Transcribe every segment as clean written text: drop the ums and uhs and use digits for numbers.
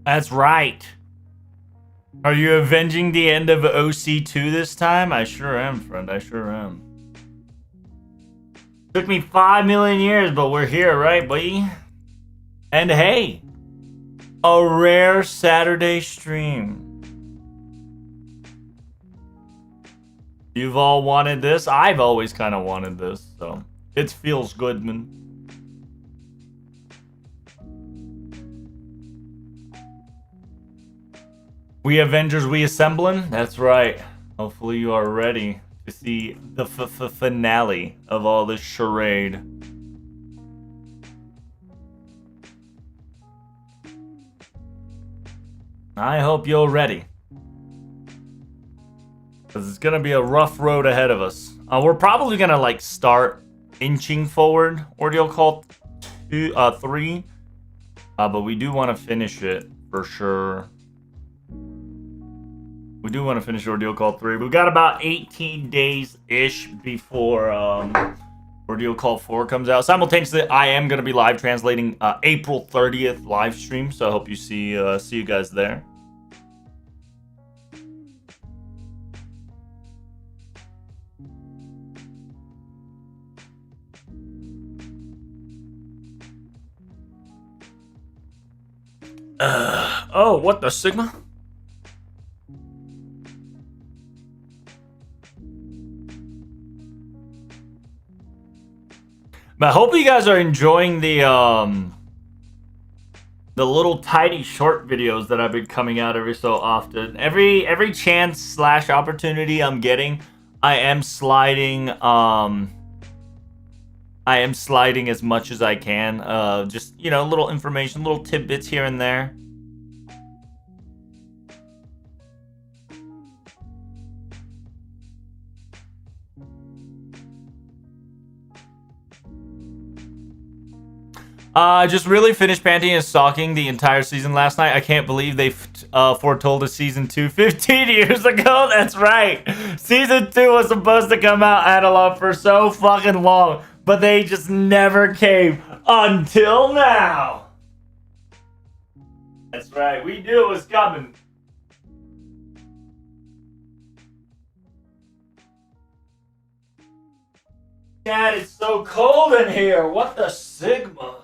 That's right. Are you avenging the end of OC2 this time? I sure am, friend. I sure am. Took me 5 million years, but we're here, right, boy? And hey, a rare Saturday stream. You've all wanted this. I've always kind of wanted this, so it feels good, man. We Avengers, we assembling? That's right. Hopefully you are ready to see the finale of all this charade. I hope you're ready. Because it's going to be a rough road ahead of us. We're probably going to like start inching forward Ordeal Call 3. But we do want to finish it for sure. We do want to finish Ordeal Call 3. We've got about 18 days-ish before Ordeal Call 4 comes out. Simultaneously, I am going to be live translating April 30th live stream. So I hope you see you guys there. Oh, what the Sigma? But I hope you guys are enjoying the little tiny short videos that I've been coming out every so often. Every chance slash opportunity I'm getting, I am sliding as much as I can. Just, you know, little information, little tidbits here and there. Just really finished panting and stalking the entire season last night. I can't believe they foretold a season 2 15 years ago. That's right. Season 2 was supposed to come out analog for so fucking long, but they just never came until now. That's right. We knew it was coming. Dad, it's so cold in here. What the Sigma?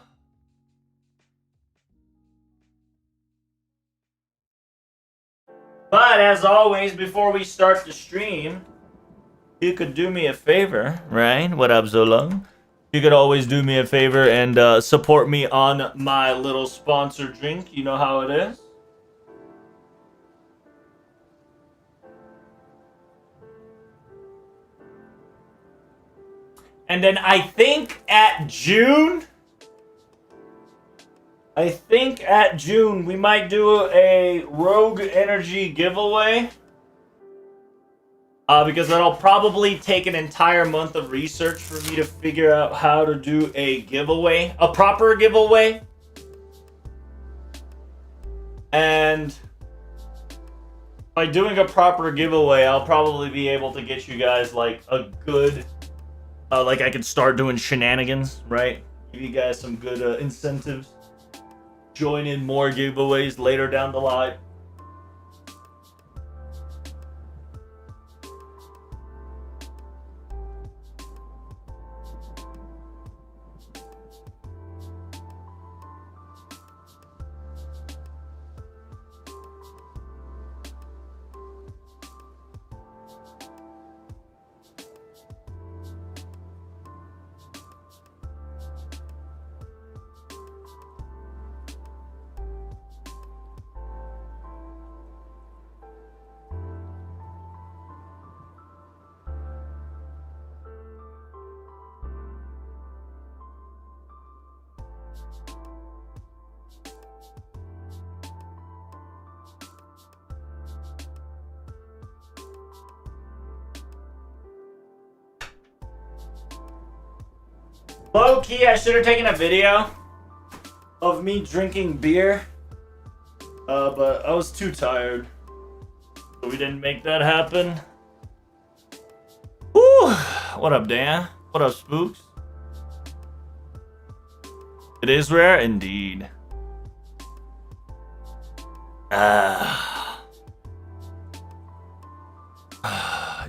But as always, before we start the stream, you could do me a favor, right? What up, Zolo? You could always do me a favor and support me on my little sponsor drink. You know how it is. And then I think at June, we might do a Rogue Energy giveaway. Because that'll probably take an entire month of research for me to figure out how to do a giveaway, a proper giveaway. And by doing a proper giveaway, I'll probably be able to get you guys like a good, like I could start doing shenanigans, right? Give you guys some good incentives. Join in more giveaways later down the line. Low key, I should have taken a video of me drinking beer, but I was too tired, so we didn't make that happen. What up, Dan? What up, Spooks? It is rare indeed.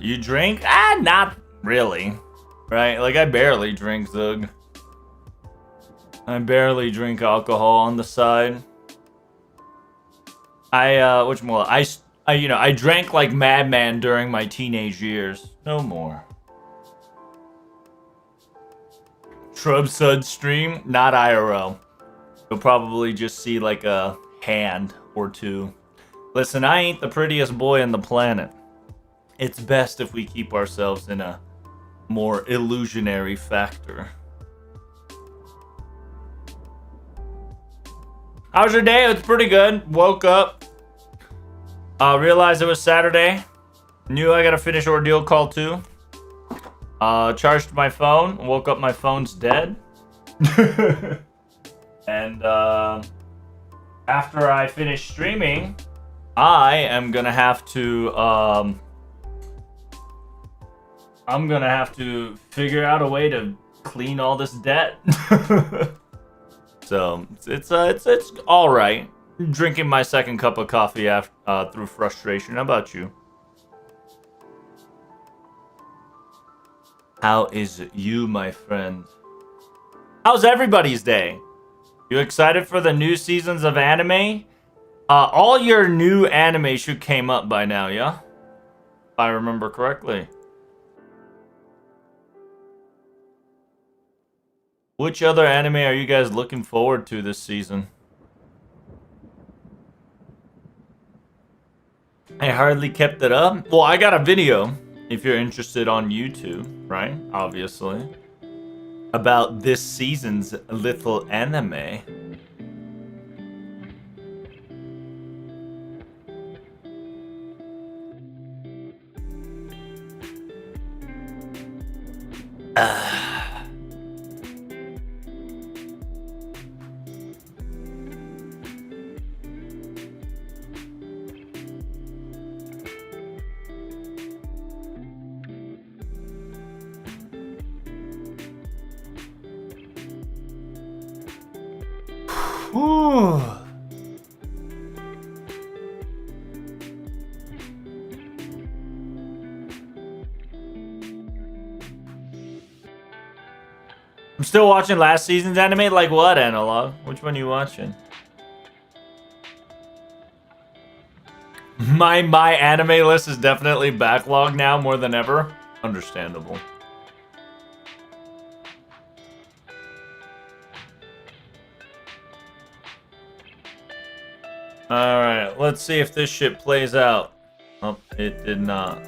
You drink? Not really. Right? Like, I barely drink, Zug. I barely drink alcohol on the side. I drank like madman during my teenage years. No more. Trubsud stream, not IRL. You'll probably just see like a hand or two. Listen, I ain't the prettiest boy on the planet. It's best if we keep ourselves in a more illusionary factor. How was your day? It's pretty good. Woke up. Realized it was Saturday. Knew I gotta finish Ordeal Call 2. Charged my phone. Woke up, my phone's dead. And after I finish streaming, I am gonna have to figure out a way to clean all this debt. So it's all right. Drinking my second cup of coffee through frustration. How about you? How is you, my friend? How's everybody's day? You excited for the new seasons of anime? All your new anime should came up by now, yeah? If I remember correctly. Which other anime are you guys looking forward to this season? I hardly kept it up. Well, I got a video, if you're interested, on YouTube, right? Obviously. About this season's little anime. I'm still watching last season's anime. Like what, Analog? Which one are you watching? My anime list is definitely backlogged now more than ever. Understandable. Alright, let's see if this shit plays out. Oh, it did not.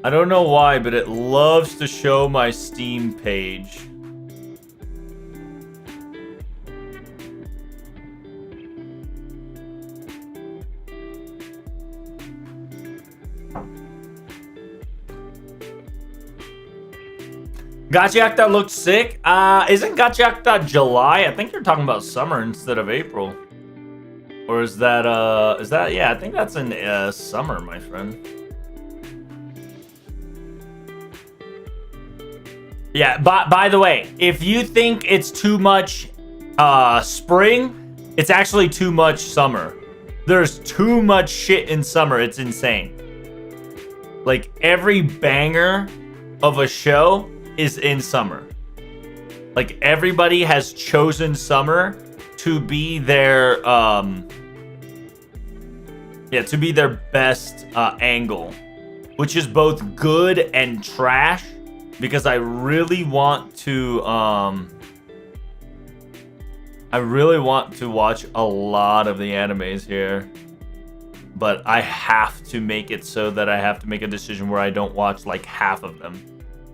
I don't know why, but it loves to show my Steam page. Gachiakta looked sick. Isn't Gachiakta July? I think you're talking about summer instead of April. Or is that, yeah, I think that's in summer, my friend. Yeah, by the way, if you think it's too much spring, it's actually too much summer. There's too much shit in summer. It's insane. Like, every banger of a show is in summer. Like, everybody has chosen summer to be their best angle, which is both good and trash, because I really want to watch a lot of the animes here, but I have to make it so that I have to make a decision where I don't watch like half of them,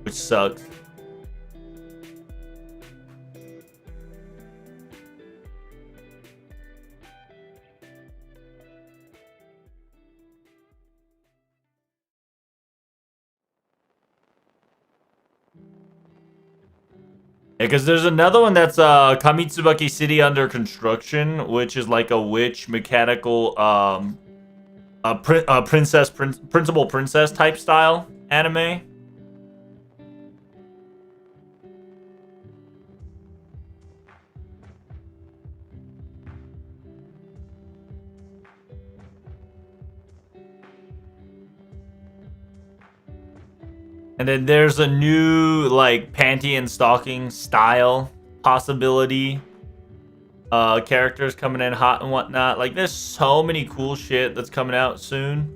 which sucks. Yeah, because there's another one that's Kamitsubaki City Under Construction, which is like a witch mechanical principal princess type style. anime. And then there's a new like panty and stocking style possibility. Characters coming in hot and whatnot. Like there's so many cool shit that's coming out soon.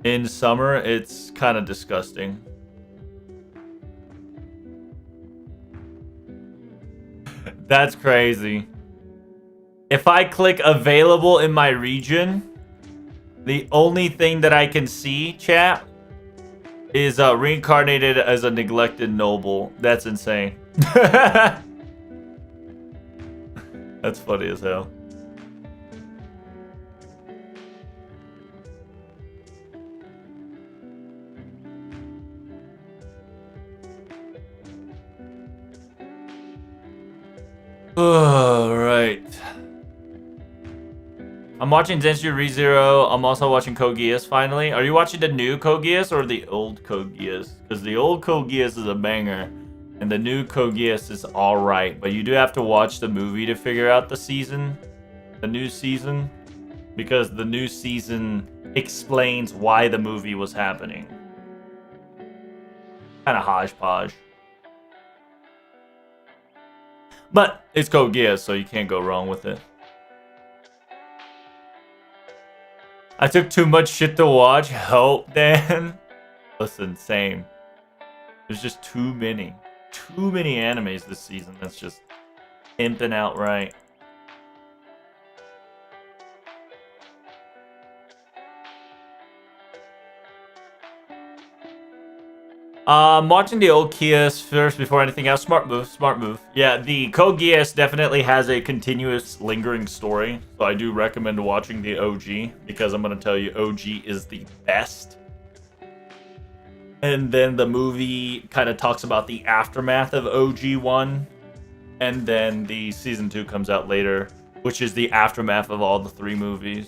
In summer, it's kind of disgusting. That's crazy. If I click available in my region, the only thing that I can see, chat, is reincarnated as a neglected noble. That's insane. That's funny as hell. Alright. I'm watching Denshu ReZero. I'm also watching Code Geass finally. Are you watching the new Code Geass or the old Code Geass? Because the old Code Geass is a banger. And the new Code Geass is alright. But you do have to watch the movie to figure out the season. The new season. Because the new season explains why the movie was happening. Kind of hodgepodge. But it's Code Geass, so you can't go wrong with it. I took too much shit to watch. Help, Dan. Listen, same. There's just too many. Too many animes this season. That's just pimping out right. I'm watching the old Geass first before anything else. Smart move, smart move. Yeah, the Code Geass definitely has a continuous lingering story. So I do recommend watching the OG because I'm going to tell you OG is the best. And then the movie kind of talks about the aftermath of OG 1. And then the season 2 comes out later, which is the aftermath of all the 3 movies.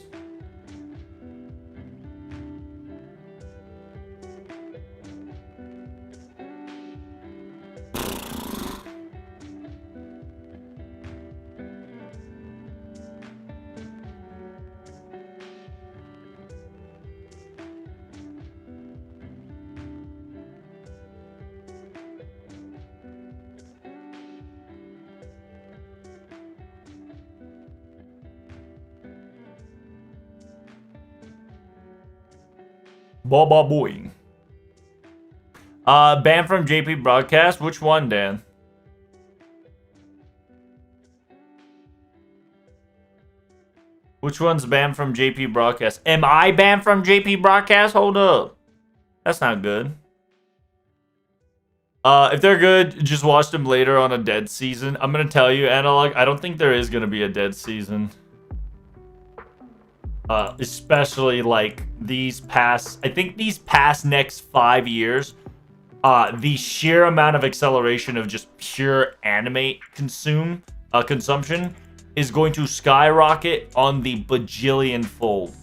Baba boy. Banned from JP Broadcast. Which one, Dan? Which one's banned from JP Broadcast? Am I banned from JP Broadcast? Hold up. That's not good. If they're good, just watch them later on a dead season. I'm gonna tell you, Analog, I don't think there is gonna be a dead season. Especially like these past, I think these past next 5 years, the sheer amount of acceleration of just pure anime consumption is going to skyrocket on the bajillion fold.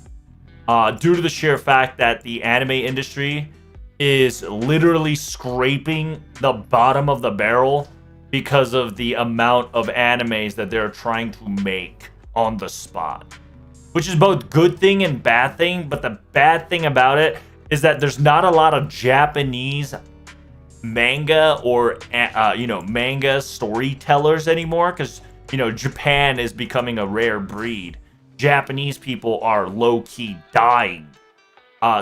Due to the sheer fact that the anime industry is literally scraping the bottom of the barrel because of the amount of animes that they're trying to make on the spot. Which is both good thing and bad thing, but the bad thing about it is that there's not a lot of Japanese manga or, manga storytellers anymore because, Japan is becoming a rare breed. Japanese people are low-key dying.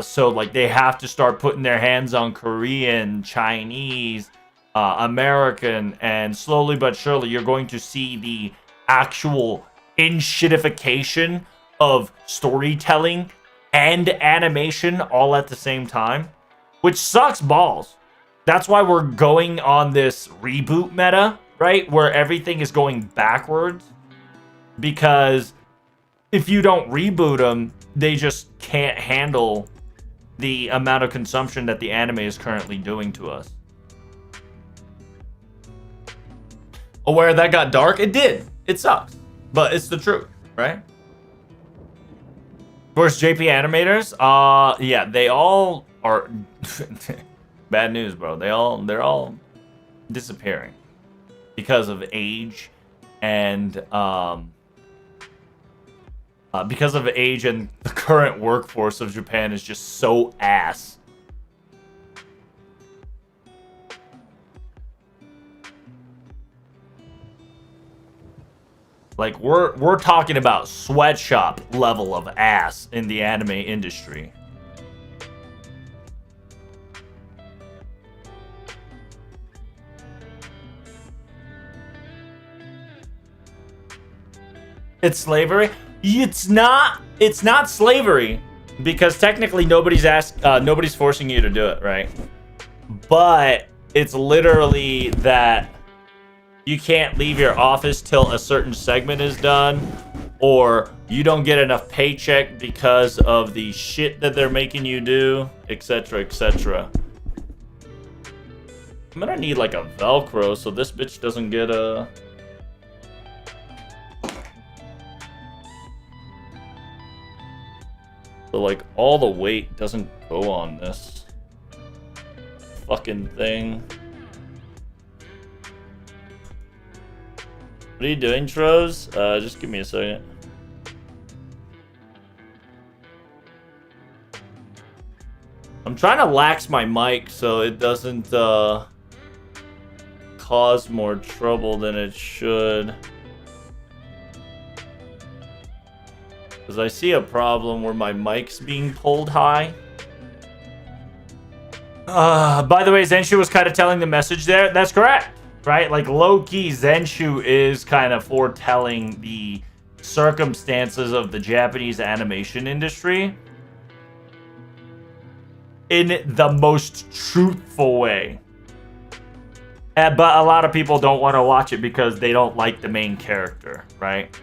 So, they have to start putting their hands on Korean, Chinese, American, and slowly but surely you're going to see the actual in-shitification of storytelling and animation all at the same time, which sucks balls. That's why we're going on this reboot meta, right? Where everything is going backwards. Because if you don't reboot them, they just can't handle the amount of consumption that the anime is currently doing to us. Aware that got dark? It did. It sucks. But it's the truth, right? Of course, JP animators, yeah, they all are bad news, bro. They're all disappearing because of age and because of age, and the current workforce of Japan is just so ass. Like we're talking about sweatshop level of ass in the anime industry. It's slavery? It's not slavery, because technically nobody's forcing you to do it, right? But it's literally that you can't leave your office till a certain segment is done, or you don't get enough paycheck because of the shit that they're making you do, etc., etc. I'm gonna need like a Velcro so this bitch doesn't get a... So like all the weight doesn't go on this fucking thing. What are you doing, Troz? Just give me a second. I'm trying to lax my mic so it doesn't cause more trouble than it should. Because I see a problem where my mic's being pulled high. By the way, Zenshu was kind of telling the message there. That's correct. Right? Like, low-key, Zenshu is kind of foretelling the circumstances of the Japanese animation industry in the most truthful way. But a lot of people don't want to watch it because they don't like the main character, right?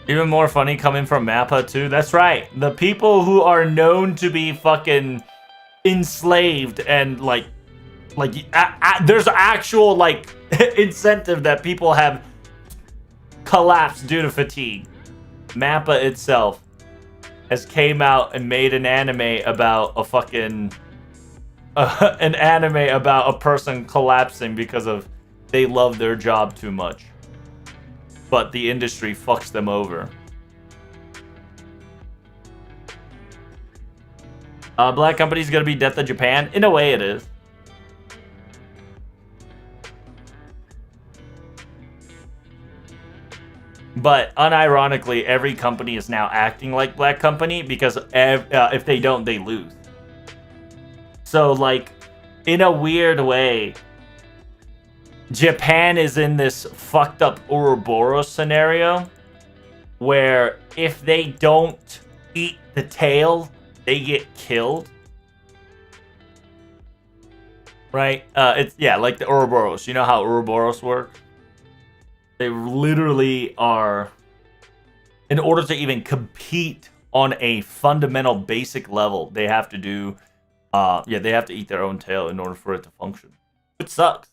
Even more funny coming from Mappa too. That's right. The people who are known to be fucking enslaved and like there's actual like incentive that people have collapsed due to fatigue. Mappa itself has came out and made an anime about a fucking an anime about a person collapsing because of they love their job too much. But the industry fucks them over. Black Company's gonna be Death of Japan? In a way, it is. But unironically, every company is now acting like Black Company because if they don't, they lose. So, like, in a weird way, Japan is in this fucked up Ouroboros scenario where if they don't eat the tail, they get killed. Right? It's, yeah, like the Ouroboros. You know how Ouroboros work? They literally are, in order to even compete on a fundamental basic level, they have to do, they have to eat their own tail in order for it to function. It sucks.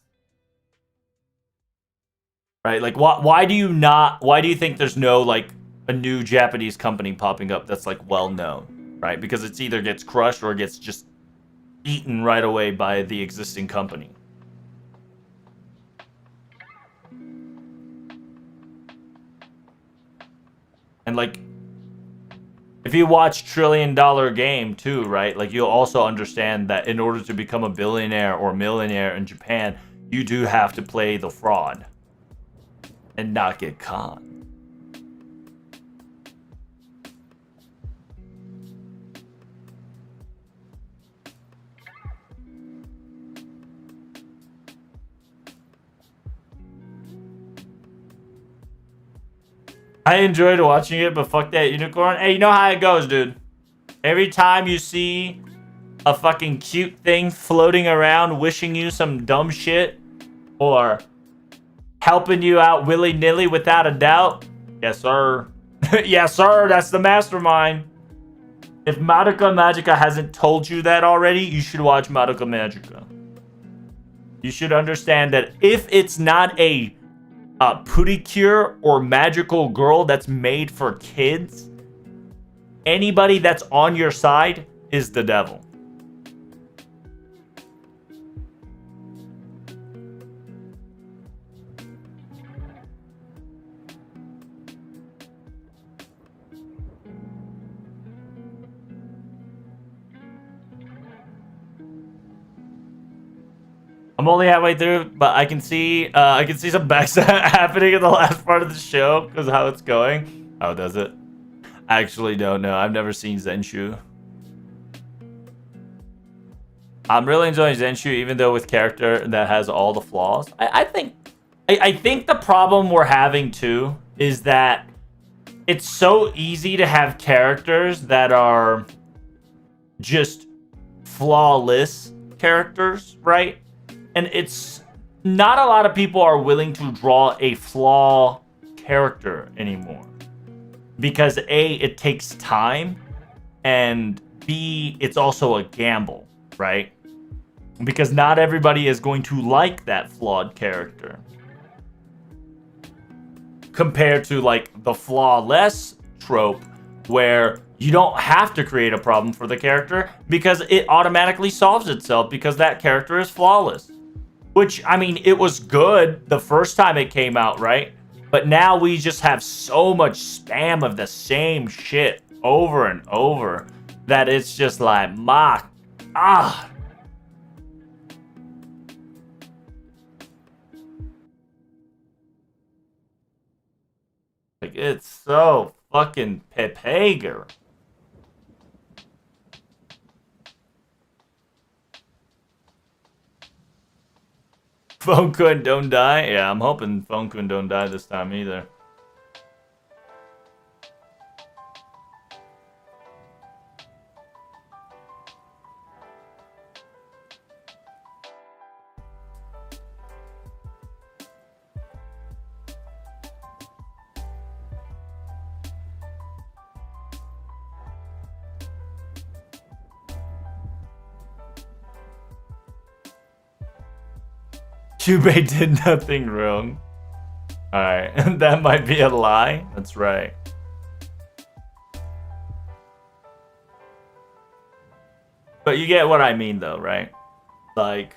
Right? Like, why do you think there's no, like, a new Japanese company popping up that's, like, well-known? Right? Because it's either gets crushed or gets just eaten right away by the existing company. And, like, if you watch $1 Trillion Game, too, right? Like, you'll also understand that in order to become a billionaire or millionaire in Japan, you do have to play the fraud and not get caught. I enjoyed watching it, but fuck that unicorn. Hey, you know how it goes, dude. Every time you see a fucking cute thing floating around wishing you some dumb shit or helping you out willy-nilly without a doubt? Yes, sir. Yes, sir. That's the mastermind. If Madoka Magica hasn't told you that already, you should watch Madoka Magica. You should understand that if it's not a puricure or magical girl that's made for kids, anybody that's on your side is the devil. I'm only halfway through, but I can see some backstab happening in the last part of the show because of how it's going. How does it? I actually don't know. I've never seen Zenshu. I'm really enjoying Zenshu, even though with character that has all the flaws. I think the problem we're having too is that it's so easy to have characters that are just flawless characters, right? And it's not a lot of people are willing to draw a flaw character anymore. Because A, it takes time, and B, it's also a gamble, right? Because not everybody is going to like that flawed character. Compared to like the flawless trope where you don't have to create a problem for the character because it automatically solves itself because that character is flawless. Which, I mean, it was good the first time it came out, right? But now we just have so much spam of the same shit over and over that it's just like, Like, it's so fucking pepeger. Phone don't die? Yeah, I'm hoping Phone don't die this time either. Cubey did nothing wrong. Alright, that might be a lie. That's right. But you get what I mean though, right? Like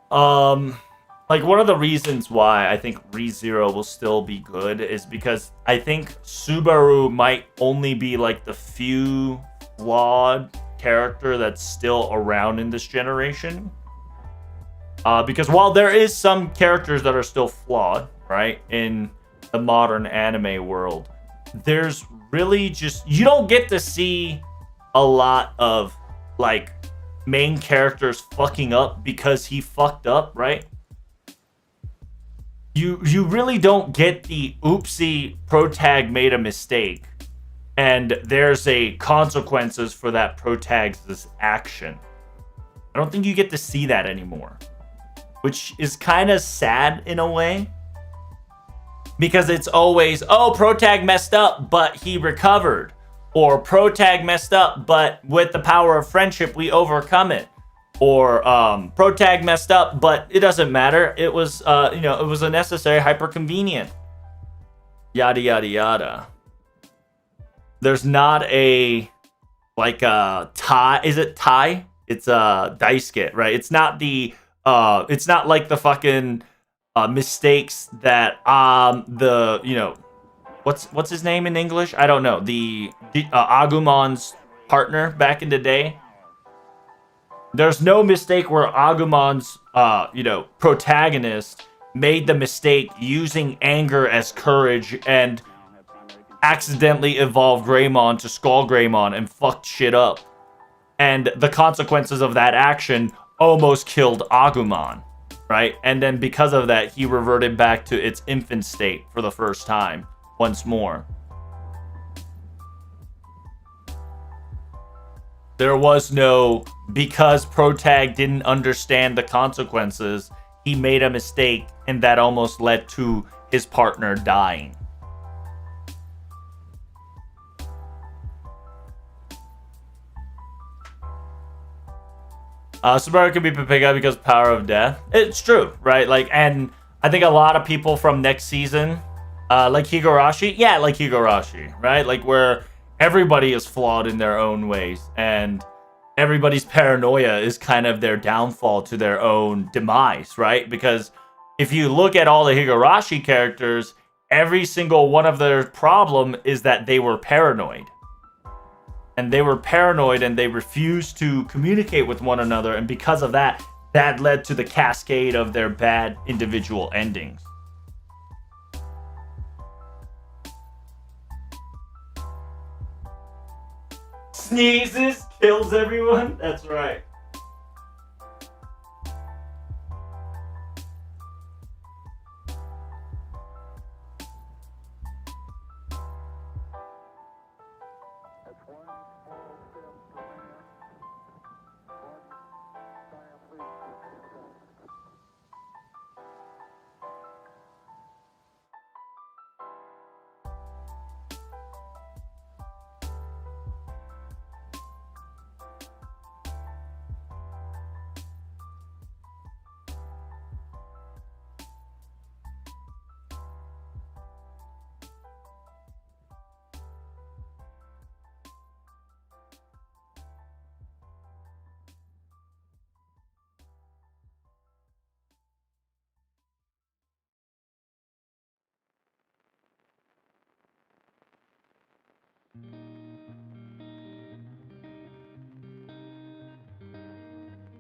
one of the reasons why I think ReZero will still be good is because I think Subaru might only be like the few flawed character that's still around in this generation. Because while there is some characters that are still flawed, right, in the modern anime world, there's really just, you don't get to see a lot of, like, main characters fucking up because he fucked up, right? You really don't get the oopsie protag made a mistake and there's a consequences for that protag's action. I don't think you get to see that anymore. Which is kind of sad in a way. Because it's always, oh, Protag messed up, but he recovered. Or Protag messed up, but with the power of friendship, we overcome it. Or Protag messed up, but it doesn't matter. It was, it was a necessary hyper-convenient. Yada, yada, yada. There's not a, like a tie. Is it tie? It's a Daisuke, right? It's not the... it's not like the fucking mistakes that what's his name in English? I don't know. The Agumon's partner back in the day. There's no mistake where Agumon's protagonist made the mistake using anger as courage and accidentally evolved Greymon to Skull Greymon and fucked shit up. And the consequences of that action almost killed Agumon, right? And then because of that, he reverted back to its infant state for the first time, once more. There was no, because Protag didn't understand the consequences, he made a mistake, and that almost led to his partner dying. Subaru can be picked up because of power of death. It's true, right? Like, and I think a lot of people from next season, like Higurashi, yeah, like Higurashi, right? Like where everybody is flawed in their own ways, and everybody's paranoia is kind of their downfall to their own demise, right? Because if you look at all the Higurashi characters, every single one of their problem is that they were paranoid. And they were paranoid and they refused to communicate with one another. And because of that, that led to the cascade of their bad individual endings. Sneezes, kills everyone. That's right.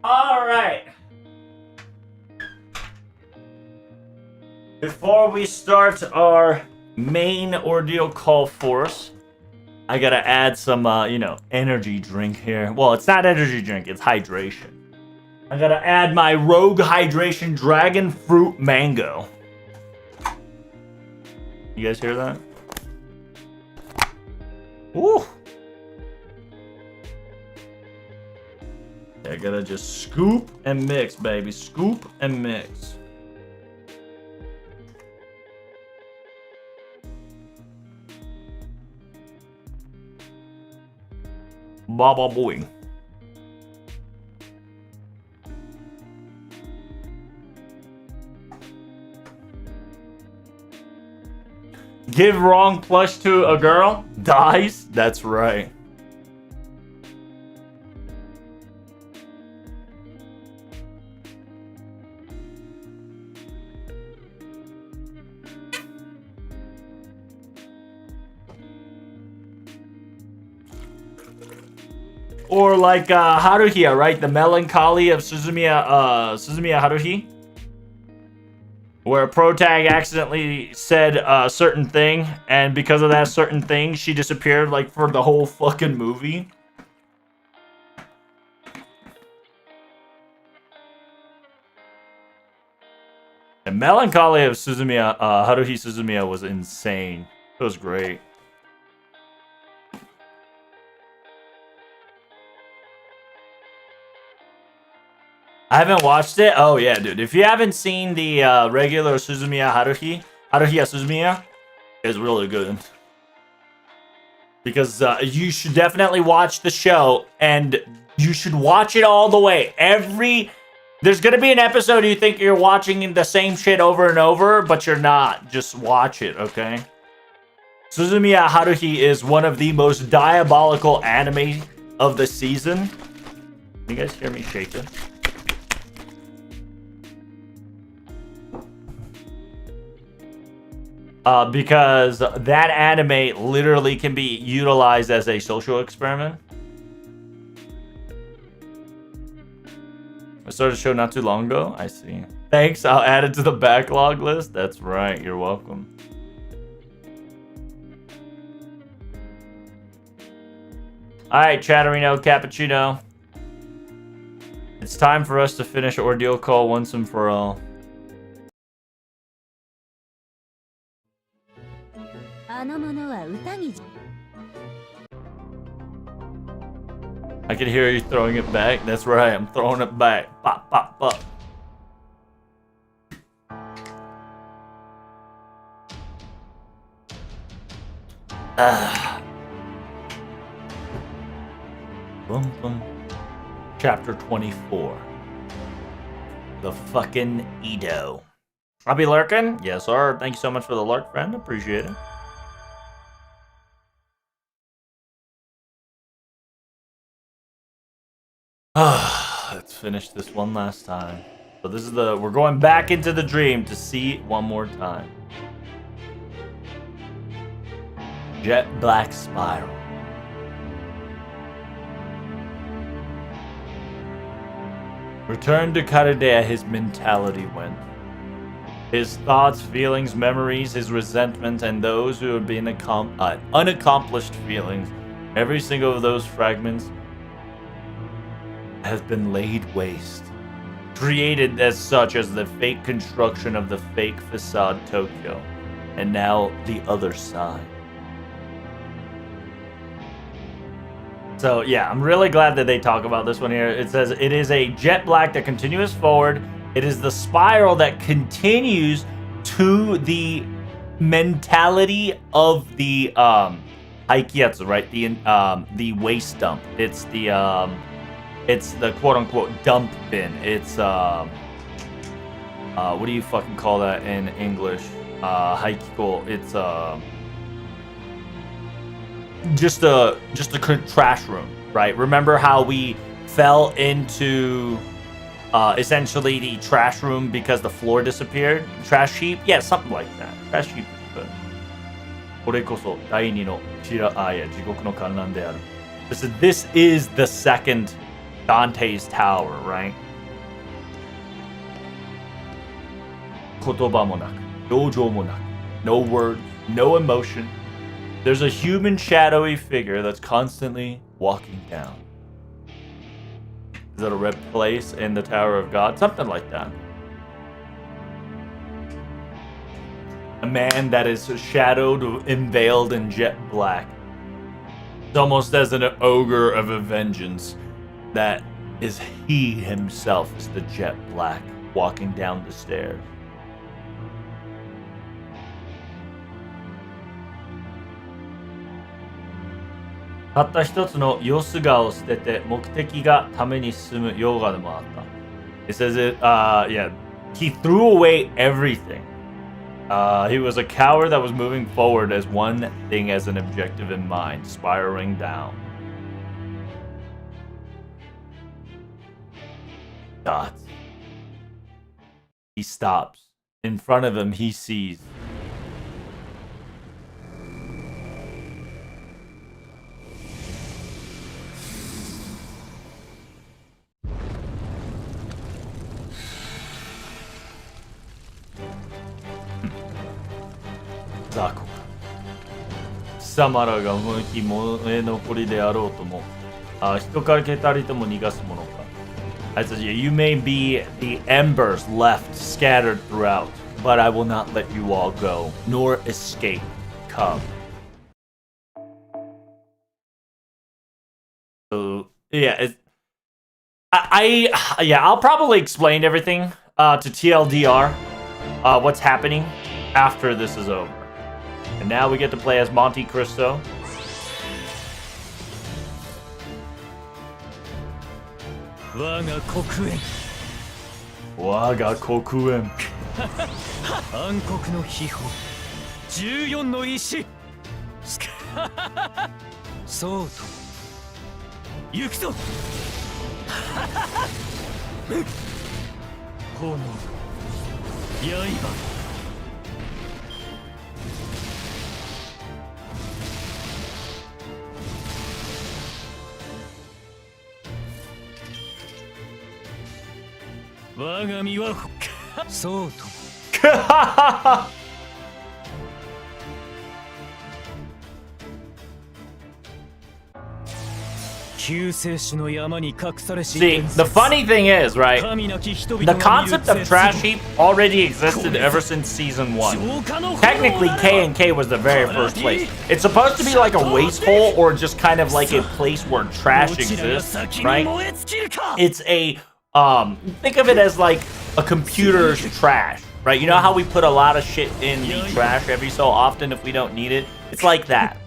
All right. Before we start our main ordeal call force, I gotta add some, energy drink here. Well, it's not energy drink, it's hydration. I gotta add my Rogue Hydration Dragon Fruit Mango. You guys hear that? Ooh. I gotta just scoop and mix, baby. Scoop and mix. Baba boy. Give wrong plush to a girl, dies. That's right. Or like Haruhi, right? The melancholy of Suzumiya Haruhi. Where Protag accidentally said a certain thing, and because of that certain thing, she disappeared like for the whole fucking movie. The melancholy of Suzumiya, Haruhi Suzumiya was insane. It was great. I haven't watched it. Oh yeah, dude. If you haven't seen the regular Suzumiya Haruhi Suzumiya, it's really good. Because you should definitely watch the show, and you should watch it all the way. There's gonna be an episode you think you're watching the same shit over and over, but you're not. Just watch it, okay? Suzumiya Haruhi is one of the most diabolical anime of the season. Can you guys hear me shaking? Because that anime literally can be utilized as a social experiment. I started a show not too long ago. I see. Thanks. I'll add it to the backlog list. That's right. You're welcome. All right, Chatterino, Cappuccino. It's time for us to finish Ordeal Call once and for all. I I can hear you throwing it back. That's right, I'm throwing it back. Pop, pop, pop. Boom, boom. Chapter 24. The fucking Edo. I'll be lurking? Yes, sir. Thank you so much for the lurk, friend. Appreciate it. Let's finish this one last time. So this is we're going back into the dream to see it one more time. Jet black spiral. Returned to Karadea, his mentality went. His thoughts, feelings, memories, his resentment, and those who had been unaccomplished feelings, every single of those fragments has been laid waste. Created as such as the fake construction of the fake facade Tokyo. And now the other side. So yeah, I'm really glad that they talk about this one here. It says it is a jet black that continues forward. It is the spiral that continues to the mentality of the Haikyatsu, right? The waste dump. It's the quote unquote dump bin. It's what do you fucking call that in English? Haikiko. It's just a trash room, right? Remember how we fell into essentially the trash room because the floor disappeared? Trash heap? Yeah, something like that. Trash heap is good. This is the second Dante's tower, right? 言葉もなく、表情もなく, no words, no emotion. There's a human shadowy figure that's constantly walking down. Is that a red place in the Tower of God? Something like that. A man that is shadowed, veiled in jet black. It's almost as an ogre of a vengeance. That is he himself is the jet black walking down the stairs. It says it, yeah, he threw away everything. He was a coward that was moving forward as one thing as an objective in mind, spiraling down. Dots. He stops. In front of him, he sees. Zaku. 貴様らが無き燃え残りであろうとも、人からけたりとも逃がすものか。I said, you may be the embers left scattered throughout, but I will not let you all go, nor escape. Come. So yeah, I'll probably explain everything to TLDR, what's happening after this is over. And now we get to play as Monte Cristo. Waga Kokuen. Ankoku no hiho. 14の石. So to. Yuki to. Hono. Yaiba. Wagami wa so to. See, the funny thing is, right, the concept of trash heap already existed ever since season 1. Technically, K&K was the very first place. It's supposed to be like a waste hole or just kind of like a place where trash exists, right? It's a, think of it as like a computer's trash, right? You know how we put a lot of shit in the trash every so often if we don't need it? It's like that.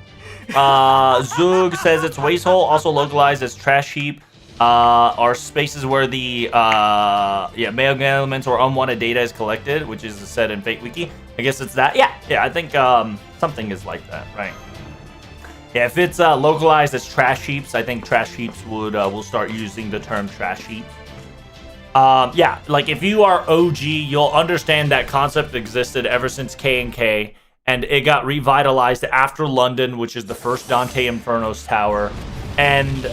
Zug says it's waste hole, also localized as trash heap, are spaces where the mega elements or unwanted data is collected, which is said in Fate Wiki. I guess it's that. Yeah, I think something is like that, right? Yeah, if it's localized as trash heaps, I think trash heaps will start using the term trash heap. Yeah, like if you are OG, you'll understand that concept existed ever since K&K. And it got revitalized after London, which is the first Dante Inferno's tower. And,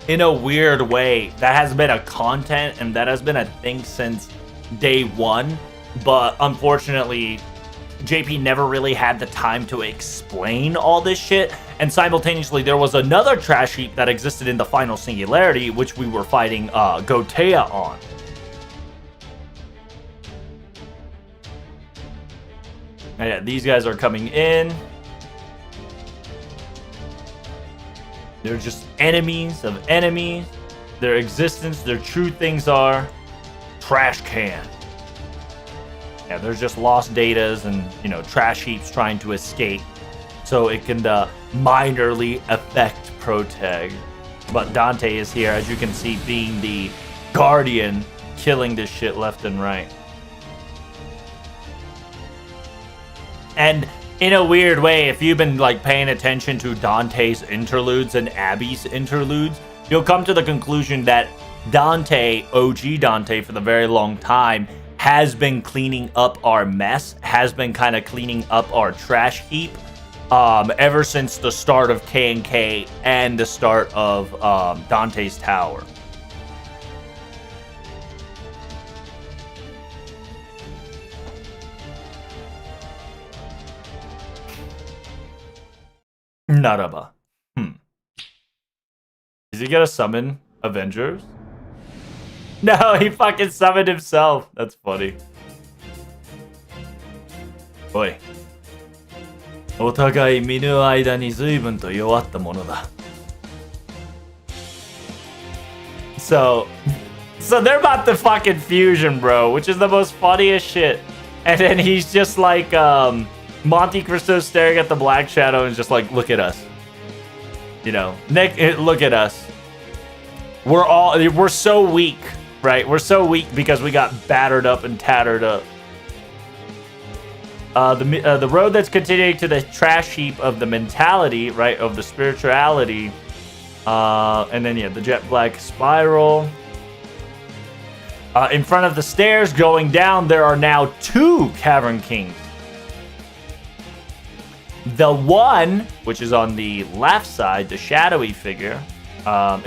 in a weird way, that has been a content and that has been a thing since day one. But unfortunately, JP never really had the time to explain all this shit. And simultaneously, there was another trash heap that existed in the final singularity, which we were fighting Gotea on. And yeah, these guys are coming in. They're just enemies of enemies. Their existence, their true things are trash can. Yeah, there's just lost datas and, you know, trash heaps trying to escape. So it can minorly affect Protag. But Dante is here, as you can see, being the guardian, killing this shit left and right. And in a weird way, if you've been like paying attention to Dante's interludes and Abby's interludes, you'll come to the conclusion that Dante, OG Dante, for the very long time, has been cleaning up our mess, has been kind of cleaning up our trash heap, ever since the start of K&K and the start of Dante's Tower. Naraba. Is he gonna summon Avengers? No, he fucking summoned himself. That's funny. Oi. お互い見ぬ間に随分と弱ったものだ. So they're about to fucking fusion, bro, which is the most funniest shit. And then he's just like, Monte Cristo staring at the Black Shadow and just like, look at us. You know, Nick, look at us. We're so weak, right? We're so weak because we got battered up and tattered up. The road that's continuing to the trash heap of the mentality, right, of the spirituality, and then, yeah, the jet black spiral. In front of the stairs going down, there are now 2 Cavern Kings. The one, which is on the left side, the shadowy figure, left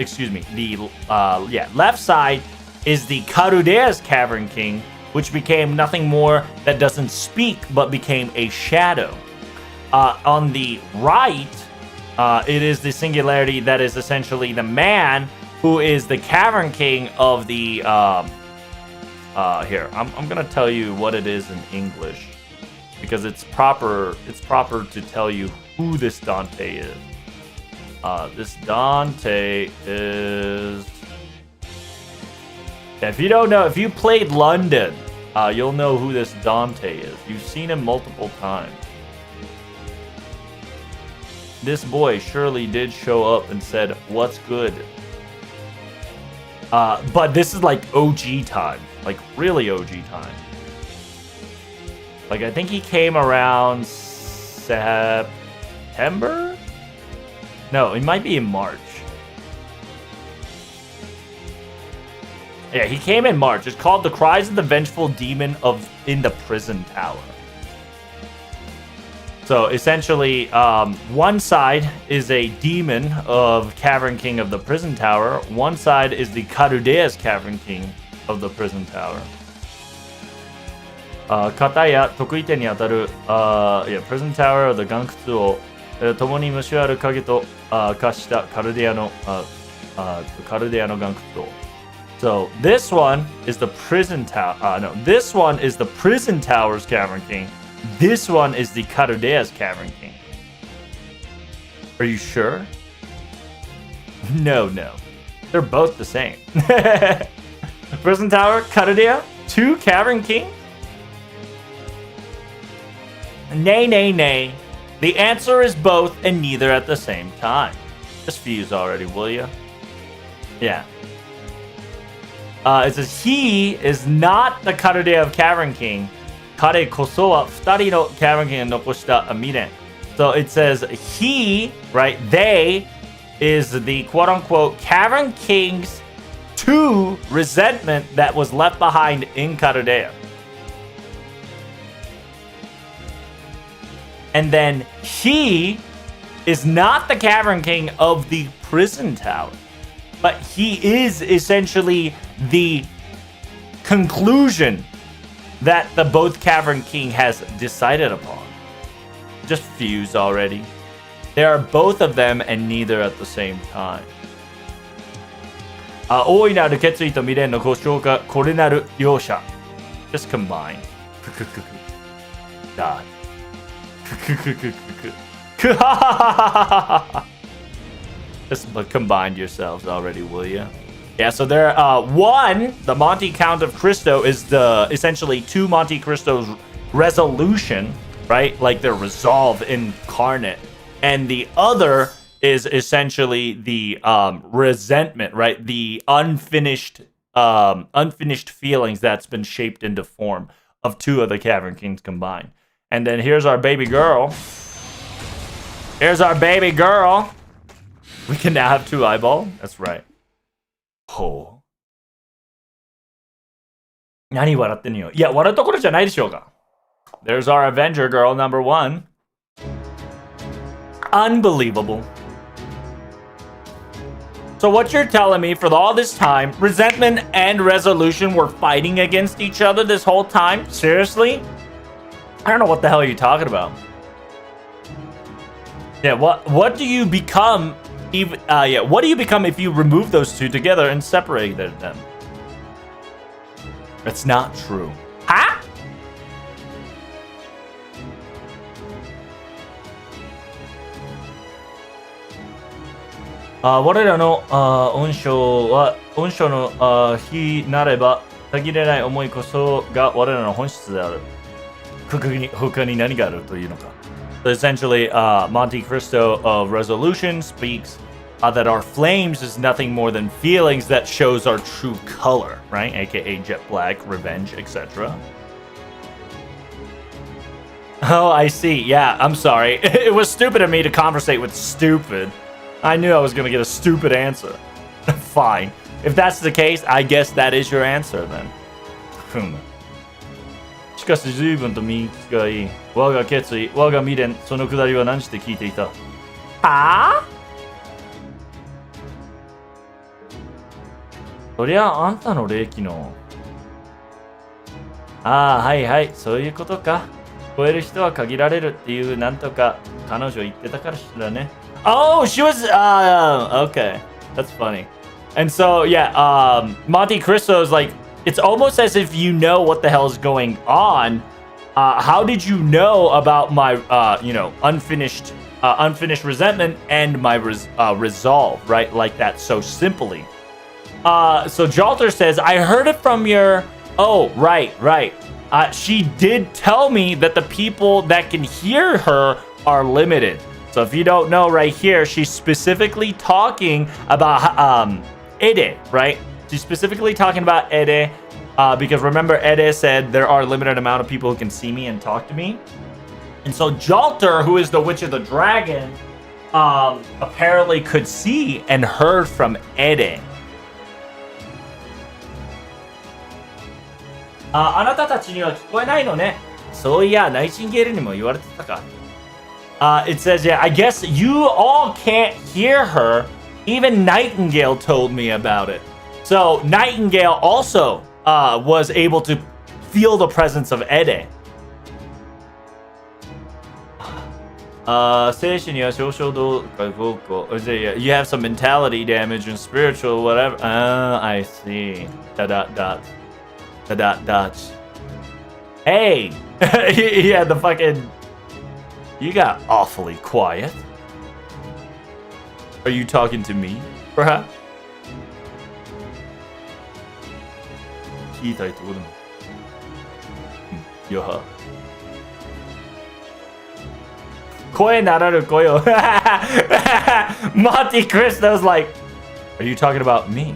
side is the Karudea's Cavern King, which became nothing more that doesn't speak, but became a shadow. On the right, it is the singularity that is essentially the man who is the Cavern King of the... here, I'm gonna tell you what it is in English, because it's proper to tell you who this Dante is. This Dante is... If you don't know, if you played London, you'll know who this Dante is. You've seen him multiple times. This boy surely did show up and said, "What's good?" But this is like OG time. Like really OG time. Like I think he came around September? No, it might be in March. Yeah, he came in March. It's called The Cries of the Vengeful Demon in the Prison Tower. So essentially, one side is a demon of Cavern King of the Prison Tower. One side is the Karudea's Cavern King of the Prison Tower. 型や得意点に当たる、Prison Tower of the 岩窟を、共に虫ある影と、化したカルデアの、岩窟を。So this one is the prison tower. No, this one is the prison tower's Cavern King. This one is the Karudea's Cavern King. Are you sure? No. They're both the same. Prison Tower, Karudea, 2 Cavern King? Nay. The answer is both and neither at the same time. Just fuse already, will ya? Yeah. It says he is not the Karudea of Cavern King. Kare koso wa 2人の Cavern King を残した未練. So it says he, right? They is the quote-unquote Cavern King's 2 resentment that was left behind in Karudea. And then he is not the Cavern King of the prison tower, but he is essentially the conclusion that the both Cavern King has decided upon. Just fuse already. There are both of them and neither at the same time. 大いなる決意と未練の故障がこれなる両者。Just combine. God. Just combined yourselves already, will ya? Yeah, so there, one, the Monte Count of Cristo is the essentially 2 Monte Cristo's resolution, right? Like their resolve incarnate. And the other is essentially the resentment, right? The unfinished feelings that's been shaped into form of 2 of the Cavern Kings combined. And then here's our baby girl. Here's our baby girl. We can now have 2 eyeballs. That's right. Oh. 何笑ってんのよ。いや、笑うところじゃないでしょうか。There's our Avenger girl number 1. Unbelievable. So what you're telling me, for all this time, resentment and resolution were fighting against each other this whole time? Seriously? I don't know what the hell you're talking about. Yeah, what do you become? What do you become if you remove those 2 together and separated them? That's not true. Huh? Uh, 我らの恩賞の非なれば限れない思いこそが我らの本質である。他に何があるというのか。So essentially, Monte Cristo of Resolution speaks that our flames is nothing more than feelings that shows our true color, right? AKA jet black, revenge, etc. Oh, I see. Yeah, I'm sorry. It was stupid of me to conversate with stupid. I knew I was going to get a stupid answer. Fine. If that's the case, I guess that is your answer then. しかし随分と見がいい。我が決意、我が未練、そのくだりは何して聞いていた。はあ？そりゃあんたの霊気の。ああ、はい、そういうことか。超える人は限られるっていうなんとか彼女言ってたからしらね。Oh, she was, okay. That's funny. And so, yeah, Monte Cristo is like, it's almost as if you know what the hell is going on. How did you know about my, unfinished resentment and my resolve, right? Like that so simply. So Jalter says, I heard it from your, oh, right. She did tell me that the people that can hear her are limited. So if you don't know right here, she's specifically talking about Ede, right? She's specifically talking about Ede because remember Ede said there are a limited amount of people who can see me and talk to me. And so Jalter, who is the Witch of the Dragon, apparently could see and heard from Ede. あなたたちには聞こえないのね。そういや、ナイチンゲールにも言われてたか。It says, yeah, I guess you all can't hear her. Even Nightingale told me about it. So Nightingale also was able to feel the presence of Ede. You have some mentality damage and spiritual whatever. I see. Hey! Yeah, the fucking... You got awfully quiet. Are you talking to me, perhaps? Yoha. Monte Cristo's like, are you talking about me?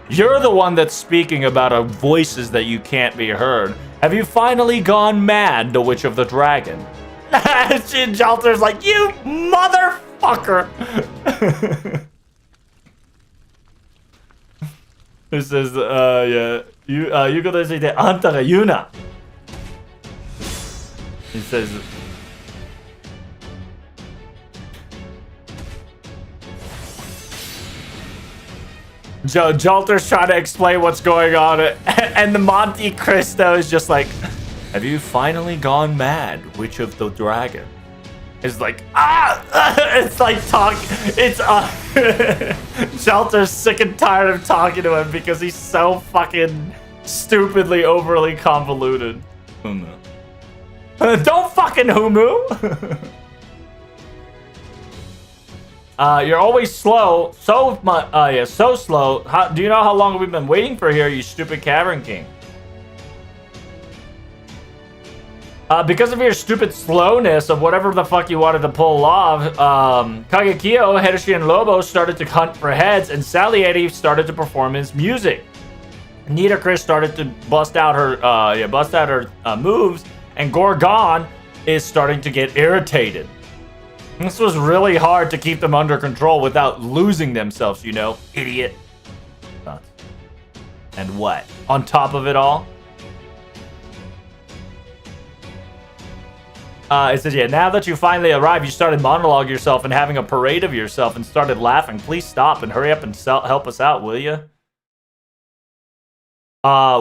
You're the one that's speaking about voices that you can't be heard. Have you finally gone mad, the Witch of the Dragon? Jalter's like, you motherfucker! It says, yeah, you gotta say that anta ga yuna. He says, Jalter's trying to explain what's going on, and the Monte Cristo is just like, have you finally gone mad, Witch of the Dragon? It's like, it's like it's, Jalter's sick and tired of talking to him because he's so fucking stupidly overly convoluted. Humu. Don't fucking Humu! You're always slow. So slow. Do you know how long we've been waiting for here, you stupid Cavern King? Because of your stupid slowness of whatever the fuck you wanted to pull off, Kagekyo, Hiroshi, and Lobo started to hunt for heads, and Salieri started to perform his music. Nita Chris started to bust out her moves, and Gorgon is starting to get irritated. This was really hard to keep them under control without losing themselves, you know, idiot. And what? On top of it all? It says, yeah, now that you finally arrived, you started monologuing yourself and having a parade of yourself and started laughing. Please stop and hurry up and help us out, will you?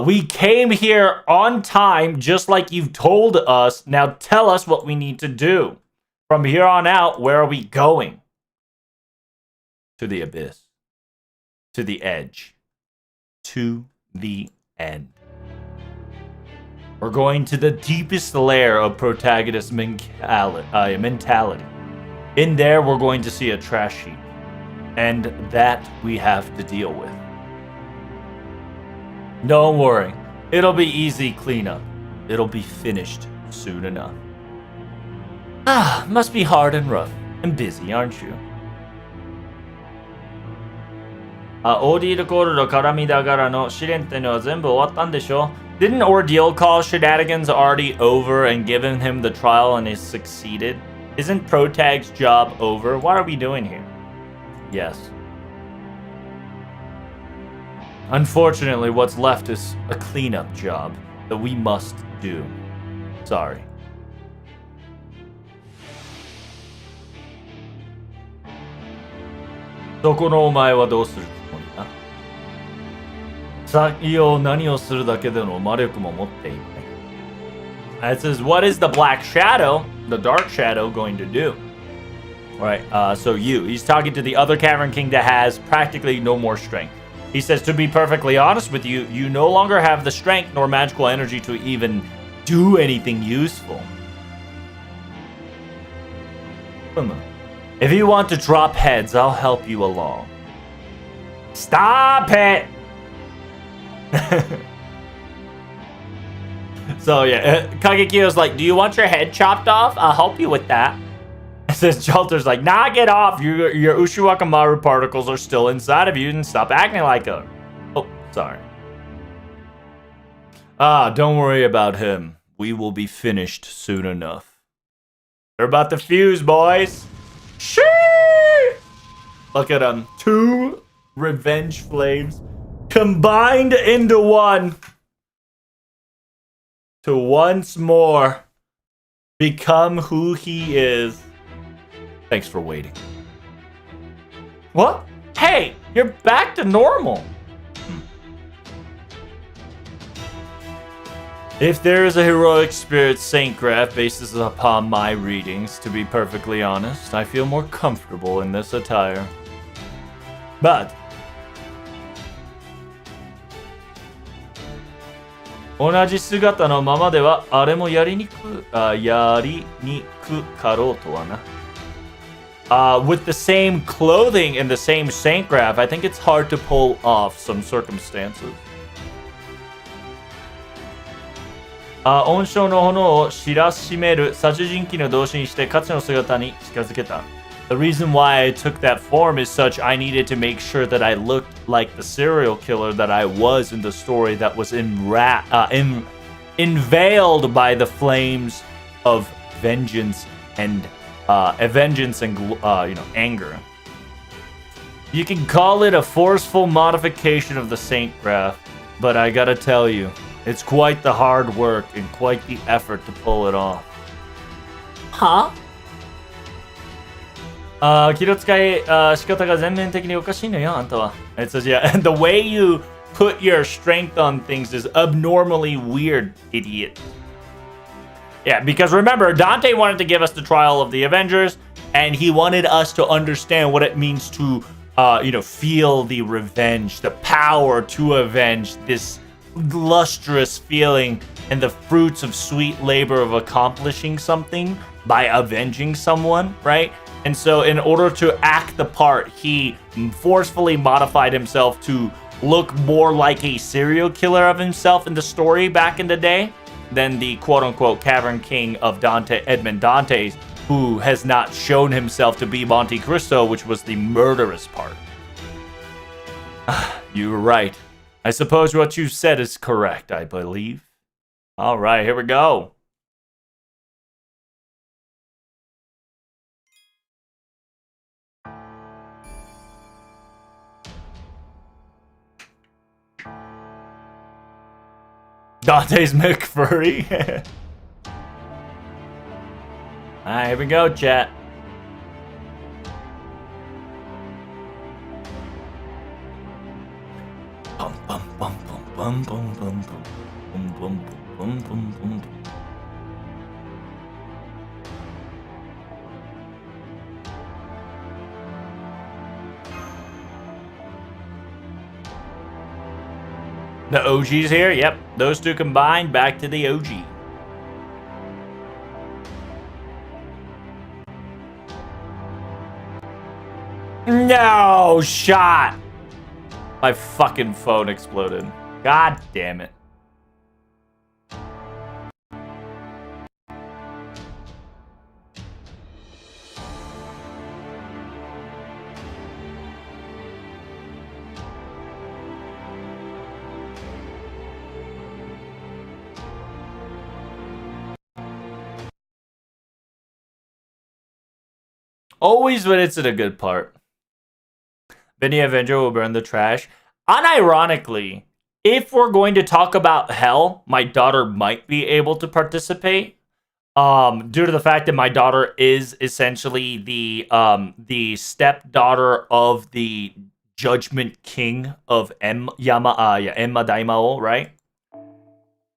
We came here on time, just like you've told us. Now tell us what we need to do. From here on out, where are we going? To the abyss. To the edge. To the end. We're going to the deepest layer of protagonist mentality. In there, we're going to see a trash heap. And that we have to deal with. Don't worry. It'll be easy cleanup. It'll be finished soon enough. Must be hard and rough and busy, aren't you? Ordeal call の絡みだからの試練ってのは全部終わったんでしょ? Didn't Ordeal call shenanigans already over and given him the trial and he succeeded? Isn't Protag's job over? What are we doing here? Yes. Unfortunately, what's left is a cleanup job that we must do. Sorry. It says, what is the Black Shadow, the Dark Shadow, going to do? Right, so he's talking to the other Cavern King that has practically no more strength. He says, to be perfectly honest with you, you no longer have the strength nor magical energy to even do anything useful. If you want to drop heads, I'll help you along. Stop it! So yeah, Kagekyo's like, do you want your head chopped off? I'll help you with that. Says Jalter's like, nah, get off. Your Ushiwakamaru particles are still inside of you and stop acting like her. Oh, sorry. Don't worry about him. We will be finished soon enough. They're about to fuse, boys. Shee! Look at them. 2 revenge flames combined into one. To once more become who he is. Thanks for waiting. What? Hey, you're back to normal. If there is a heroic spirit saint graph bases upon my readings, to be perfectly honest, I feel more comfortable in this attire. But 同じ姿のままではあれもやりにくかろうとはな。With the same clothing and the same saint graph, I think it's hard to pull off some circumstances. 恩賞の炎を知らしめる殺人鬼の同心して価値の姿に近づけた。The reason why I took that form is such I needed to make sure that I looked like the serial killer that I was in the story that was unveiled by the flames of vengeance and anger. You can call it a forceful modification of the Saint Graph, but I gotta tell you, it's quite the hard work and quite the effort to pull it off. Huh? 気の使い仕方が全面的におかしいのよ、あんたは。It says, yeah, and the way you put your strength on things is abnormally weird, idiot. Yeah, because remember, Dante wanted to give us the trial of the Avengers, and he wanted us to understand what it means to, feel the revenge, the power to avenge, this lustrous feeling, and the fruits of sweet labor of accomplishing something by avenging someone, right? And so in order to act the part, he forcefully modified himself to look more like a serial killer of himself in the story back in the day than the quote-unquote Cavern King of Dante, Edmond Dantes, who has not shown himself to be Monte Cristo, which was the murderous part. You were right. I suppose what you said is correct, I believe. All right, here we go. Dante's McFurry. Alright, here we go, chat. Bum bum bum bum bum bum bum bum bum bum bum bum. The OG's here. Yep, those two combined, back to the OG. No shot. My fucking phone exploded. God damn it. Always when it's in a good part. Vinny Avenger will burn the trash. Unironically, if we're going to talk about hell, my daughter might be able to participate. Due to the fact that my daughter is essentially the stepdaughter of the Judgment King of Enma Daimao, right?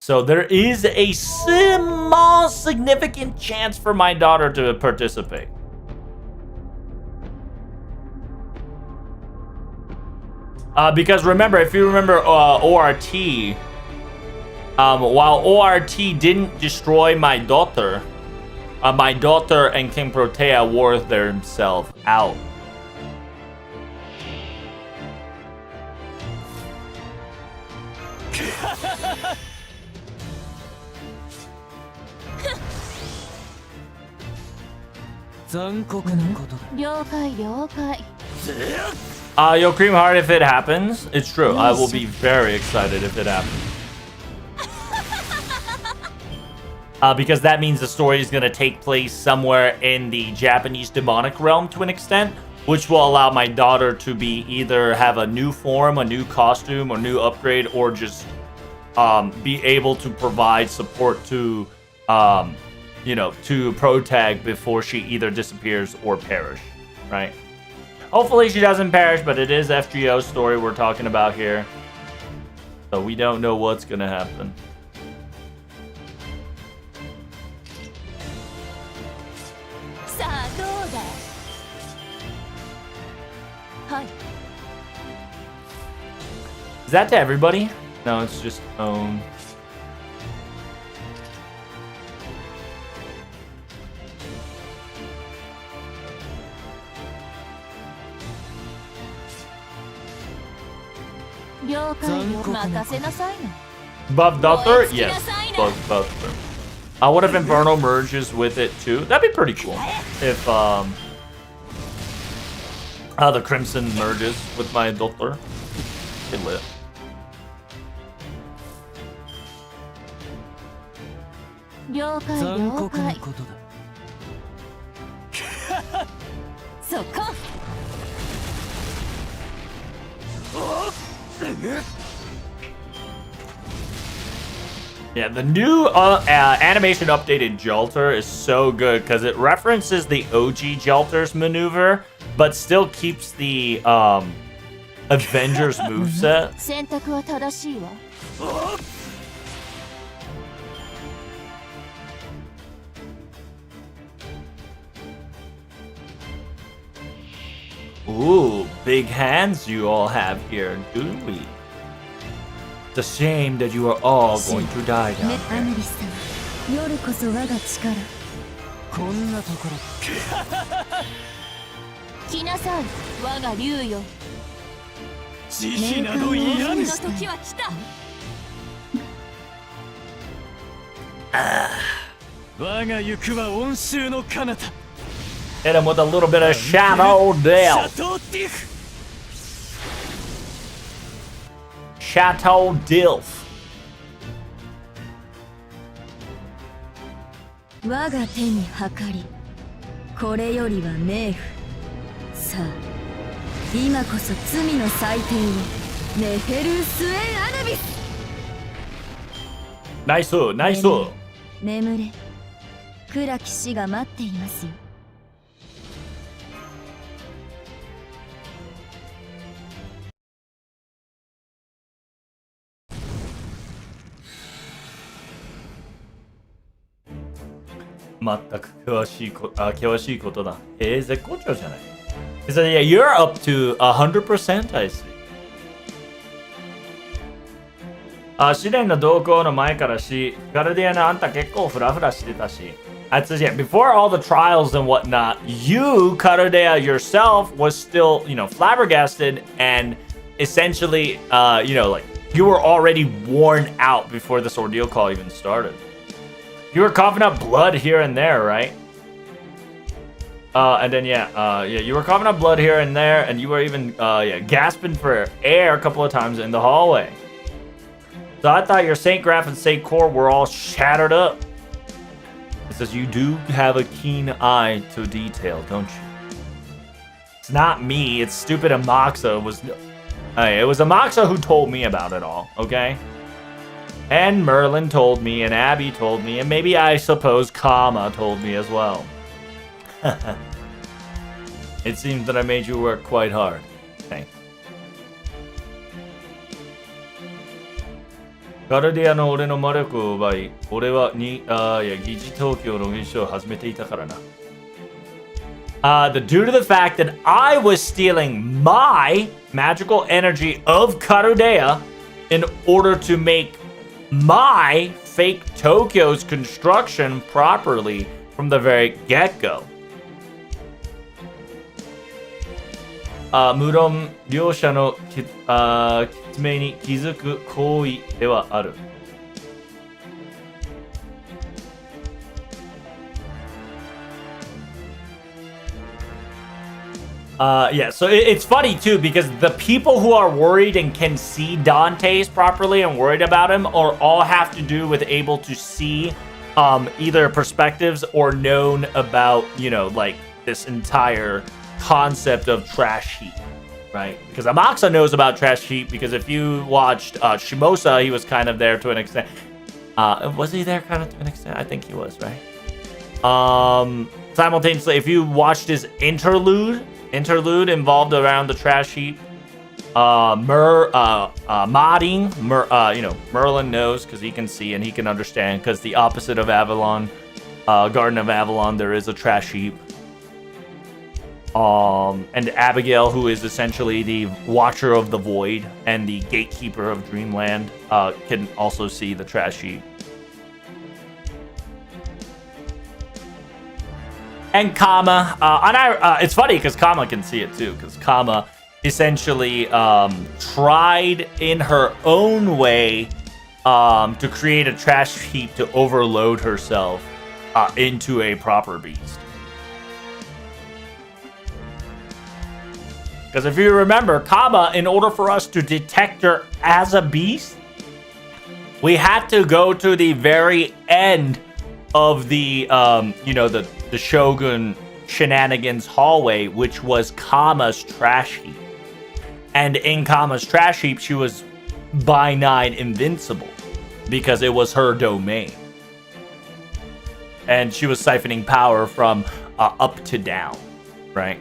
So there is a small, significant chance for my daughter to participate. Because remember, if you remember ORT, while ORT didn't destroy my daughter and King Protea wore themselves out. Yo, Cream Heart, if it happens, it's true. I will be very excited if it happens. Because that means the story is going to take place somewhere in the Japanese demonic realm to an extent, which will allow my daughter to be either have a new form, a new costume, or new upgrade, or just be able to provide support to, to Protag before she either disappears or perish, right? Hopefully she doesn't perish, but it is FGO's story we're talking about here. So we don't know what's going to happen. Is that to everybody? No, it's just own. Buff Doctor? Yes, Buff Doctor. What if Inferno merges with it too? That'd be pretty cool. If the Crimson merges with my Doctor. Get lit. Yeah, the new animation updated Jelter is so good because it references the OG Jelter's maneuver, but still keeps the Avengers moveset. Ooh, big hands you all have here, do we? It's a shame that you are all going to die down here. Hit him with a little bit of Shadow Delph. Chateau Dilf. Nice, nice. 眠れ。暗き死が待っていますよ。全く険しいことだ。絶好調じゃない。So yeah, you're up to 100%, I see. 試練の動向の前からし、ガルディアのあんた結構フラフラしてたし。I said, yeah, before all the trials and whatnot, you, Karudea yourself, was still, flabbergasted and essentially, like, you were already worn out before this ordeal call even started. You were coughing up blood here and there, right? And then, you were coughing up blood here and there, and you were even, gasping for air a couple of times in the hallway. So I thought your Saint Graph and Saint Core were all shattered up. It says you do have a keen eye to detail, don't you? It's not me. It's stupid Amaxa. It was Amaxa who told me about it all, okay? And Merlin told me, and Abby told me, and maybe I suppose Kama told me as well. It seems that I made you work quite hard. Thanks. ガルディアの俺の魔力を奪い、俺は疑似東京の現象を始めていたからな。Due to the fact that I was stealing my magical energy of Karudea in order to make my fake Tokyo's construction properly from the very get-go. 無論両者の決めに気づく行為ではある。Yeah, so it's funny too because the people who are worried and can see Dante's properly and worried about him are all have to do with able to see either perspectives or known about, like this entire concept of trash heap, right? Because Amaxa knows about trash heap because if you watched Shimosa, he was kind of there to an extent. Was he there kind of to an extent? I think he was, right? Simultaneously, if you watched his interlude involved around the trash heap, modding, Merlin knows because he can see and he can understand because the opposite of Avalon, Garden of Avalon, there is a trash heap. And Abigail, who is essentially the Watcher of the Void and the Gatekeeper of Dreamland, can also see the trash heap. And Kama, it's funny because Kama can see it too, because Kama essentially tried in her own way to create a trash heap to overload herself into a proper beast. Because if you remember, Kama, in order for us to detect her as a beast, we had to go to the very end of the, the Shogun Shenanigans hallway, which was Kama's trash heap. And in Kama's trash heap, she was by 9 invincible because it was her domain. And she was siphoning power from up to down, right?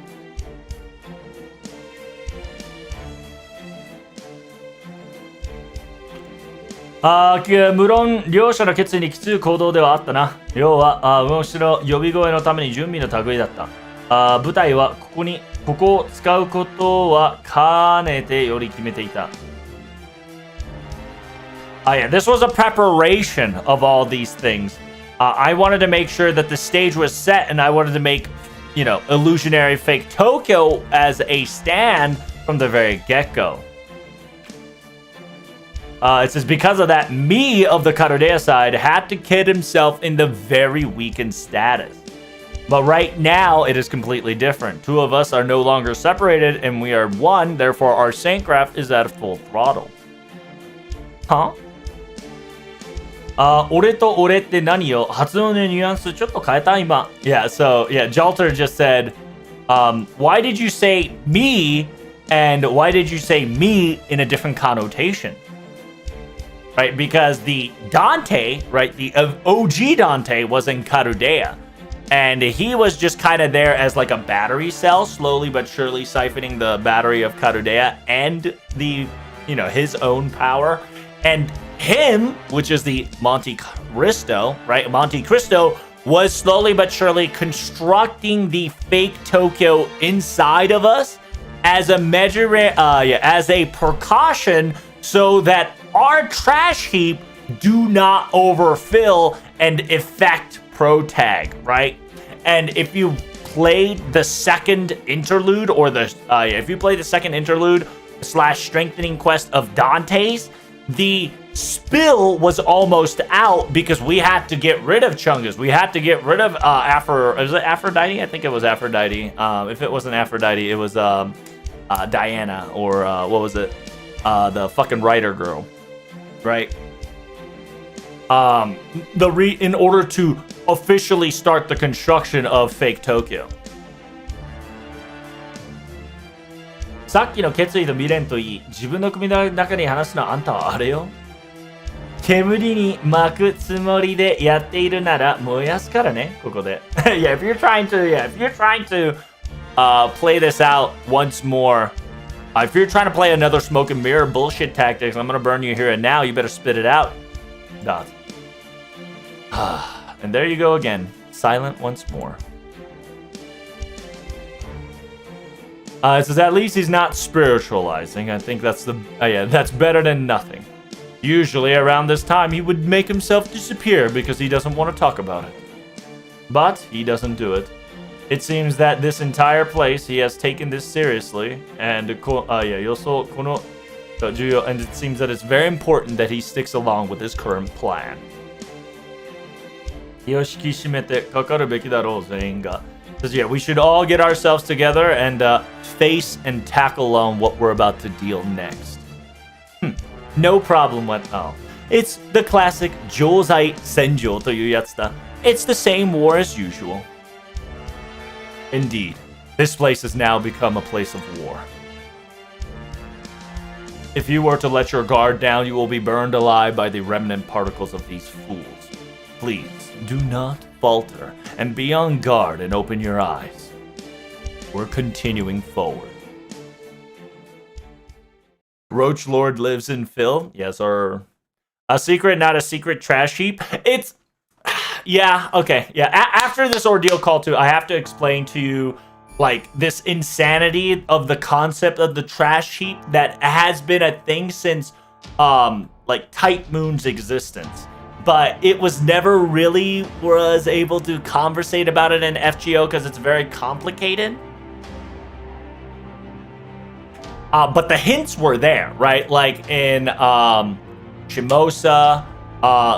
無論両者の決意にきつい行動ではあったな。要は面白呼び声のために準備の類だった。舞台はここを使うことはかねてより決めていた。Yeah, this was a preparation of all these things. I wanted to make sure that the stage was set, and I wanted to make, illusionary fake Tokyo as a stand from the very get-go. It says, because of that, me of the Karudea side had to kid himself in the very weakened status. But right now, it is completely different. 2 of us are no longer separated, and we are 1, therefore our Saintcraft is at full throttle. Huh? 俺と俺って何よ? 発音のニュアンスちょっと変えた今. Yeah, so, Jalter just said, why did you say me, and why did you say me in a different connotation? Right, because the Dante, right, the OG Dante was in Karudea, and he was just kind of there as like a battery cell, slowly but surely siphoning the battery of Karudea and the, his own power. And him, which is the Monte Cristo, right, Monte Cristo was slowly but surely constructing the fake Tokyo inside of us as a measure, as a precaution so that our trash heap do not overfill and affect pro tag, right? And if you played the second interlude or if you play the second interlude / strengthening quest of Dante's, the spill was almost out because we had to get rid of Chungus. We had to get rid of is it Aphrodite? I think it was Aphrodite. If it wasn't Aphrodite, it was Diana or what was it? The fucking writer girl. Right? In order to officially start the construction of fake Tokyo. さっきの決意と未練といい、自分の首の中に話すのはあんたはあれよ。煙に巻くつもりでやっているなら燃やすからね、ここで。Yeah, if you're trying to play this out once more, if you're trying to play another smoke and mirror bullshit tactics, I'm gonna burn you here and now. You better spit it out. God. And there you go again. Silent once more. It says at least he's not spiritualizing. I think that's that's better than nothing. Usually around this time he would make himself disappear because he doesn't want to talk about it. But he doesn't do it. It seems that this entire place, he has taken this seriously, and and it seems that it's very important that he sticks along with his current plan. Says, yeah, we should all get ourselves together and face and tackle on what we're about to deal next. No problem with it's the classic Jōzai Senjō というやつだ. It's the same war as usual. Indeed, this place has now become a place of war. If you were to let your guard down, you will be burned alive by the remnant particles of these fools. Please, do not falter, and be on guard and open your eyes. We're continuing forward. Roach Lord lives in Phil. Yes, or a secret, not a secret trash heap. It's... Yeah, okay. Yeah, after this ordeal call 2, I have to explain to you like this insanity of the concept of the trash heap that has been a thing since like Type Moon's existence, but it was never really was able to conversate about it in FGO because it's very complicated. But the hints were there, right? Like in Shimosa,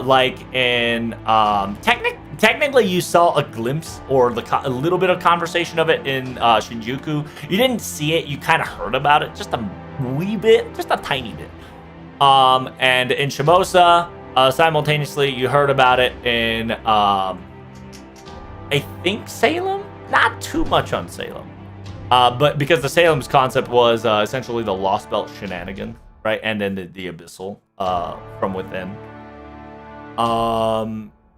like in technically you saw a glimpse or a little bit of conversation of it in Shinjuku. You didn't see it, you kind of heard about it, just a wee bit, just a tiny bit. And in Shimosa, simultaneously you heard about it in I think Salem, not too much on Salem. But because the Salem's concept was essentially the Lost Belt shenanigan, right? And then the Abyssal from within.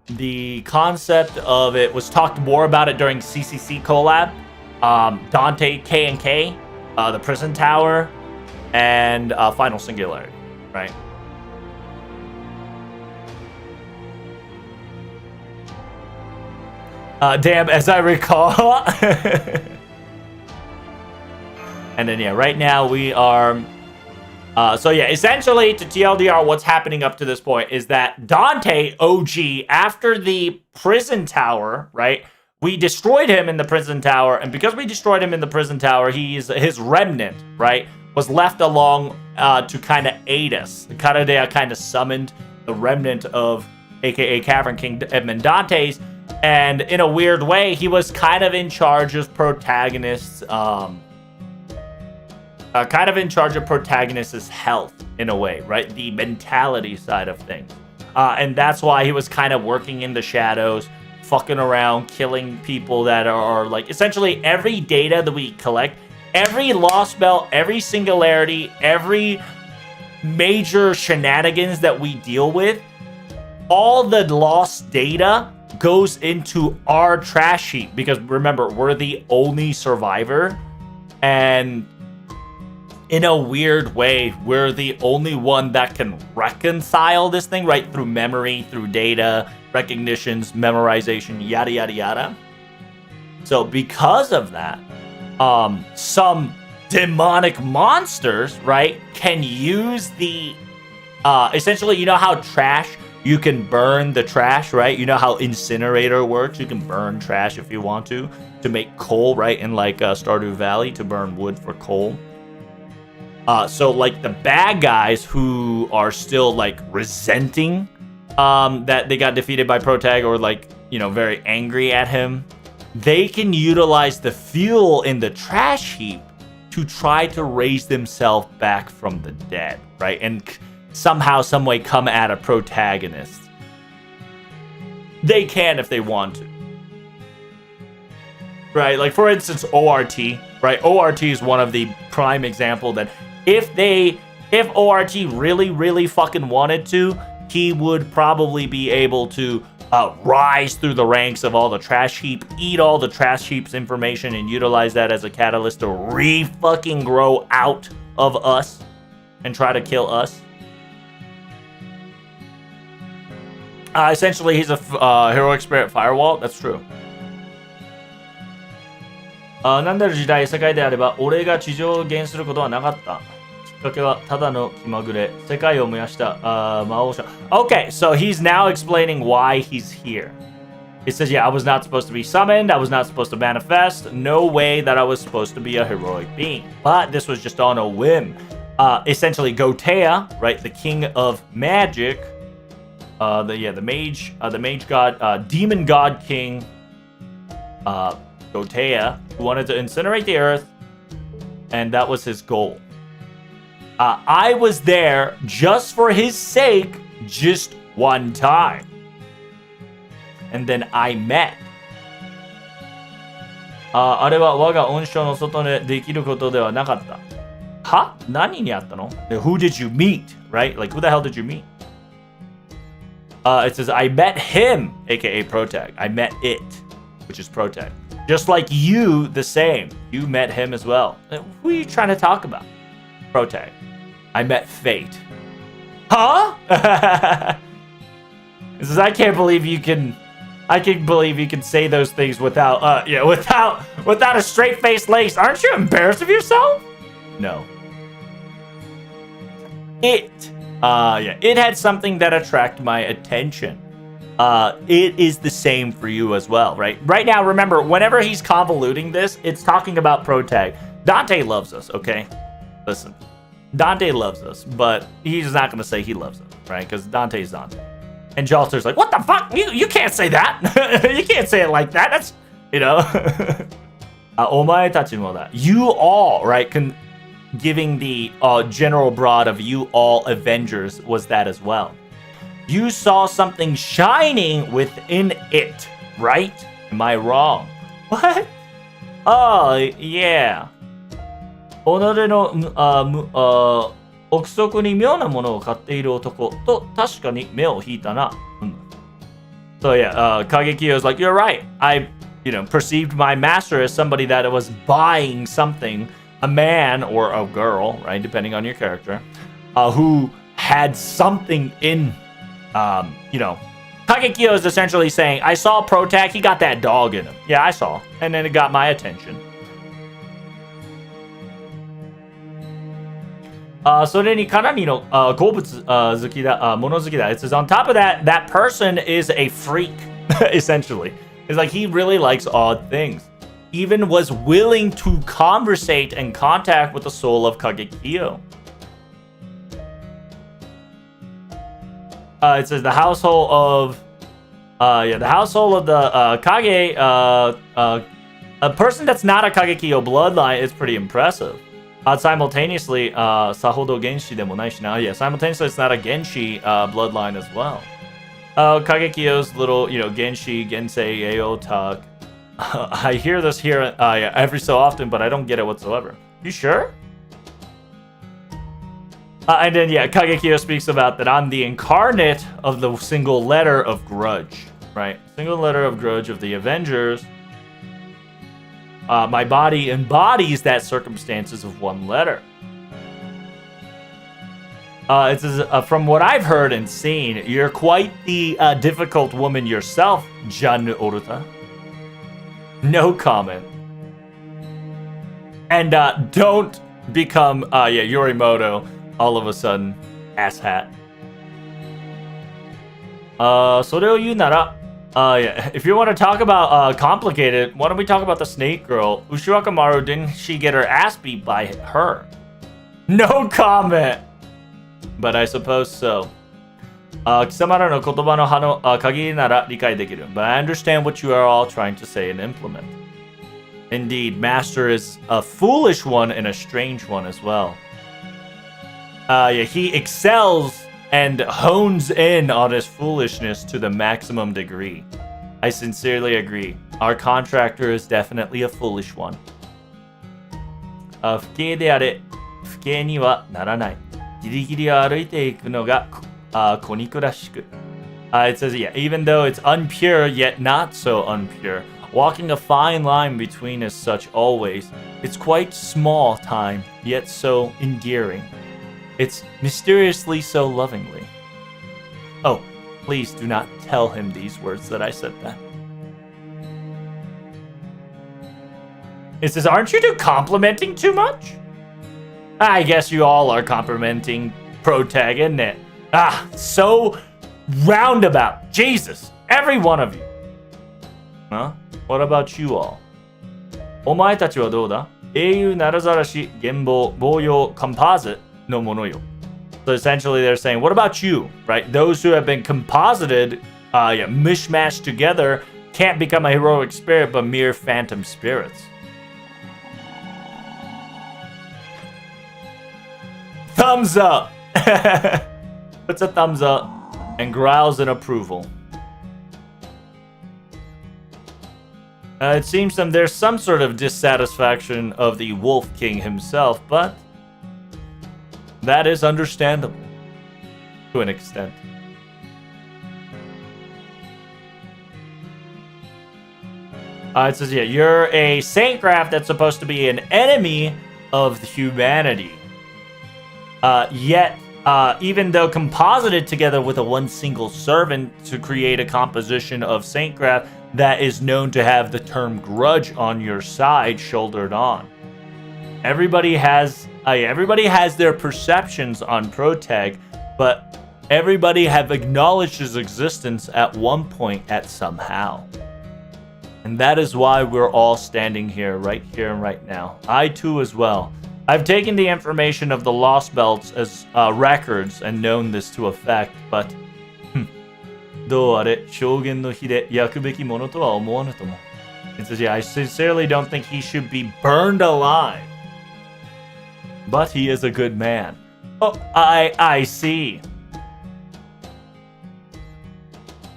The concept of it was talked more about it during CCC collab. Dante K&K, the Prison Tower, and Final Singularity, right? Damn, as I recall. And then, yeah, right now we are... so, yeah, essentially, to TLDR, what's happening up to this point is that Dante, OG, after the prison tower, right, we destroyed him in the prison tower, and because we destroyed him in the prison tower, his remnant, right, was left along to kind of aid us. Karadea kind of summoned the remnant of a.k.a. Cavern King Edmund Dantes, and in a weird way, he was kind of in charge of protagonists, kind of in charge of protagonist's health in a way, right? The mentality side of things. And that's why he was kind of working in the shadows, fucking around, killing people that are like, essentially every data that we collect, every Lost Belt, every Singularity, every major shenanigans that we deal with, all the lost data goes into our trash heap. Because remember, we're the only survivor. And in a weird way, we're the only one that can reconcile this thing, right? Through memory, through data, recognitions, memorization, yada, yada, yada. So because of that, some demonic monsters, right, can use the, essentially, you know how trash, you can burn the trash, right? You know how incinerator works? You can burn trash if you want to make coal, right? In like Stardew Valley, to burn wood for coal. So like the bad guys who are still like resenting that they got defeated by Protag, or like, you know, very angry at him, they can utilize the fuel in the trash heap to try to raise themselves back from the dead, right? And somehow, some way come at a protagonist. They can if they want to. Right? Like for instance, ORT, right? ORT is one of the prime example that if ORT really, really fucking wanted to, he would probably be able to rise through the ranks of all the trash heap, eat all the trash heap's information, and utilize that as a catalyst to re-fucking grow out of us and try to kill us. Essentially, he's a heroic spirit firewall. That's true. なんだる時代、世界であれば、俺が地上を減することはなかった。きっかけはただの気まぐれ。世界を燃やした魔王者。Okay, so he's now explaining why he's here. He says, yeah, I was not supposed to be summoned. I was not supposed to manifest. No way that I was supposed to be a heroic being. But this was just on a whim. Essentially, Gotea, right, the king of magic, the mage god, demon god king, Gotea, who wanted to incinerate the earth, and that was his goal. I was there just for his sake, just one time. And then I met. あれは我が恩賞の外でできることではなかった。は？何にあったの？ Who did you meet? Right? Like, who the hell did you meet? It says, I met him, aka Protag. I met it, which is Protag. Just like you, the same. You met him as well. Who are you trying to talk about? Protag. I met Fate. Huh? It says, I can't believe you can I can believe you can say those things without without a straight face lace. Aren't you embarrassed of yourself? No. It had something that attracted my attention. It is the same for you as well, right? Right now, remember, whenever he's convoluting this, it's talking about protag. Dante loves us, okay? Listen, Dante loves us, but he's not going to say he loves us, right? Because Dante's Dante. And Jalter's like, what the fuck? You can't say that. You can't say it like that. That's, you know. Omae tachimoda. You all, right? Giving the general broad of you all Avengers was that as well. You saw something shining within it, right? Am I wrong? What? Oh, yeah. 己の奥底に妙なものを買っている男と確かに目を引いたな。So yeah, Kagekiyo is like, you're right. I, perceived my master as somebody that was buying something, a man or a girl, right, depending on your character, who had something in, Kagekiyo is essentially saying, I saw Protag, he got that dog in him. Yeah, I saw. And then it got my attention. それにかなりの好物好きだ物好きだ It says on top of that, that person is a freak, essentially. It's like he really likes odd things. Even was willing to conversate and contact with the soul of Kagekiyo. It says the household of the Kage, a person that's not a Kagekiyo bloodline is pretty impressive. Simultaneously, Sahodo Genshi でもないしな. Yeah, simultaneously, it's not a Genshi bloodline as well. Kagekiyo's little, Genshi, Gensei, Aotak. I hear this here every so often, but I don't get it whatsoever. You sure? And then, Kagekiyo speaks about that I'm the incarnate of the single letter of grudge, right? Single letter of grudge of the Avengers. My body embodies that circumstances of one letter. It says, from what I've heard and seen, you're quite the difficult woman yourself, Jan Oruta. No comment. And don't become, Yorimoto all of a sudden, asshat. それを言うなら if you want to talk about complicated, why don't we talk about the snake girl? Ushiwakamaru, didn't she get her ass beat by her? No comment! But I suppose so. 貴様らの言葉の葉の限りなら理解できる. But I understand what you are all trying to say and implement. Indeed, Master is a foolish one and a strange one as well. He excels and hones in on his foolishness to the maximum degree. I sincerely agree. Our contractor is definitely a foolish one. 不敬であれ、不敬にはならない。ギリギリを歩いていくのが子肉らしく。It says, even though it's unpure, yet not so unpure. Walking a fine line between is such always. It's quite small time, yet so endearing. It's mysteriously so lovingly. Oh, please do not tell him these words that I said that. It says, aren't you two complimenting too much? I guess you all are complimenting Protag, isn't it? So roundabout. Jesus, every one of you. Huh? What about you all? お前たちはどうだ? 英雄ならざらし、言語、棒用、composite. No mono yo. So essentially they're saying, what about you, right? Those who have been composited, mishmashed together, can't become a heroic spirit, but mere phantom spirits. Thumbs up! Puts a thumbs up and growls in approval. It seems there's some sort of dissatisfaction of the Wolf King himself, but that is understandable to an extent. It says, you're a saintcraft that's supposed to be an enemy of humanity. Yet even though composited together with a one single servant to create a composition of Saintcraft that is known to have the term grudge on your side shouldered on. Everybody has their perceptions on Protag, but everybody have acknowledged his existence at one point at somehow. And that is why we're all standing here and right now. I too as well. I've taken the information of the Lost Belts as records and known this to effect, but どうあれ、証言の日で焼くべきものとは思わぬとも. It says, yeah, I sincerely don't think he should be burned alive. But he is a good man. Oh, I see.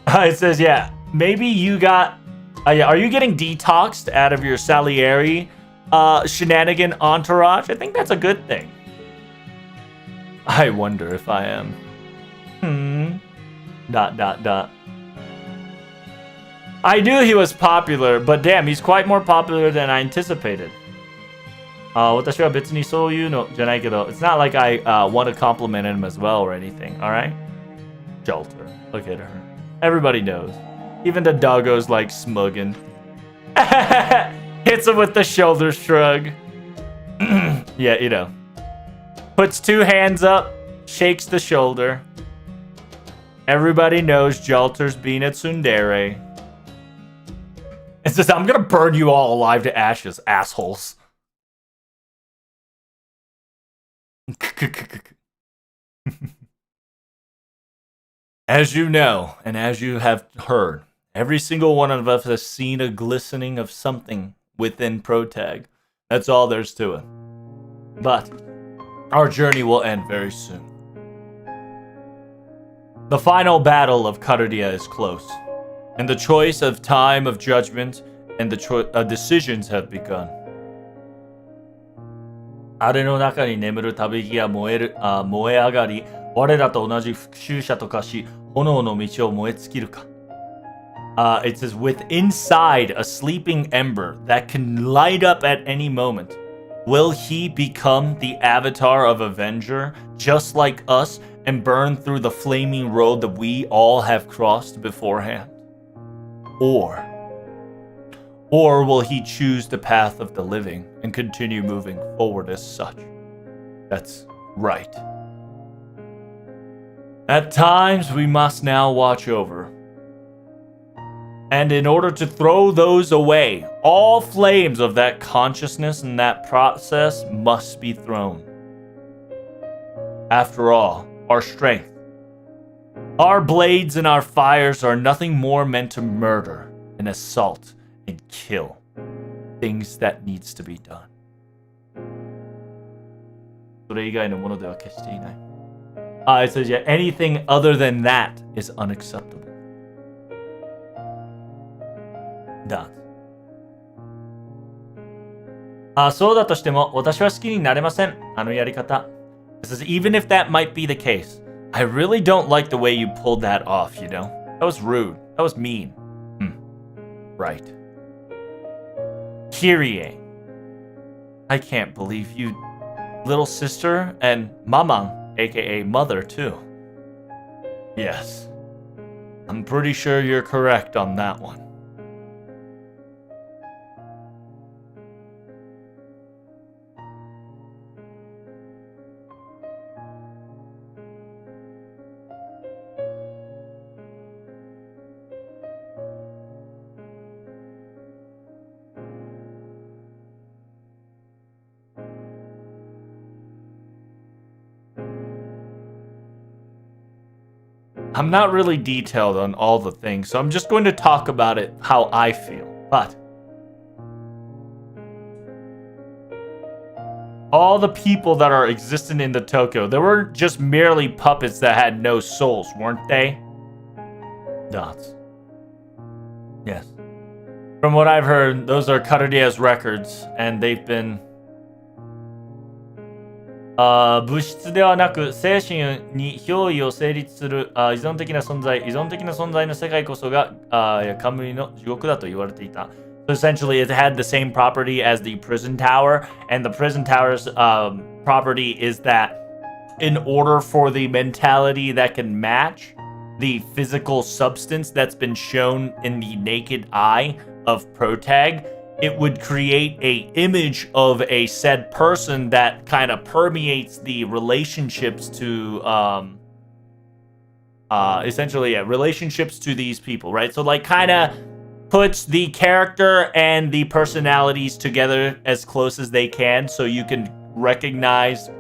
It says, yeah, maybe you got... are you getting detoxed out of your Salieri shenanigan entourage? I think that's a good thing. I wonder if I am. Dot, dot, dot. I knew he was popular, but damn, he's quite more popular than I anticipated. 私は別にそういうのじゃないけど, it's not like I want to compliment him as well or anything, alright? Jalter, look at her. Everybody knows. Even the doggo's like smugging. Hits him with the shoulder shrug. Yeah, you know. Puts two hands up, shakes the shoulder. Everybody knows Jalter's being a tsundere. It says, I'm gonna burn you all alive to ashes, assholes. As you know, and as you have heard, every single one of us has seen a glistening of something within Protag. That's all there's to it. But our journey will end very soon. The final battle of Cardia is close, and the choice of time of judgment and the decisions have begun. あれの中に眠る旅木が燃え上がり、我らと同じ復讐者と化し、炎の道を燃え尽きるか。It says, with inside a sleeping ember that can light up at any moment, will he become the avatar of Avenger, just like us, and burn through the flaming road that we all have crossed beforehand? Or will he choose the path of the living and continue moving forward as such? That's right. At times, we must now watch over. And in order to throw those away, all flames of that consciousness and that process must be thrown. After all, our strength, our blades and our fires are nothing more meant to murder and assault and kill things that needs to be done. それ以外のものでは決していない。It says, yeah, anything other than that is unacceptable. That. そうだとしても、私は好きになれません。あのやり方。It says, even if that might be the case, I really don't like the way you pulled that off, you know? That was rude. That was mean. Right. Kyrie. I can't believe you, little sister, and Mamang, aka mother, too. Yes. I'm pretty sure you're correct on that one. I'm not really detailed on all the things, so I'm just going to talk about it how I feel. But all the people that are existing in the Tokyo, they were just merely puppets that had no souls, weren't they? Dots. Yes. From what I've heard, those are Cardia's records, and they've been 物質ではなく精神に憑依を成立する依存的な存在の世界こそが冠の地獄だと言われていた。So essentially, it had the same property as the prison tower, and the prison tower's property is that in order for the mentality that can match the physical substance that's been shown in the naked eye of protag, it would create a image of a said person that kind of permeates the relationships to essentially relationships to these people, right? So like kind of puts the character and the personalities together as close as they can, so you can recognize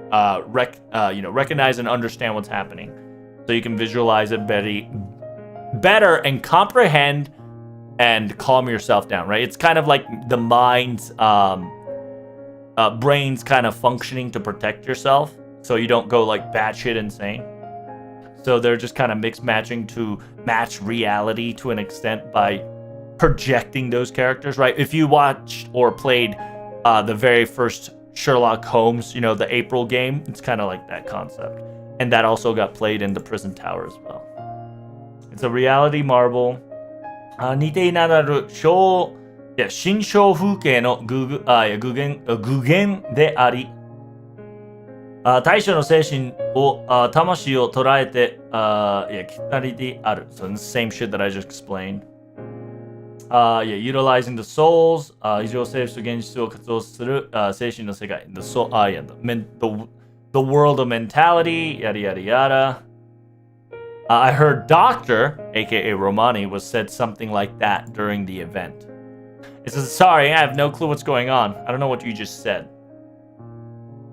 recognize and understand what's happening, so you can visualize it better and comprehend and calm yourself down, right? It's kind of like the mind's brain's kind of functioning to protect yourself so you don't go like batshit insane. So they're just kind of mix matching to match reality to an extent by projecting those characters, right? If you watched or played the very first Sherlock Holmes, you know, the April game, it's kind of like that concept. And that also got played in the Prison Tower as well. It's a reality marble. 似ていながら心象風景の具現であり、大将の精神を魂を捉えて光である。So the same shit that I just explained. Utilizing the souls, 異常生物現実を活動する精神の世界。The world of mentality, yada yada yada. I heard Doctor, aka Romani, was said something like that during the event. It says, sorry, I have no clue what's going on. I don't know what you just said.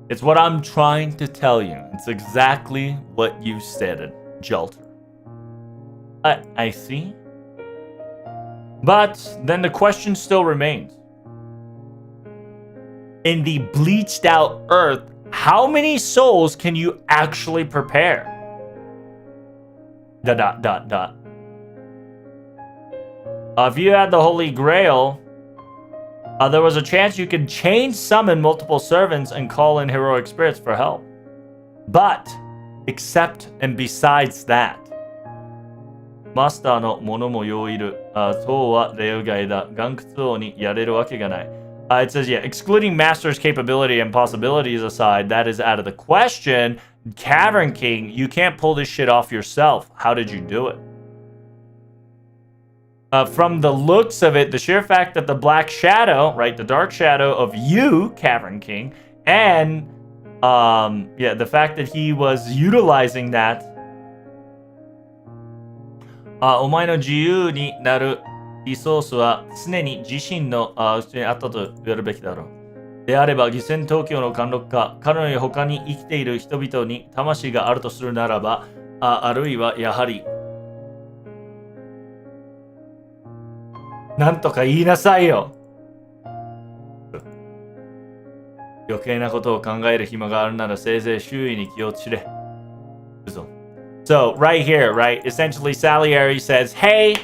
It's what I'm trying to tell you. It's exactly what you said, Jalter. I see. But then the question still remains. In the bleached out earth, how many souls can you actually prepare? ... If you had the Holy Grail, there was a chance you could summon multiple servants and call in heroic spirits for help. But, except and besides that, Master no mono mo yoiru, so wa reogai da, gankutsu ni yareru wake ga nai. It says, yeah, excluding Master's capability and possibilities aside, that is out of the question. Cavern King, you can't pull this shit off yourself. How did you do it? From the looks of it, the sheer fact that the black shadow, right, the dark shadow of you, Cavern King, and the fact that he was utilizing that. お前の自由になるリソースは常に自身のうちにあったと言われるべきだろう。であれば、偽戦東京の貫禄か、彼の他に生きている人々に魂があるとするならば、あるいはやはり、なんとか言いなさいよ。余計なことを考える暇があるなら、せいぜい周囲に気をつれ。嘘。So, right here, right, essentially Salieri says, hey,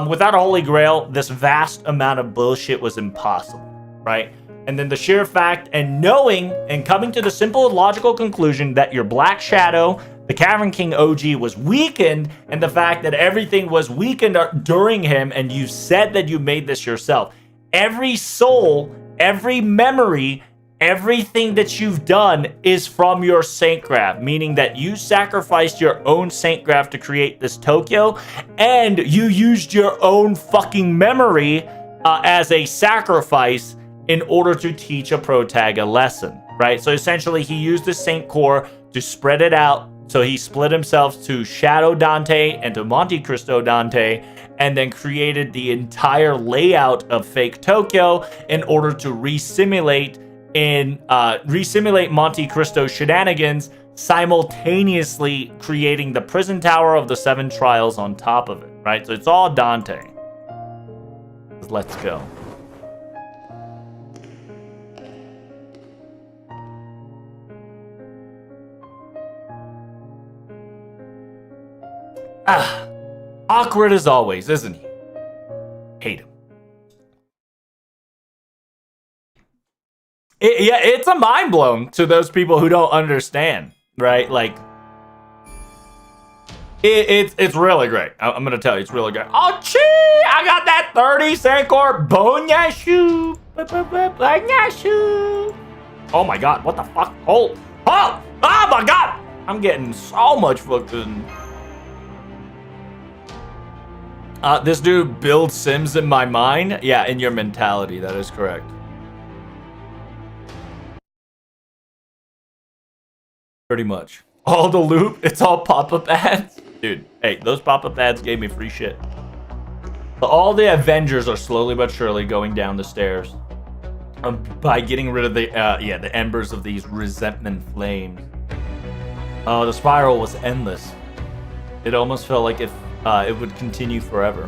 without a Holy Grail, this vast amount of bullshit was impossible, right? And then the sheer fact and knowing and coming to the simple logical conclusion that your Black Shadow, the Cavern King OG, was weakened, and the fact that everything was weakened during him, and you said that you made this yourself. Every soul, every memory, everything that you've done is from your Saint Graph, meaning that you sacrificed your own Saint Graph to create this Tokyo, and you used your own fucking memory as a sacrifice in order to teach a protag a lesson, right? So essentially, he used the Saint Core to spread it out. So he split himself to Shadow Dante and to Monte Cristo Dante, and then created the entire layout of fake Tokyo in order to re-simulate Monte Cristo shenanigans, simultaneously creating the prison tower of the 7 trials on top of it, right? So it's all Dante. Let's go. Awkward as always, isn't he? Hate him. It's a mind blown to those people who don't understand, right? Like, it's really great. I'm gonna tell you, it's really great. Oh, gee, I got that 30 Sankor Bonyashu. Oh my god, what the fuck? Oh my god! I'm getting so much fucking... this dude builds Sims in my mind. Yeah, in your mentality. That is correct. Pretty much. All the loop, it's all pop-up ads. Dude, hey, those pop-up ads gave me free shit. But all the Avengers are slowly but surely going down the stairs. By getting rid of the the embers of these resentment flames. Oh, the spiral was endless. It almost felt like it would continue forever.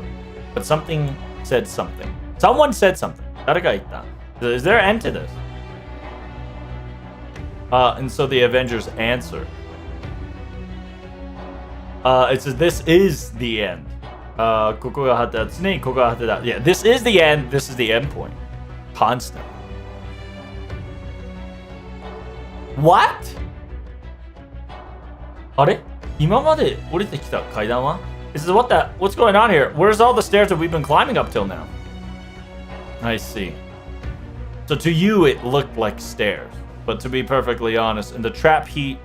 But something said something. Someone said something. Is there an end to this? And so the Avengers answered. It says, this is the end. Yeah, this is the end. This is the end point. Constant. What? あれ? 今まで降りてきた階段は? This is what's going on here? Where's all the stairs that we've been climbing up till now? I see. So to you it looked like stairs. But to be perfectly honest, in the trap heat,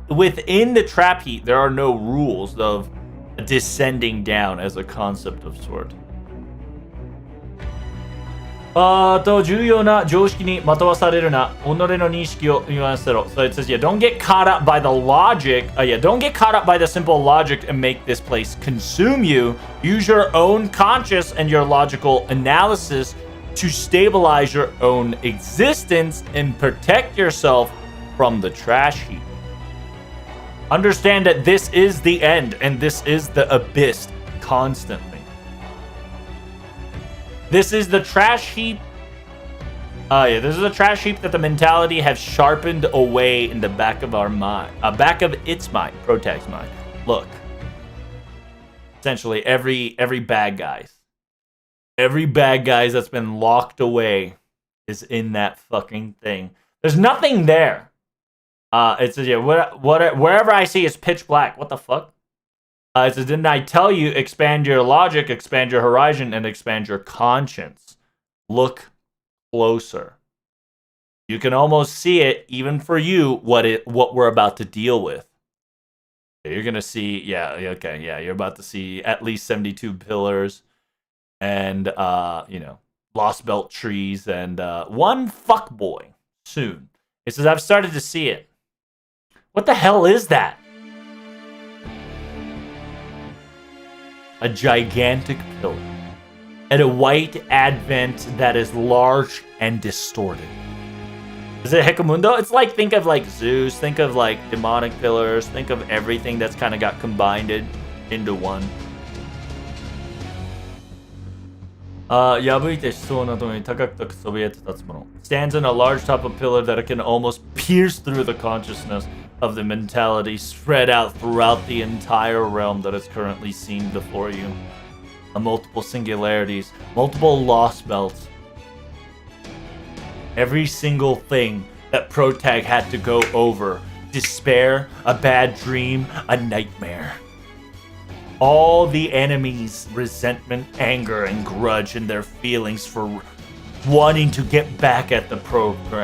within the trap heat, there are no rules of descending down as a concept of sort. 重要な常識に惑わされるな。己の認識を言わせろ。So it says, yeah, don't get caught up by the logic. Don't get caught up by the simple logic and make this place consume you. Use your own conscious and your logical analysis to stabilize your own existence and protect yourself from the trash heap. Understand that this is the end and this is the abyss constantly. This is the trash heap. This is a trash heap that the mentality has sharpened away in the back of our mind. Back of its mind, Protag's mind. Look. Essentially, every bad guy. Every bad guy that's been locked away is in that fucking thing. There's nothing there. It says, yeah, wherever I see is pitch black. What the fuck? It says, didn't I tell you, expand your logic, expand your horizon, and expand your conscience. Look closer. You can almost see it, even for you, what we're about to deal with. You're gonna see, you're about to see at least 72 pillars, and lost belt trees, and one fuckboy soon. It says, I've started to see it. What the hell is that? A gigantic pillar. And a white advent that is large and distorted. Is it Hekamundo? It's like, think of like Zeus, think of like demonic pillars, think of everything that's kind of got combined into one. 破いてしそうなところに高くそびえて立つもの stands in a large top of pillar that it can almost pierce through the consciousness of the mentality spread out throughout the entire realm that is currently seen before you. Multiple singularities, multiple lost belts. Every single thing that Protag had to go over. Despair, a bad dream, a nightmare. All the enemies' resentment, anger, and grudge and their feelings for wanting to get back at the Protag.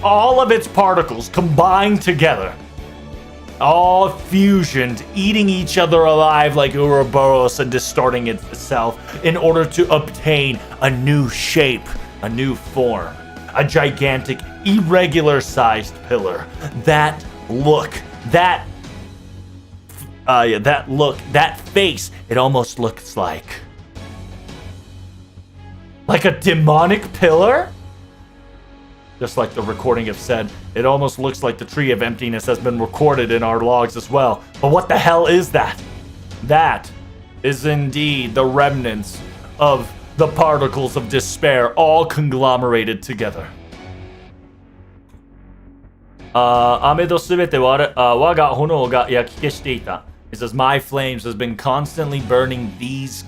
All of its particles combined together. All fusioned, eating each other alive like Ouroboros and distorting itself in order to obtain a new shape, a new form. A gigantic, irregular-sized pillar. That look, that face, it almost looks like a demonic pillar? Just like the recording have said, it almost looks like the tree of emptiness has been recorded in our logs as well. But what the hell is that? That is indeed the remnants of the particles of despair all conglomerated together. 雨とすべて我が炎が焼き消していた. It says, my flames has been constantly burning these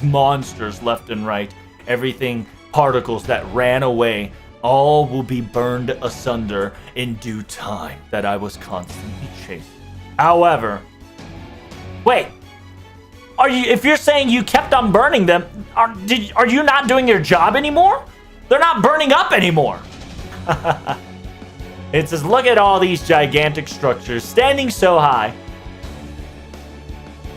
monsters left and right. Everything, particles that ran away, all will be burned asunder in due time that I was constantly chasing. However, wait, if you're saying you kept on burning them, are you not doing your job anymore? They're not burning up anymore. It says, look at all these gigantic structures standing so high.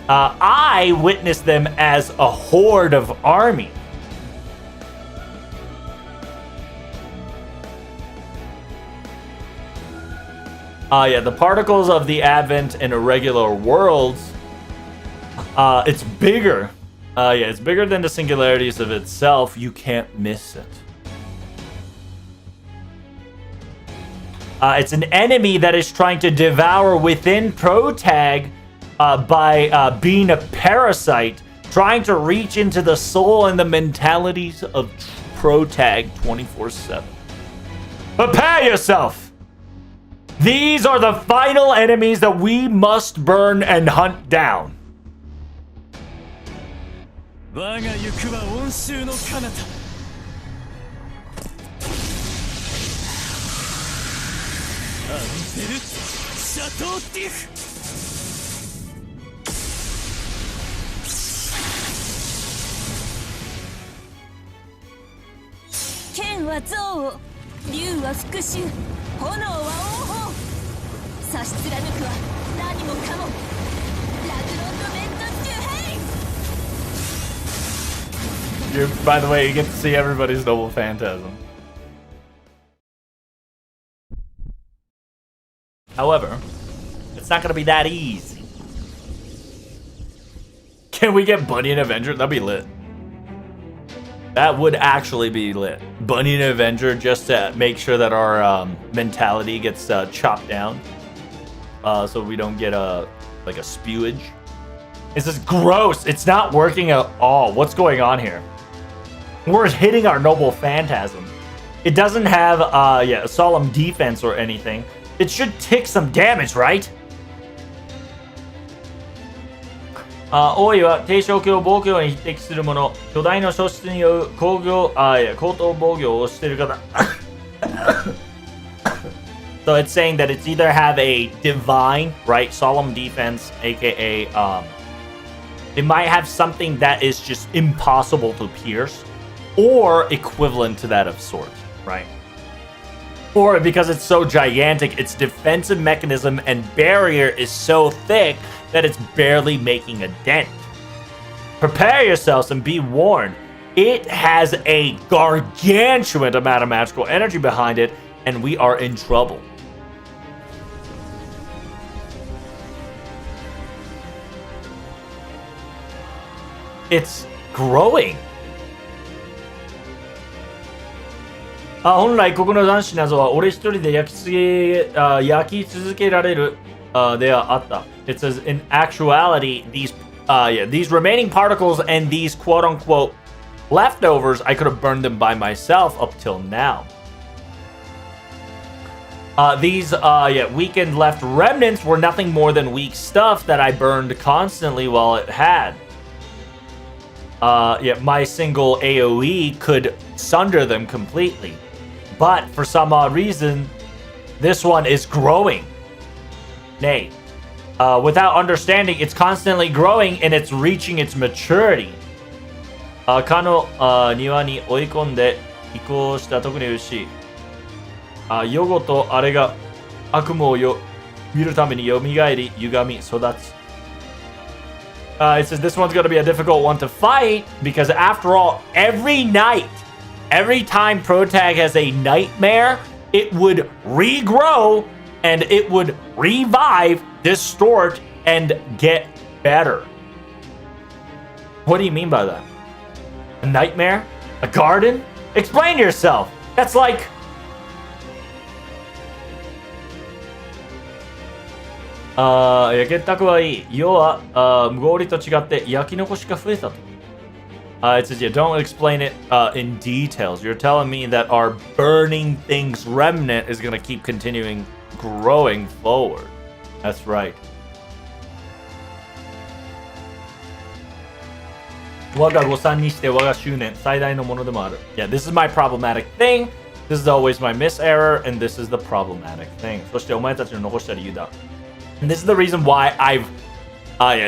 I witnessed them as a horde of army. Yeah, the particles of the Advent in irregular worlds. It's bigger. Yeah, it's bigger than the singularities of itself. You can't miss it. It's an enemy that is trying to devour within Protag by being a parasite, trying to reach into the soul and the mentalities of Protag 24/7. Prepare yourself! These are the final enemies that we must burn and hunt down. Ken wa zou, Ryu wa fukushu, Hono wa ouhou. Sashi tsuranuku wa nani mo kamo. Ragron no Rentotsuku, hey! By the way, you get to see everybody's noble phantasm. However, it's not gonna be that easy. Can we get Bunny and Avenger? That'd be lit. That would actually be lit. Bunny and Avenger, just to make sure that our mentality gets chopped down, so we don't get like a spewage. This is gross. It's not working at all. What's going on here? We're hitting our noble phantasm. It doesn't have a solemn defense or anything. It should take some damage, right? 王位は低消強防御に匹敵するもの。巨大な素質による高等防御をしている方。So it's saying that it's either have a divine, right, solemn defense, aka it might have something that is just impossible to pierce, or equivalent to that of sword, right? Or because it's so gigantic, its defensive mechanism and barrier is so thick that it's barely making a dent. Prepare yourselves and be warned. It has a gargantuan amount of magical energy behind it, and we are in trouble. It's growing. 本来ここの男子謎は俺一人で焼き続けられるではあった。It says in actuality these remaining particles and these quote unquote leftovers, I could have burned them by myself up till now. These weakened left remnants were nothing more than weak stuff that I burned constantly while it had. My single AoE could sunder them completely. But for some odd reason, this one is growing. Nay, without understanding, it's constantly growing and it's reaching its maturity. かの庭に追い込んで移行した特に牛。ヨゴとあれが悪夢を見るために蘇り、歪み、育つ。It says this one's going to be a difficult one to fight because after all, every night, every time Protag has a nightmare, it would regrow and it would revive, distort, and get better. What do you mean by that? A nightmare? A garden? Explain yourself. That's like...焼けたくはいい。要は、無合理と違って焼き残しが増えたと。It says, yeah, don't explain it in details. You're telling me that our burning things remnant is going to keep continuing growing forward. That's right. 我が誤算にして我が執念最大のものでもある。Yeah, this is my problematic thing. This is always my miss error, and this is the problematic thing. そしてお前たちの残した理由だ。And this is the reason why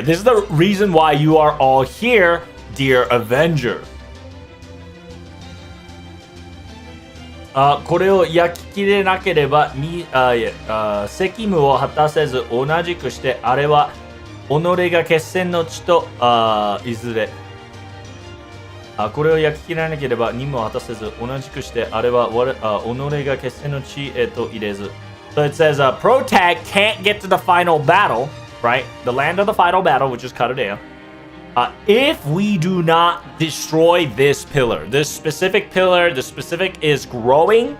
this is the reason why you are all here, dear Avenger. これを焼ききれなければ責務を果たせず同じくしてあれは己が決戦の地といずれこれを焼き切らなければ任務を果たせず同じくしてあれは己が決戦の地へと入れず So it says Protag can't get to the final battle, right? The land of the final battle, which is Karadeya. If we do not destroy this pillar, this specific pillar, the specific is growing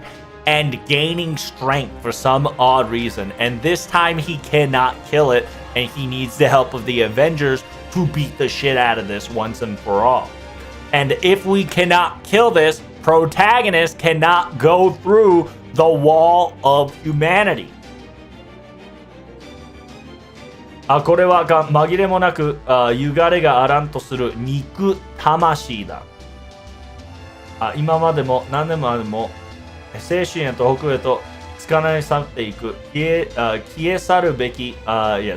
and gaining strength for some odd reason. And this time he cannot kill it, and he needs the help of the Avengers to beat the shit out of this once and for all. And if we cannot kill this, protagonist cannot go through the wall of humanity. これは紛れもなくゆがれがあらんとする肉魂だ。今までも何年もあでも精神へと北へとつかない去っていく消え去るべき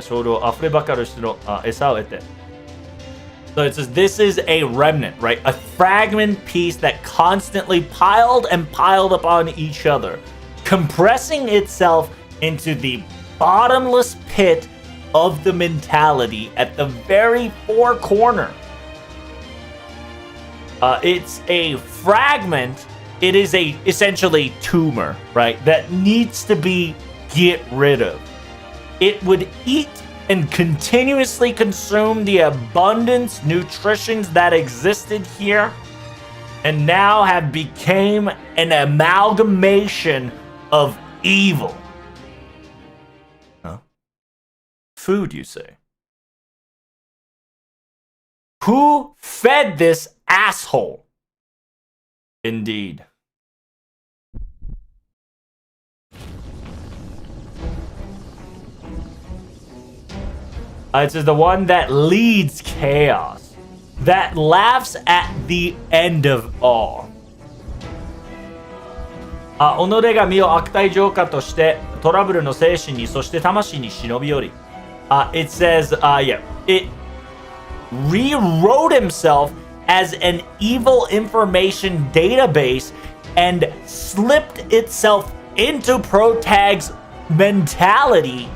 衝動あふればかる人の餌を得て。So it says this is a remnant, right? A fragment piece that constantly piled and piled upon each other, compressing itself into the bottomless pit of the mentality at the very four corner. It's a fragment. It is a essentially tumor, right? That needs to be get rid of. It would eat and continuously consume the abundance nutritions that existed here and now have become an amalgamation of evil. Food, you say? Who fed this asshole? Indeed. It says the one that leads chaos, that laughs at the end of all. 己が身を悪態浄化としてトラブルの精神にそして魂に忍び寄り。It says, it rewrote himself as an evil information database and slipped itself into Protag's mentality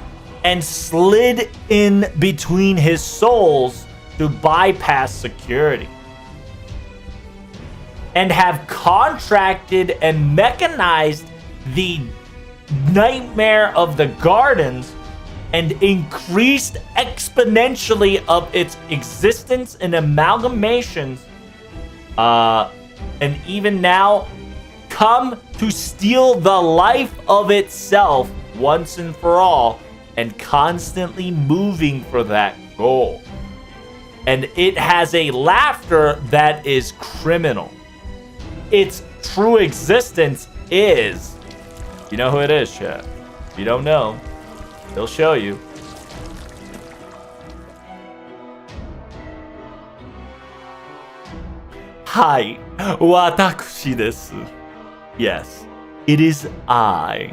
and slid in between his souls to bypass security. And have contracted and mechanized the nightmare of the gardens and increased exponentially of its existence and amalgamations, and even now come to steal the life of itself once and for all, and constantly moving for that goal. And it has a laughter that is criminal. Its true existence is, you know who it is, chat. If you don't know, he'll show you. Hi, watakushi desu. Yes, it is I.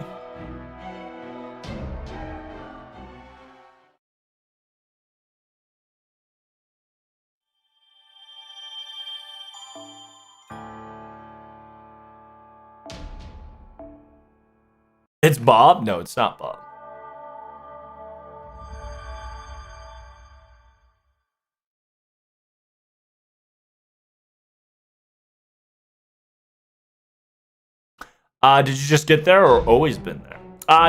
It's Bob? No, it's not Bob. Did you just get there or always been there?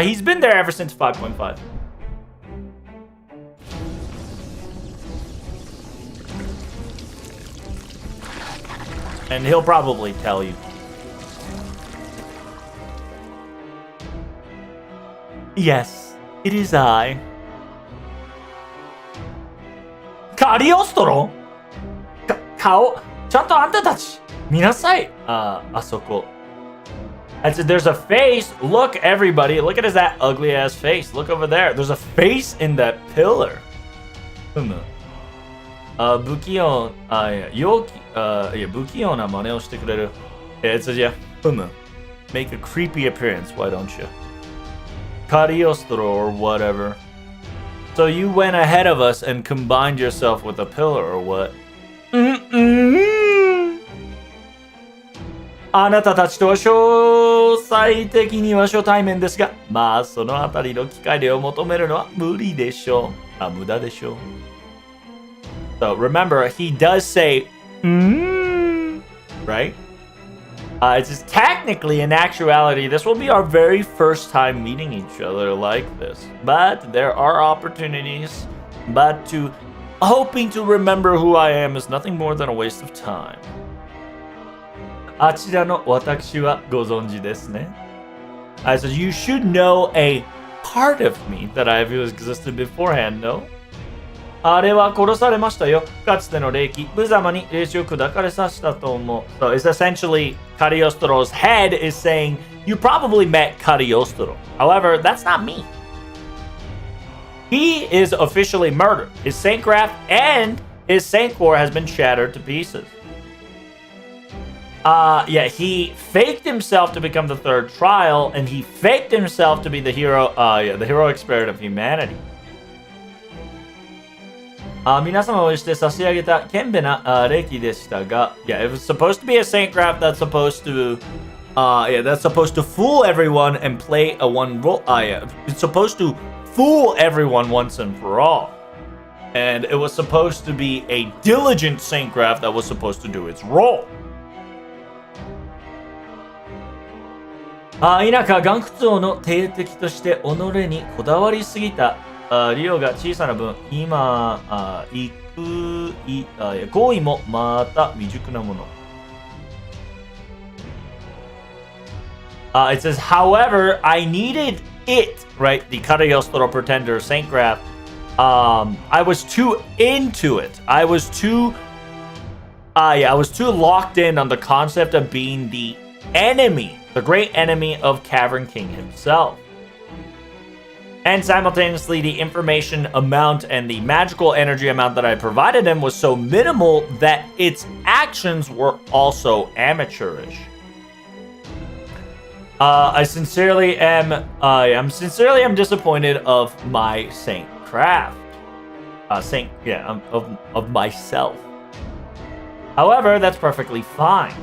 He's been there ever since 5.5. And he'll probably tell you. Yes, it is I. Kariostro? Kao? ちゃんとあんたたち見なさい。あそこ。I said, there's a face. Look, everybody. Look at that ugly ass face. Look over there. There's a face in that pillar. 不器用、不器用な真似をしてくれる。It says, yeah. Make a creepy appearance, why don't you? Cariostro or whatever. So you went ahead of us and combined yourself with a pillar or what? あなたたちとは正詳細的には初対面ですが、まあそのあたりの機会を求めるのは無理でしょう。無駄でしょう。So remember, he does say, right? It's just technically, in actuality, this will be our very first time meeting each other like this. But there are opportunities. But hoping to remember who I am is nothing more than a waste of time. あちらの私はご存知ですね。So you should know a part of me that I've existed beforehand, no? あれは殺されましたよ。かつての霊気、無様に霊視を砕かれさせたと思う。So it's essentially Cagliostro's head is saying, you probably met Cagliostro. However, that's not me. He is officially murdered. His Saintcraft and his Saint Core has been shattered to pieces. Yeah, he faked himself to become the third trial, and he faked himself to be the hero, the heroic spirit of humanity. 皆様をして差し上げた賢明な霊気でしたが、yeah, it was supposed to be a Saintcraft that's supposed to fool everyone and play a one role. Yeah, it's supposed to fool everyone once and for all. And it was supposed to be a diligent Saintcraft that was supposed to do its role. 否か岩窟王の帝敵として己にこだわりすぎたリオが小さな分今行為もまた未熟なもの。It says, however, I needed it, right? The Cagliostro Pretender Saintcraft. I was too into it. I was too locked in on the concept of being the enemy, the great enemy of Cavern King himself. And simultaneously, the information amount and the magical energy amount that I provided him was so minimal that its actions were also amateurish. I'm sincerely disappointed of my Saintcraft. Of myself. However, that's perfectly fine.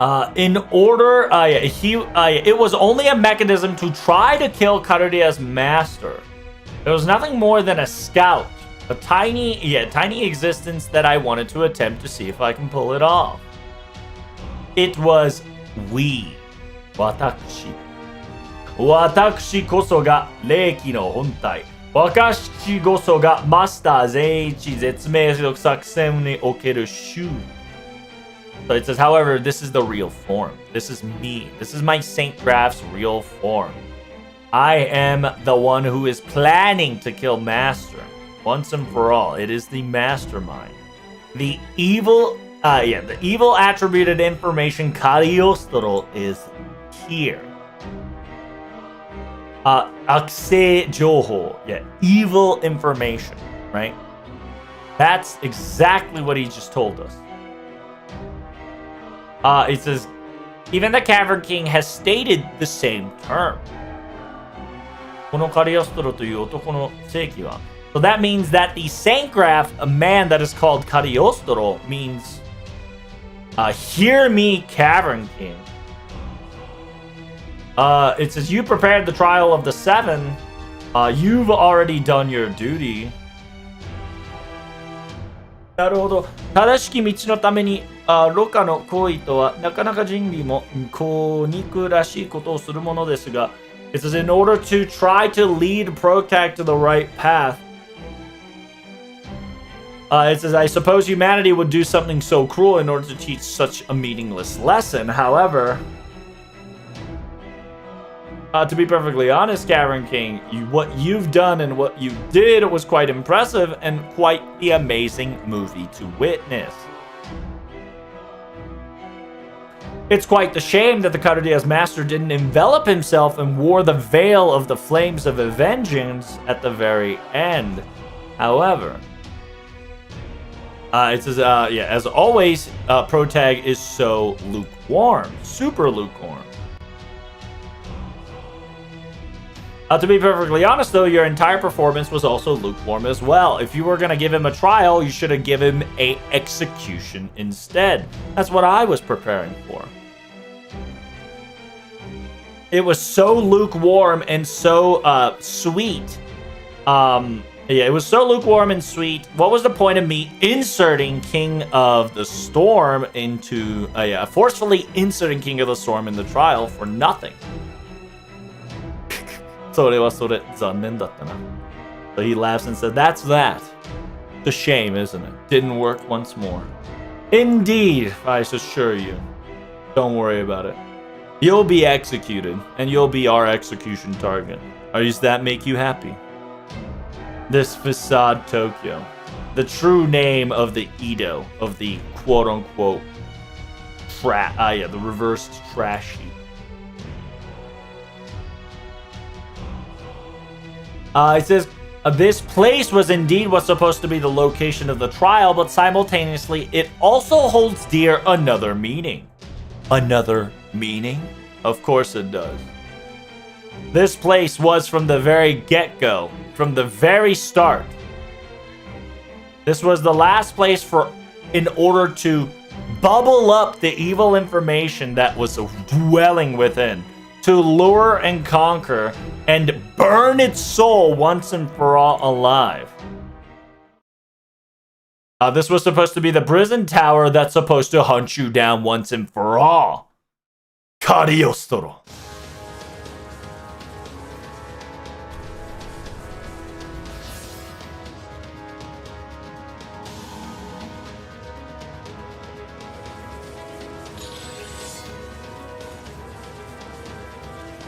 It was only a mechanism to try to kill Cardia's master. It was nothing more than a scout. A tiny existence that I wanted to attempt to see if I can pull it off. It was we. Watakushi. Watakushi koso ga reiki no hontai. Watakushi koso ga master Zeiichi zetsumeishu sakusen ni okeru shu. So it says, however, this is the real form. This is me. This is my Saintcraft's real form. I am the one who is planning to kill Master. Once and for all, it is the mastermind. The evil attributed information Cagliostro is here. Akse Joho. Yeah, evil information, right? That's exactly what he just told us. It says, even the Cavern King has stated the same term. このカリオストロという男の正規は So that means that the Saintcraft, a man that is called Cagliostro, means, hear me, Cavern King. It says, you prepared the trial of the seven. You've already done your duty. なるほど。正しき道のために、愚かの行為とは、なかなか人類も、こう憎らしいことをするものですが、it says, in order to try to lead Protag to the right path, it says, I suppose humanity would do something so cruel in order to teach such a meaningless lesson. However, to be perfectly honest, Cavern King, what you've done and what you did was quite impressive and quite the amazing movie to witness. It's quite the shame that the Cardia's master didn't envelop himself and wore the veil of the flames of vengeance at the very end. However, it says, as always, Protag is so lukewarm, super lukewarm. To be perfectly honest, though, your entire performance was also lukewarm as well. If you were going to give him a trial, you should have given him a execution instead. That's what I was preparing for. It was so lukewarm and so sweet. Yeah, it was so lukewarm and sweet. What was the point of me inserting King of the Storm into... forcefully inserting King of the Storm in the trial for nothing? So he laughs and said, that's that. It's a shame, isn't it? Didn't work once more. Indeed, I assure you. Don't worry about it. You'll be executed, and you'll be our execution target. Does that make you happy? This facade Tokyo, the true name of the Edo, of the quote-unquote the reversed trash heap. It says, this place was indeed what's supposed to be the location of the trial, but simultaneously, it also holds dear another meaning. Another meaning? Of course it does. This place was from the very get-go, from the very start. This was the last place in order to bubble up the evil information that was dwelling within, to lure and conquer and burn its soul once and for all alive. This was supposed to be the prison tower that's supposed to hunt you down once and for all. Cagliostro.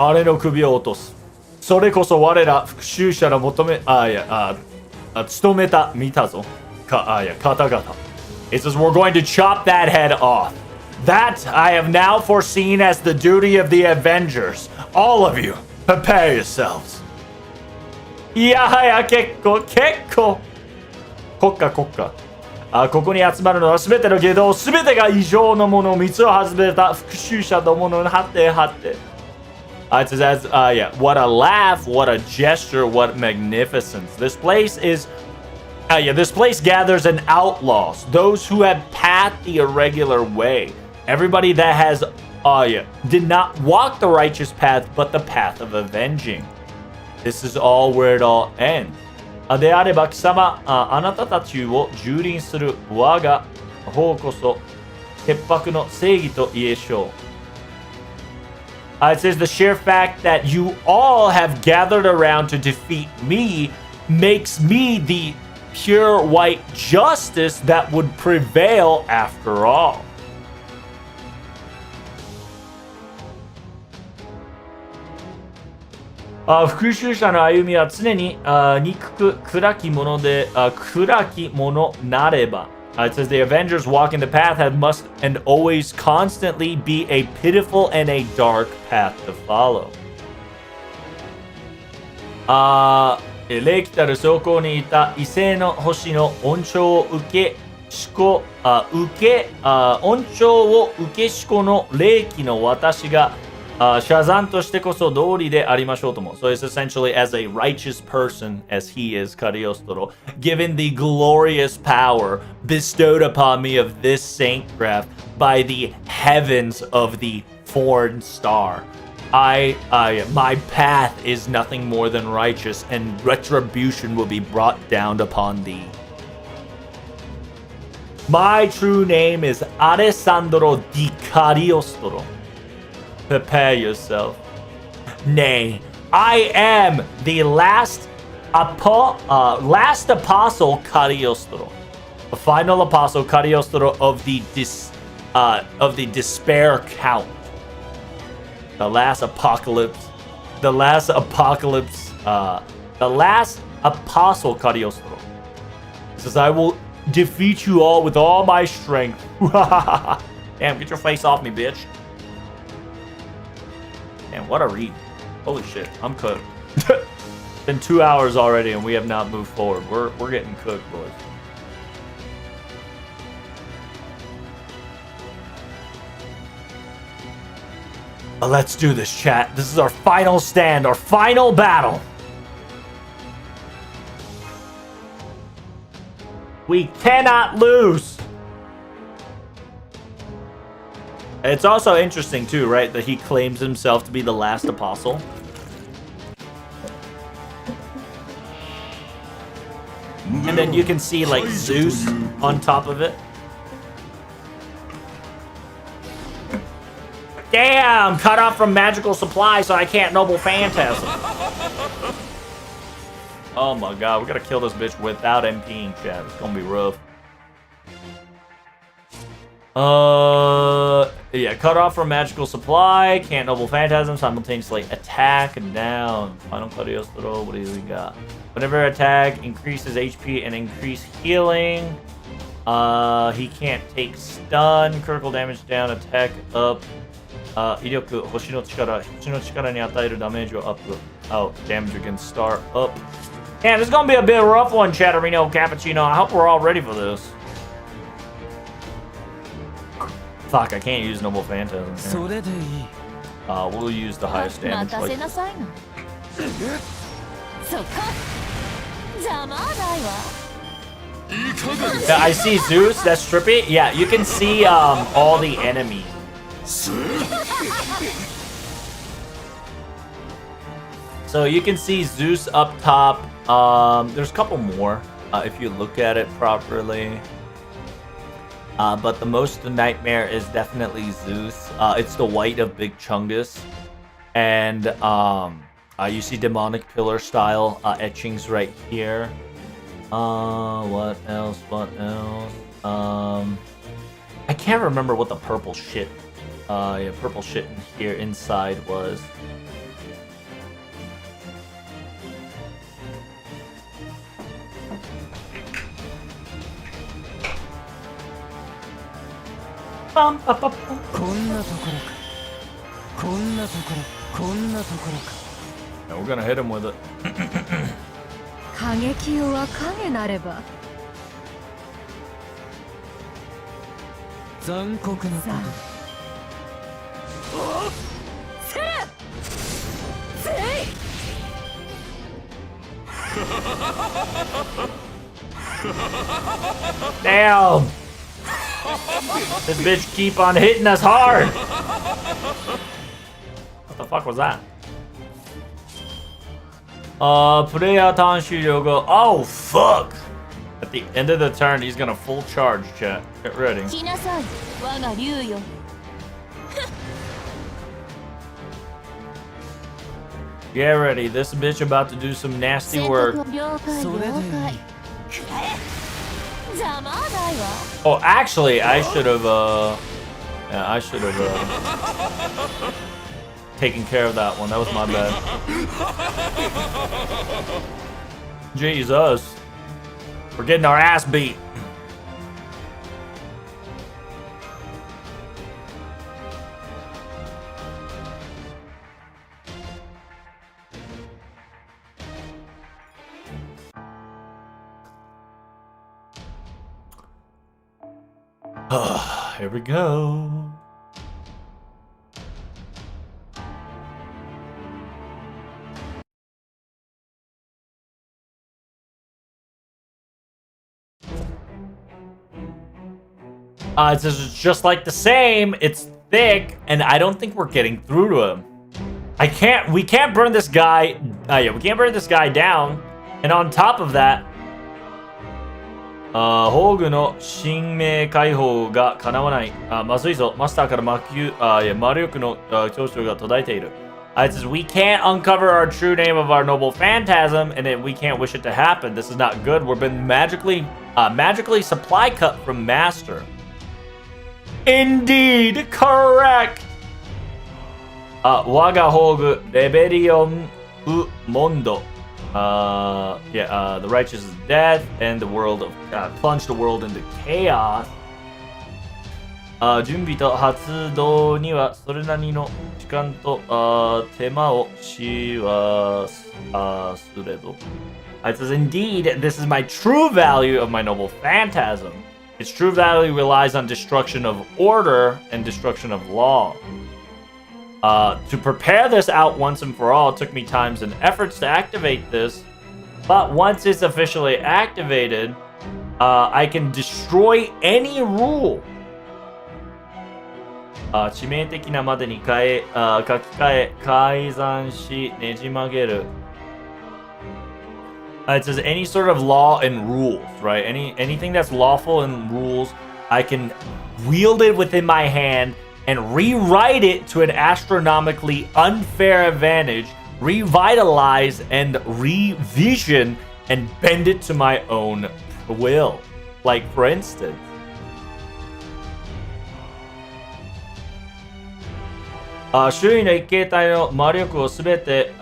It says we're going to chop that head off. That I have now foreseen as the duty of the Avengers. All of you, prepare yourselves. Kokka. ここに集まるのは全ての外道、全てが異常のもの、蜜を外れた復讐者どものはてはて。It says, what a laugh, what a gesture, what magnificence. This place is, this place gathers an outlaws, those who have passed the irregular way. Everybody that has, did not walk the righteous path, but the path of avenging. This is all where it all ends. であれば貴様、あなたたちを蹂躙する我が方こそ潔白の正義と言えしょう。It says the sheer fact that you all have gathered around to defeat me makes me the pure white justice that would prevail after all. 復讐者の歩みは常に憎く暗きもので暗きものなれば。It says the Avengers walking the path must and always constantly be a pitiful and a dark path to follow. 霊来たる走行にいた異性の星の恩寵を受けしこ恩寵を受けしこの霊気の私が謝罪としてこそ道理でありましょうとも。So it's essentially as a righteous person as he is, Cagliostro, given the glorious power bestowed upon me of this saintcraft by the heavens of the foreign star. My path is nothing more than righteous, and retribution will be brought down upon thee. My true name is Alessandro di Cagliostro. Prepare yourself. Nay, I am the last apostle Cagliostro, the final apostle Cagliostro of the despair count. The last apocalypse. The last apostle Cagliostro. It says, I will defeat you all with all my strength. Damn, get your face off me, bitch. Damn, what a read. Holy shit, I'm cooked. Been 2 hours already and we have not moved forward. We're getting cooked, boys. Let's do this, chat. This is our final stand, our final battle. We cannot lose. It's also interesting, too, right, that he claims himself to be the last apostle. And then you can see, like, Zeus on top of it. Damn! Cut off from magical supply, so I can't noble phantasm. Oh my god, we gotta kill this bitch without MPing, chat. It's gonna be rough. Yeah, cut off from magical supply, can't noble phantasm, simultaneously attack and down. Final Cagliostro, what do we got? Whenever attack increases HP and increase healing. He can't take stun, critical damage down, attack up. 威力、星の力に与えるダメージをアップ。Oh, damage against star up. Yeah, this is gonna be a bit rough one, Chatterino Cappuccino. I hope we're all ready for this. Fuck, I can't use Noble Phantasm here. We'll use the highest damage. Like... Yeah, I see Zeus, that's trippy. Yeah, you can see all the enemies. So you can see Zeus up top. There's a couple more if you look at it properly. But the most nightmare is definitely Zeus. It's the white of Big Chungus. And you see demonic pillar style etchings right here. What else? I can't remember what the purple shit. Yeah, purple shit in here inside was. Now we're gonna hit him with it. Damn! This bitch keep on hitting us hard! What the fuck was that? Player turn 終了後. Oh, fuck! At the end of the turn, he's gonna full charge, chat. Get ready. Get ready. This bitch about to do some nasty work. Oh, actually, I should have, yeah, I should have, taken care of that one. That was my bad. Jesus. We're getting our ass beat. Here we go. It's just like the same. It's thick, and I don't think we're getting through to him. We can't burn this guy. Yeah, we can't burn this guy down. And on top of that, 宝具の神明解放が叶わない。まずいぞ。マスターから魔力の長所が途絶えている。It says we can't uncover our true name of our noble phantasm, and we can't wish it to happen. This is not good. We've been magically supply cut from Master. Indeed, correct. 我が宝具レベリオンウモンド。The righteous is death, and the world of plunge the world into chaos. 準備と発動にはそれなりの時間と手間をしはすれど。It says, indeed, this is my true value of my noble phantasm. Its true value relies on destruction of order and destruction of law. To prepare this out once and for all, it took me times and efforts to activate this. But once it's officially activated, I can destroy any rule. 致命的なまでに書き換え、改ざんし、ねじ曲げる。It says any sort of law and rules, right? Anything that's lawful and rules, I can wield it within my hand and rewrite it to an astronomically unfair advantage, revitalize and revision and bend it to my own will. Like, for instance,周囲の一形態の魔力をすべて、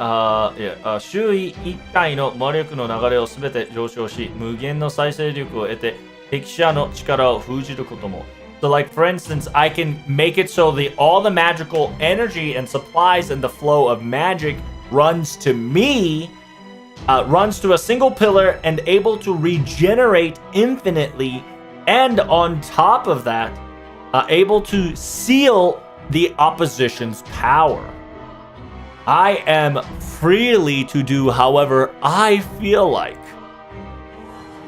周囲一体の魔力の流れをすべて上昇し、無限の再生力を得て、敵者の力を封じることも。So, like, for instance, I can make it so all the magical energy and supplies and the flow of magic runs to me, runs to a single pillar and able to regenerate infinitely, and on top of that, able to seal the opposition's power. I am freely to do however I feel like.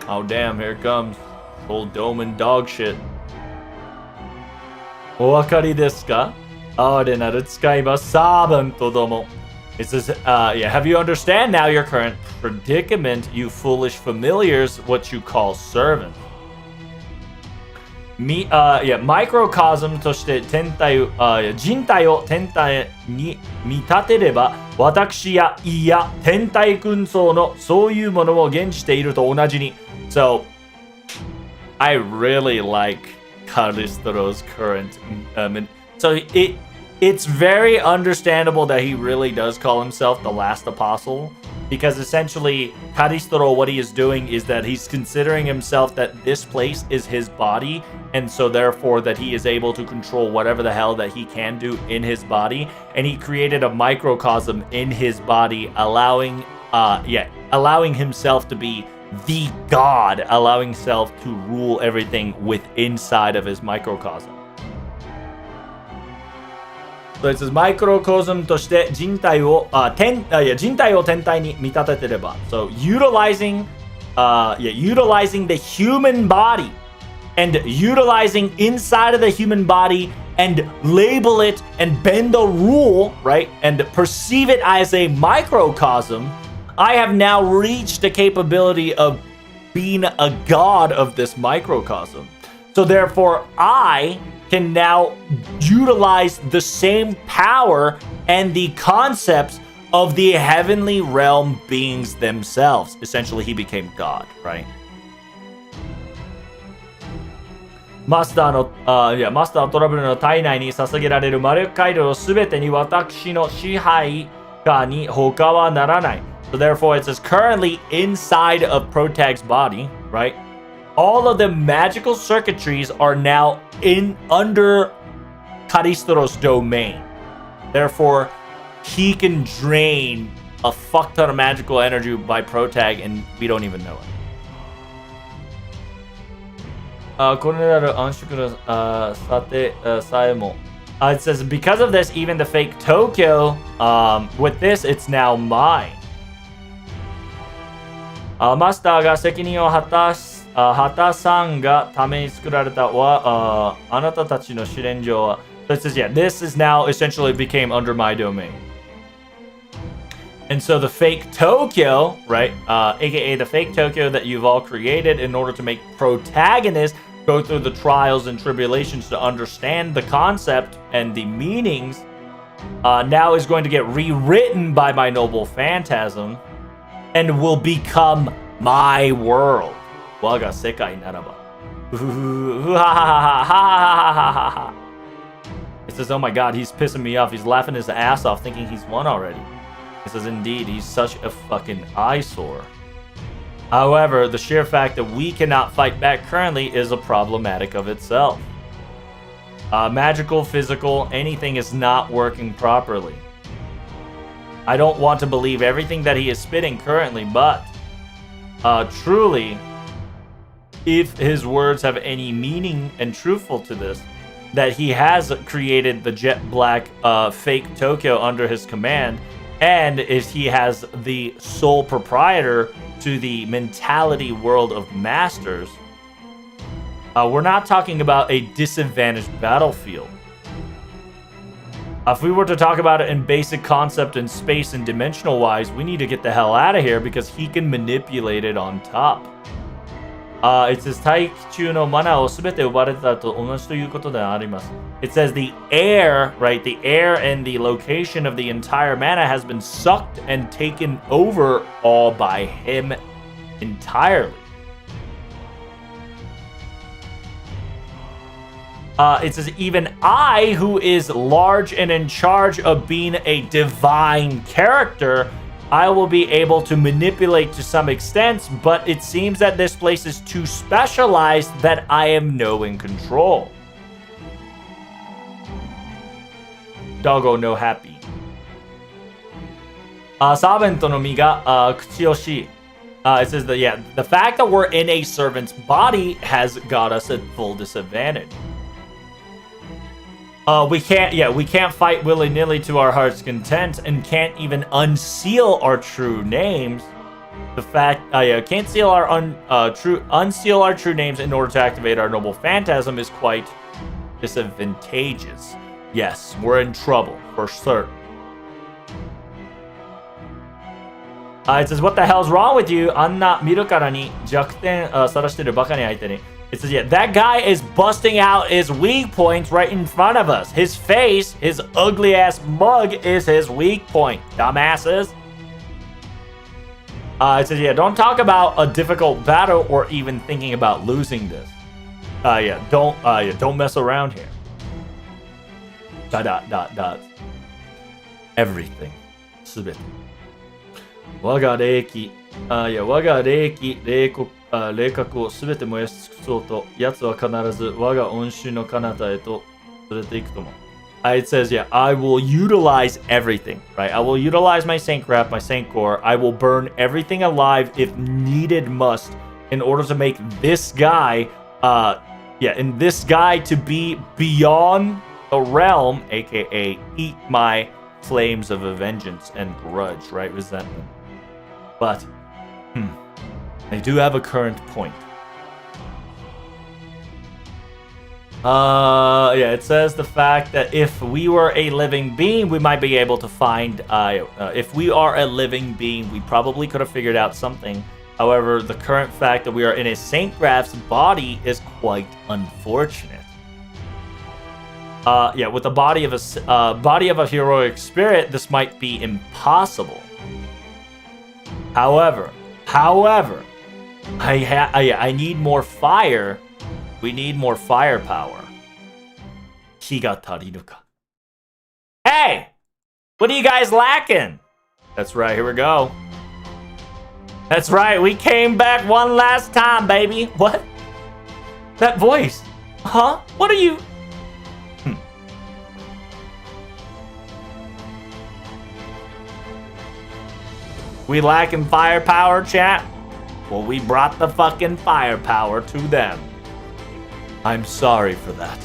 Oh damn, here it comes. Old dome and dog shit. お分かりですか? 哀れなる使い魔サーバントども. It says, yeah, have you understand now your current predicament, you foolish familiars, what you call servants? Microcosm として人体を天体に見立てれば、私や天体群像のそういうものを現じていると同じに。So, I really like Callisto's current. So it's very understandable that he really does call himself the last apostle. Because essentially, Callisto, what he is doing is that he's considering himself that this place is his body, and so therefore that he is able to control whatever the hell that he can do in his body, and he created a microcosm in his body, allowing himself to be the god, allowing himself to rule everything inside of his microcosm. So it says マイクロコズムとして人体を天体に見立ててれば。So utilizing the human body and utilizing inside of the human body and label it and bend the rule, right? And perceive it as a microcosm. I have now reached the capability of being a god of this microcosm. So therefore, I can now utilize the same power and the concepts of the heavenly realm beings themselves. Essentially, he became God, right? マスタートラブルの体内に捧げられる魔力回路すべてに私の支配下に他はならない。So therefore, it says currently inside of Protag's body, right? All of the magical circuitries are now under Callisto's domain. Therefore, he can drain a fuck ton of magical energy by Protag, and we don't even know it. これなる暗縮のさてさえも。It says because of this, even the fake Tokyo, with this, it's now mine. マスターが責任を果たさんがために作られたあなたたちの試練場は。So it says, yeah, this is now essentially became under my domain. And so the fake Tokyo, right, aka the fake Tokyo that you've all created in order to make protagonists go through the trials and tribulations to understand the concept and the meanings, now is going to get rewritten by my noble phantasm and will become my world. 我が世界ならば。It says, oh my god, he's pissing me off. He's laughing his ass off thinking he's won already. It says, indeed, he's such a fucking eyesore. However, the sheer fact that we cannot fight back currently is a problematic of itself. Magical, physical, anything is not working properly. I don't want to believe everything that he is spitting currently, but truly, if his words have any meaning and truthful to this, that he has created the jet black fake Tokyo under his command, and is he has the sole proprietor to the mentality world of masters. We're not talking about a disadvantaged battlefield. If we were to talk about it in basic concept and space and dimensional wise, we need to get the hell out of here because he can manipulate it on top. It says, 大気中のマナーをすべて奪われたと同じということであります。It says the air, right? The air and the location of the entire mana has been sucked and taken over all by him entirely. It says, even I, who is large and in charge of being a divine character, I will be able to manipulate to some extent, but it seems that this place is too specialized that I am no in control. Doggo no happy. Servant no mi ga kuchiyoshi. It says that, yeah, the fact that we're in a servant's body has got us at full disadvantage. We can't fight willy-nilly to our heart's content and can't even unseal our true names. The fact, can't seal our unseal our true names in order to activate our noble phantasm is quite disadvantageous. Yes, we're in trouble for certain. It says, what the hell's wrong with you? Anna mirukara ni jakuten sarashiteru baka ni aite ni. It says, yeah, that guy is busting out his weak points right in front of us. His face, his ugly ass mug is his weak point, dumbasses. It says, yeah, don't talk about a difficult battle or even thinking about losing this. Don't mess around here. ... Everything. すべて。我が霊気、我が霊気、霊覚をすべて燃やし尽くそうと、奴は必ず我が恩衆の彼方へと連れて行くと思う。It says, yeah, I will utilize everything, right? I will utilize my Saint Craft, my Saint Core. I will burn everything alive if needed must in order to make this guy, and this guy to be beyond the realm, aka eat my flames of vengeance and grudge, right? Resentment. But, they do have a current point. It says the fact that if we were a living being, we might be able to find, if we are a living being, we probably could have figured out something. However, the current fact that we are in a Saint Graf's body is quite unfortunate. With the body of a heroic spirit, this might be impossible. However, I need more fire. We need more firepower. Hey! What are you guys lacking? That's right, here we go. That's right, we came back one last time, baby. What? That voice. Huh? What are you... We lacking firepower, chat? Well, we brought the fucking firepower to them. I'm sorry for that.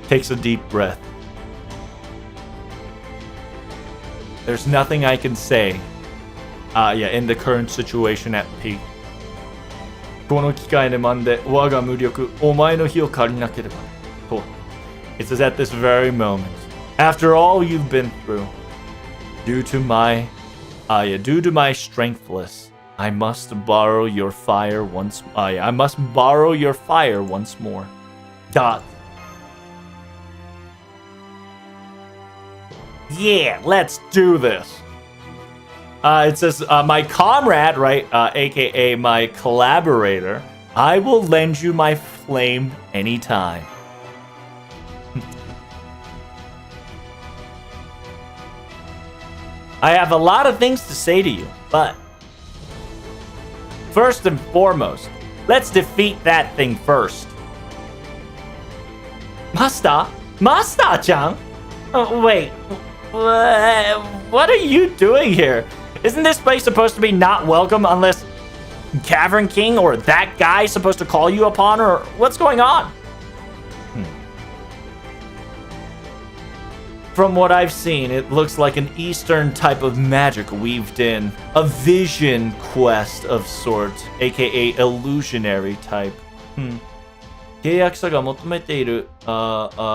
Takes a deep breath. There's nothing I can say, in the current situation at peak. この機会でまんで我が無力お前の火を借りなければと It says at this very moment, after all you've been through, due to my strengthless, I must borrow your fire once. I must borrow your fire once more. Dot. Yeah, let's do this. It says, my comrade, right, aka my collaborator, I will lend you my flame anytime. I have a lot of things to say to you, but first and foremost, let's defeat that thing first. Master-chan? Oh, wait, what are you doing here? Isn't this place supposed to be not welcome unless... Cavern King or that guy supposed to call you upon, or what's going on? From what I've seen, it looks like an Eastern type of magic weaved in. A vision quest of sorts, aka illusionary type. 契約者が求めている、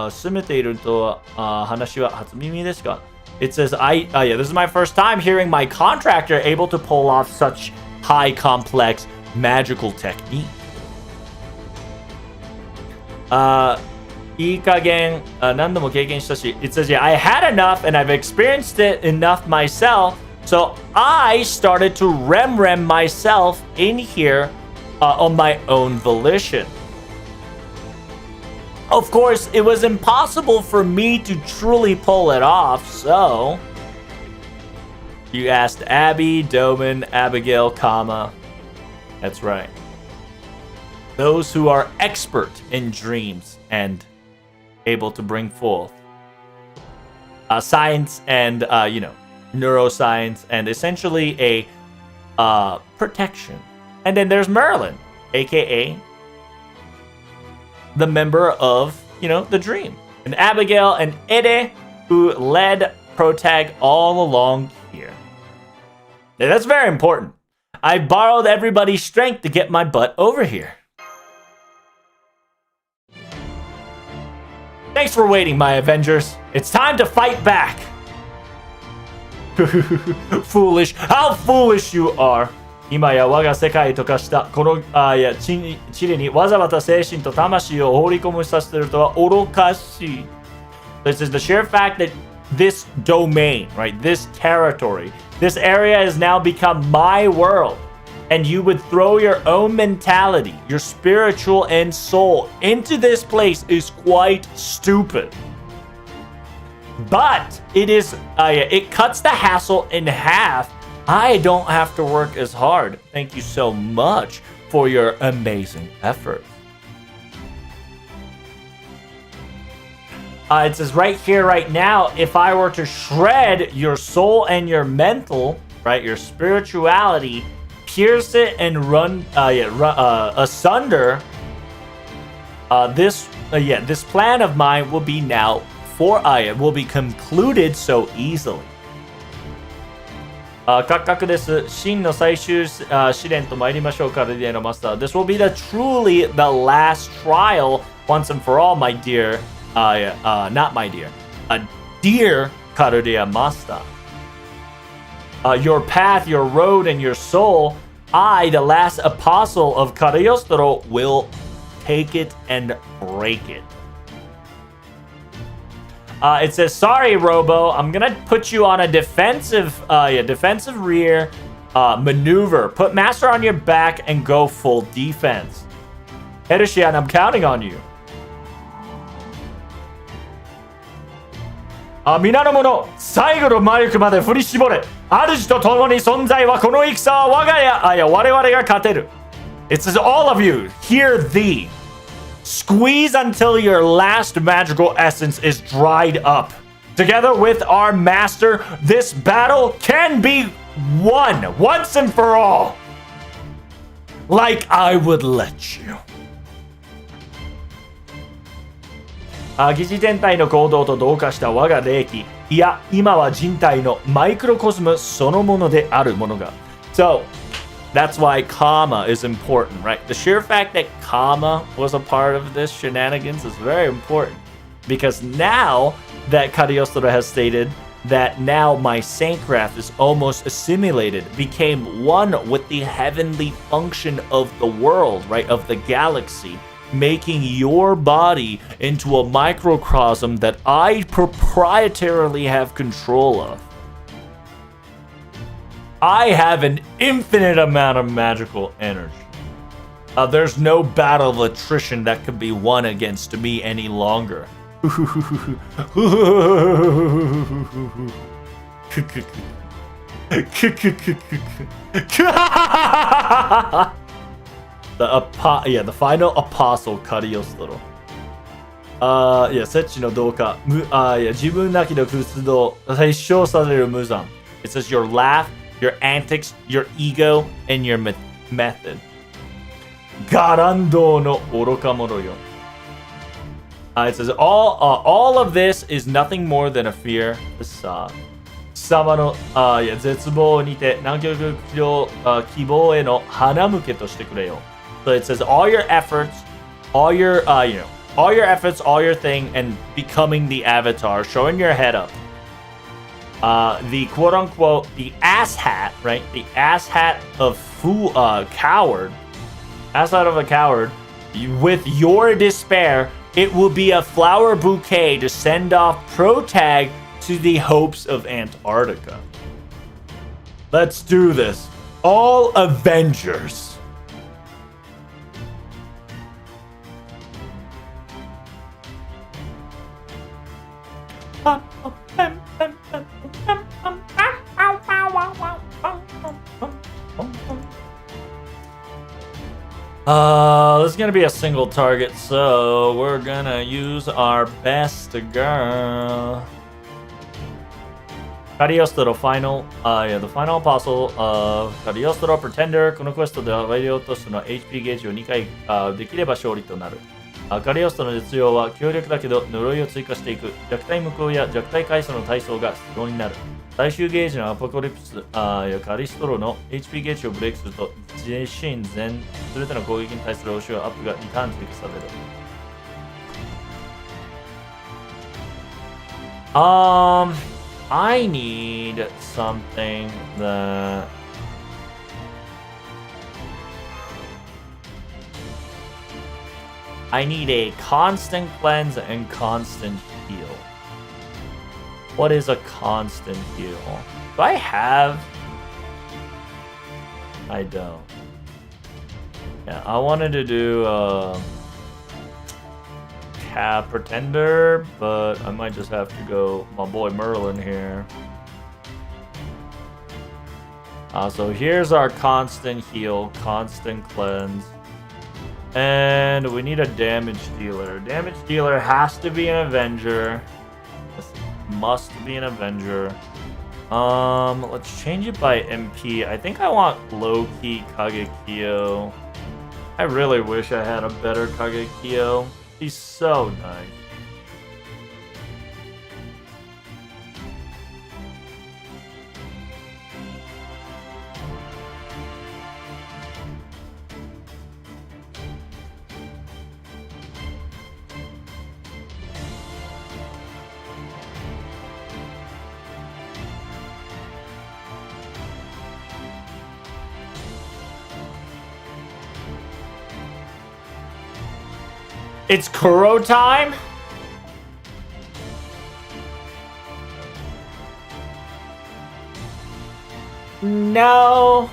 進めているとは、話は初耳ですか? It says, yeah, this is my first time hearing my contractor able to pull off such high complex magical technique. いい加減、何度も経験したし、it says, yeah, I had enough and I've experienced it enough myself, so I started to rem myself in here on my own volition. Of course, it was impossible for me to truly pull it off, so you asked Abby, Doman, Abigail, Kama. That's right. Those who are expert in dreams and able to bring forth science and, neuroscience and essentially a protection. And then there's Merlin, aka the member of, the dream. And Abigail and Ede, who led Protag all along here. And that's very important. I borrowed everybody's strength to get my butt over here. Thanks for waiting, my Avengers. It's time to fight back. Foolish. How foolish you are. 今や我が世界と化したこの地理にわざわざ精神と魂を放り込むさせているとは愚かしい. This is the sheer fact that this domain, right, this territory, this area has now become my world. And you would throw your own mentality, your spiritual and soul into this place is quite stupid. But it cuts the hassle in half. I don't have to work as hard. Thank you so much for your amazing effort. It says right here, right now, if I were to shred your soul and your mental, right, your spirituality, pierce it and run asunder, this plan of mine will be now will be concluded so easily. 各々です。真の最終試練と参りましょう、カルディアのマスター。This will be truly the last trial once and for all, my dear, not my dear, dear Karudia Master. Your path, your road, and your soul, I, the last apostle of Cagliostro, will take it and break it. It says, sorry, Robo, I'm gonna put you on a defensive rear maneuver. Put Master on your back and go full defense. Edishian, I'm counting on you. 皆の者、最後の魔力まで振り絞れ。主と共に存在はこの戦は我々が勝てる。It says, all of you, hear thee. Squeeze until your last magical essence is dried up. Together with our master, this battle can be won once and for all. Like I would let you. 疑似天体の行動と同化した我が霊気。いや、今は人体のマイクロコスムそのものであるものが。So, that's why Kama is important, right? The sheer fact that Kama was a part of this shenanigans is very important. Because now that Cagliostro has stated that now my Saintcraft is almost assimilated, became one with the heavenly function of the world, right? Of the galaxy. Making your body into a microcosm that I proprietarily have control of. I have an infinite amount of magical energy. There's no battle of attrition that can be won against me any longer. The final apostle, Cagliostro. 摂の同化。自分なきの活動、対象される無残。It says your laugh, your antics, your ego, and your method. Garando no orokamono yo. It says all of this is nothing more than a fear facade. Sama no zetsubo ni te nankyōku kibō e no hanamuke to shite kure yo. So it says all your efforts, all your all your efforts, all your thing, and becoming the avatar, showing your head up. The quote unquote the ass hat, right? The ass hat of coward. Ass hat of a coward. With your despair, it will be a flower bouquet to send off Protag to the hopes of Antarctica. Let's do this. All Avengers. This is gonna be a single target, so we're gonna use our best girl. Cagliostro, final, the final apostle of Cagliostro Pretender. このクエストではワイリオトスの HP ゲージを2回できれば勝利となる。カリオストの実用は強力だけど呪いを追加していく。弱体無効や弱体回数の体操が必要になる。最終ゲージのアポコリプスやカリストロの HP ゲージをブレイクすると自身全ての攻撃に対する応酬アップが2ターン追加される。I need something that I need a constant cleanse and constant heal. What is a constant heal? Do I have? I don't. Yeah, I wanted to do Pretender, but I might just have to go my boy Merlin here. So here's our constant heal, constant cleanse. And we need a damage dealer. Damage dealer has to be an Avenger. This must be an Avenger. Let's change it by MP. I think I want low-key Kagekyo. I really wish I had a better Kagekyo. He's so nice. It's Kuro time? No.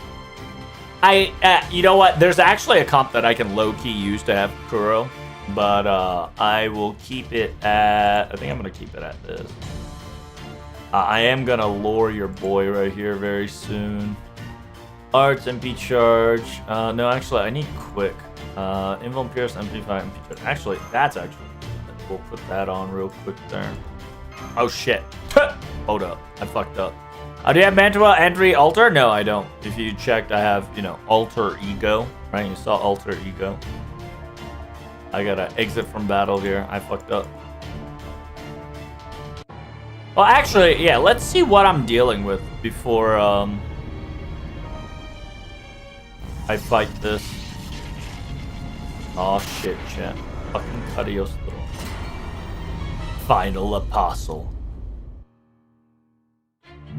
You know what? There's actually a comp that I can low-key use to have Kuro, but I will keep it at... I think I'm going to keep it at this. I am going to lure your boy right here very soon. Arts, MP charge. No, actually, I need quick. Invuln Pierce, MP5, MP charge. Actually, that's actually... We'll put that on real quick there. Oh, shit. Hold up. I fucked up. Do you have Mantua, Entry, Alter? No, I don't. If you checked, I have, Alter Ego. Right? You saw Alter Ego. I gotta exit from battle here. I fucked up. Well, actually, yeah, let's see what I'm dealing with before, I fight this. Oh shit, chat. Fucking Cagliostro. Final Apostle.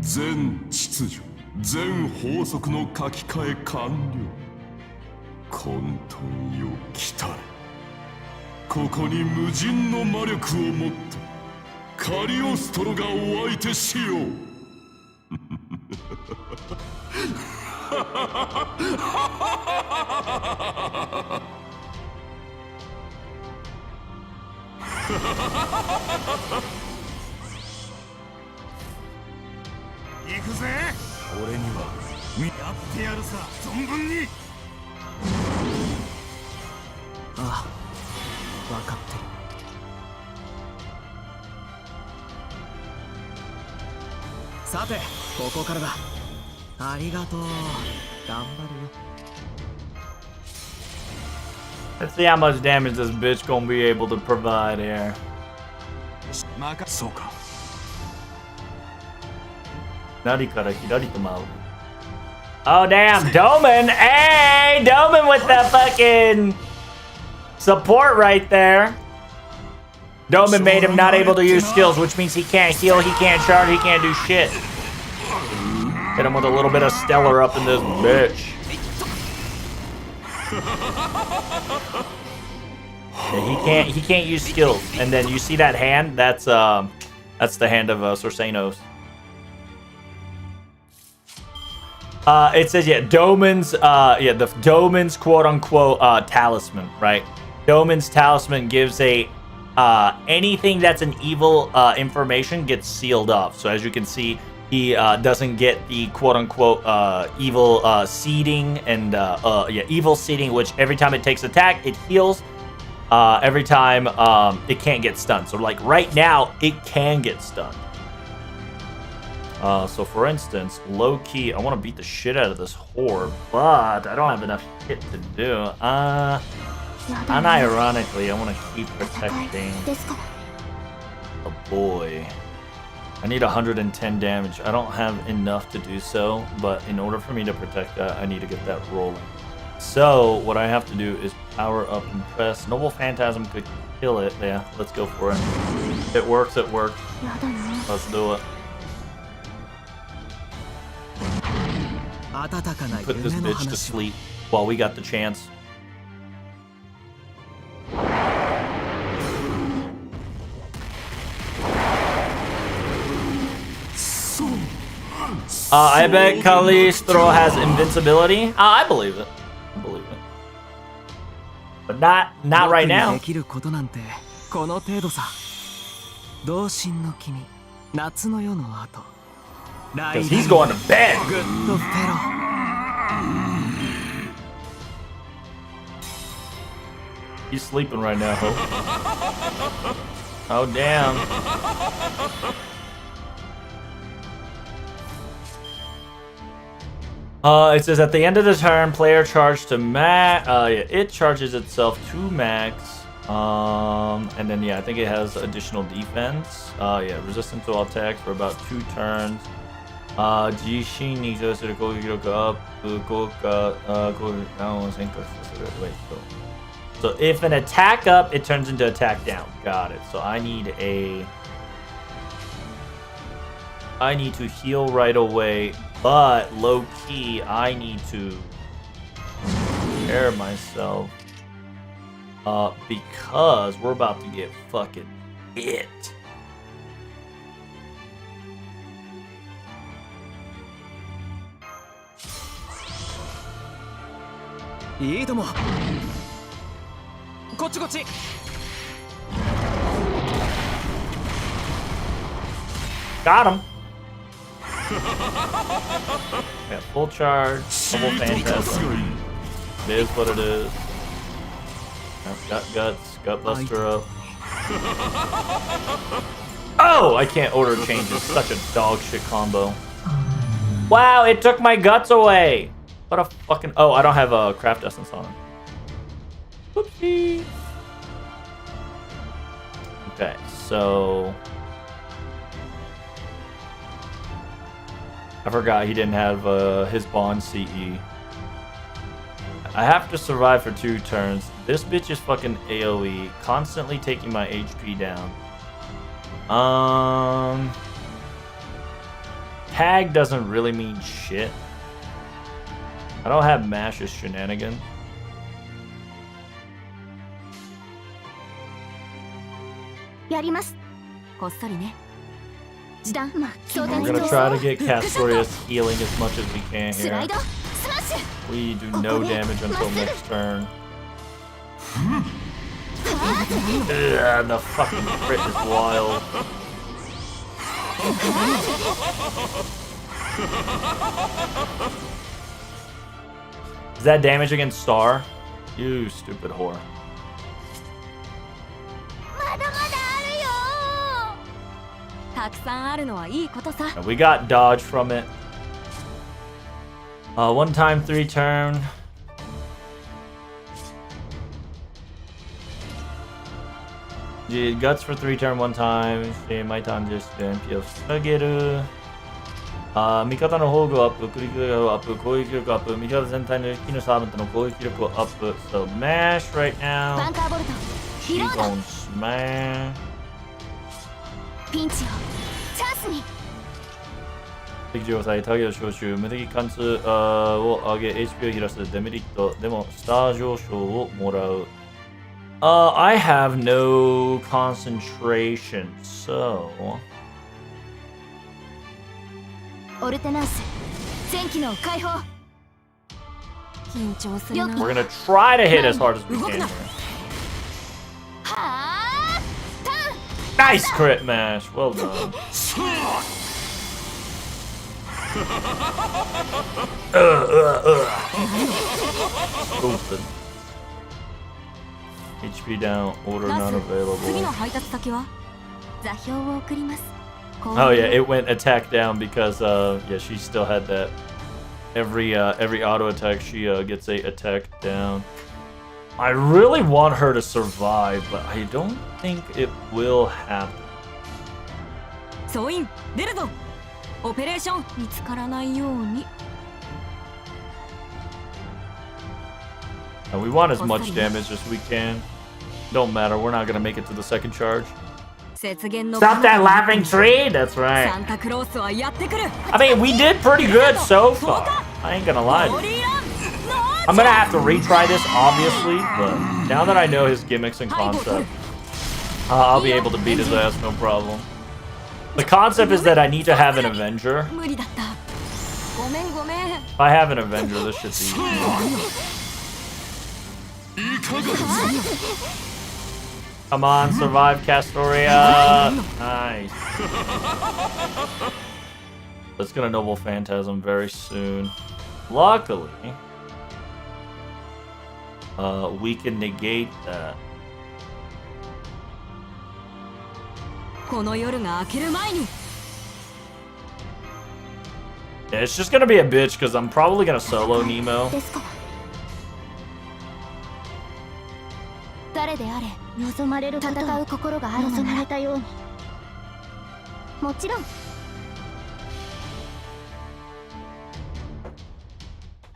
全秩序全法則の書き換え完了。混沌よ来たれ。ここに無尽の魔力を持ってカリオストロがお相手しよう。行くぜ。俺にはやってやるさ存分に。ああ、分かってる。さて、ここからだ。ありがとう。頑張るよ。Let's see how much damage this bitch gonna be able to provide here. そうか 左から左と舞う。Oh damn, Doman! Hey, Doman with the fucking support right there. Doman made him not able to use skills, which means he can't heal, he can't charge, he can't do shit. Hit him with a little bit of stellar up in this bitch. Yeah, he can't use skills. And then you see that hand? That's the hand of Sorcenos. It says Doman's the Doman's quote unquote talisman, right? Doman's talisman gives a anything that's an evil information gets sealed off. So as you can see, he doesn't get the quote unquote evil seeding and evil seeding, which every time it takes attack, it heals. Every time it can't get stunned. So like right now, it can get stunned. So for instance, low key, I want to beat the shit out of this whore, but I don't have enough shit to do. Unironically, I want to keep protecting a boy. I need 110 damage. I don't have enough to do so, but in order for me to protect that, I need to get that rolling. So what I have to do is power up and press. Noble Phantasm could kill it. Yeah, let's go for it. It works, it works. Let's do it. Put this bitch to sleep while we got the chance. I bet Calistro has invincibility. I believe it. I believe it. But not right now. Because he's going to bed. He's sleeping right now, Hope. Oh, damn. It says at the end of the turn, player charged to max. It charges itself to max. And then I think it has additional defense. Resistant to all attacks for about 2 turns. Jishinに対する攻撃力アップ効果攻撃ダウンを変化させる。Wait, so if an attack up, it turns into attack down. Got it. So I need to heal right away, but low key, I need to prepare myself because we're about to get fucking hit. Got him. Yeah, full charge, double phantasm. It is what it is. Got guts, gut buster up. Oh, I can't order changes. Such a dog shit combo. Wow, it took my guts away. What a fucking... Oh, I don't have a craft essence on. Whoopsie. Okay, so... I forgot he didn't have his bond CE. I have to survive for 2 turns. This bitch is fucking AoE, constantly taking my HP down. Tag doesn't really mean shit. I don't have Mash's shenanigan. I'm gonna try to get Castorius healing as much as we can here. We do no damage until next turn. Ugh, the fucking crit is wild. Is that damage against Star? You stupid whore. We got dodge from it. 1 time 3 turn. Guts for 3 turn 1 time. My time just MP を下げる。味方の防具をアップ、クリック力をアップ、攻撃力をアップ、味方全体の敵のサーバントの攻撃力をアップ。So mash right now. バンカーボルト She's リロード gonna smash. ピンチをチャンスに敵状態、ターゲット招集、無敵貫通を上げ、HP を減らすデメリット。でも、スター上昇をもらう。I have no concentration, so... オルテナンス全機能解放緊張するな We're gonna try to hit as hard as we can here. はあタ Nice crit mash! Well done. Stupid. HP down, order ーン not ナス次 available. の配達先は座標を送ります Oh yeah, it went attack down because yeah, she still had that. Every auto attack she gets a attack down. I really want her to survive, but I don't think it will happen. 総員出るぞオペレーション見つからないように And we want as much damage as we can. Don't matter, we're not gonna make it to the second charge. 雪原の Stop that laughing tree! That's サ right. ンタクロースはやってくる I mean, we did pretty good so far. I ain't gonna lie to オ you. リーラン I'm gonna have to retry this, obviously, but now that I know his gimmicks and concept, I'll be able to beat his ass, no problem. The concept is that I need to have an Avenger. 無理だったごめんごめん If I have an Avenger, this shit's easy. いかがです Come on, survive, Castoria! Nice. Let's get a Noble Phantasm very soon. Luckily, we can negate that. この夜が明ける前に Yeah, it's just gonna be a bitch because I'm probably gonna solo Nemo. ですか誰であれ望まれる戦う心がある望まれたようにもちろん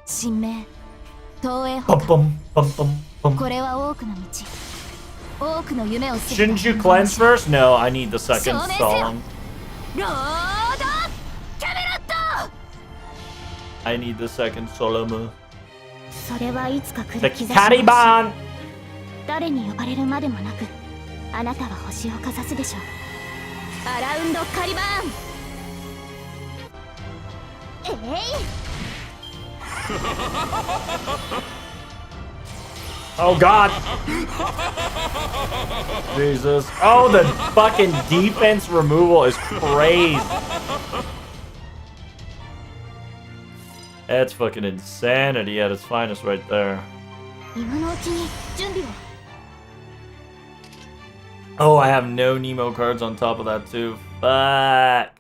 神明東映 Bum, bum, bum, bum, bum. これは多くの道多くの夢を捨て Shouldn't you cleanse first? No, I need the second solemn. ロードキャメロット I need the second solemn. それはいつか来 The る兆し Caliban! 誰に呼ばれるまでもなくあなたは星をかざすでしょうアラウンドカリバーンOh god! Jesus. Oh, the fucking defense removal is crazy. That's fucking insanity at its finest right there. 今のうちに準備を Oh, I have no Nemo cards on top of that too. Fuck.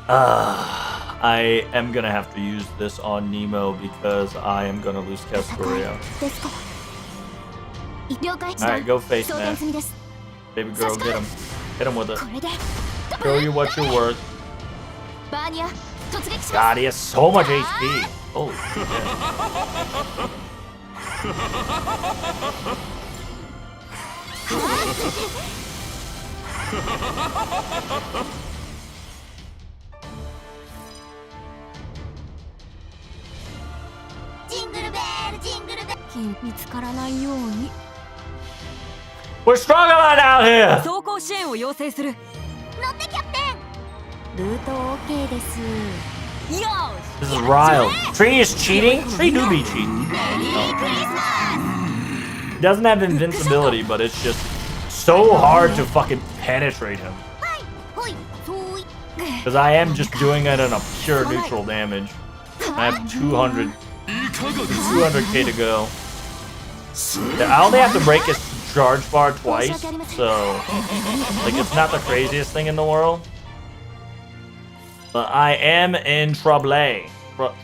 I am gonna have to use this on Nemo because I am gonna lose Castoria. ですか了解 Alright, go face 送電 mask. 済みです Baby girl, get him. Hit him with it. これで Show you what you're worth. バーニア突撃し God, ま he has so much HP. Holy shit.す見つからないように We're struggling out here. 走行支援を要請する乗ってキャプテンルート OK ですよ This is Ryle. Tree is cheating? Tree do be cheating. He doesn't have invincibility, but it's just so hard to fucking penetrate him. ほいほい Because I am just doing it on a pure neutral damage. I have 200, 200k to go. Yeah, I only have to break his charge bar twice, so like it's not the craziest thing in the world. But I am in trouble. あっ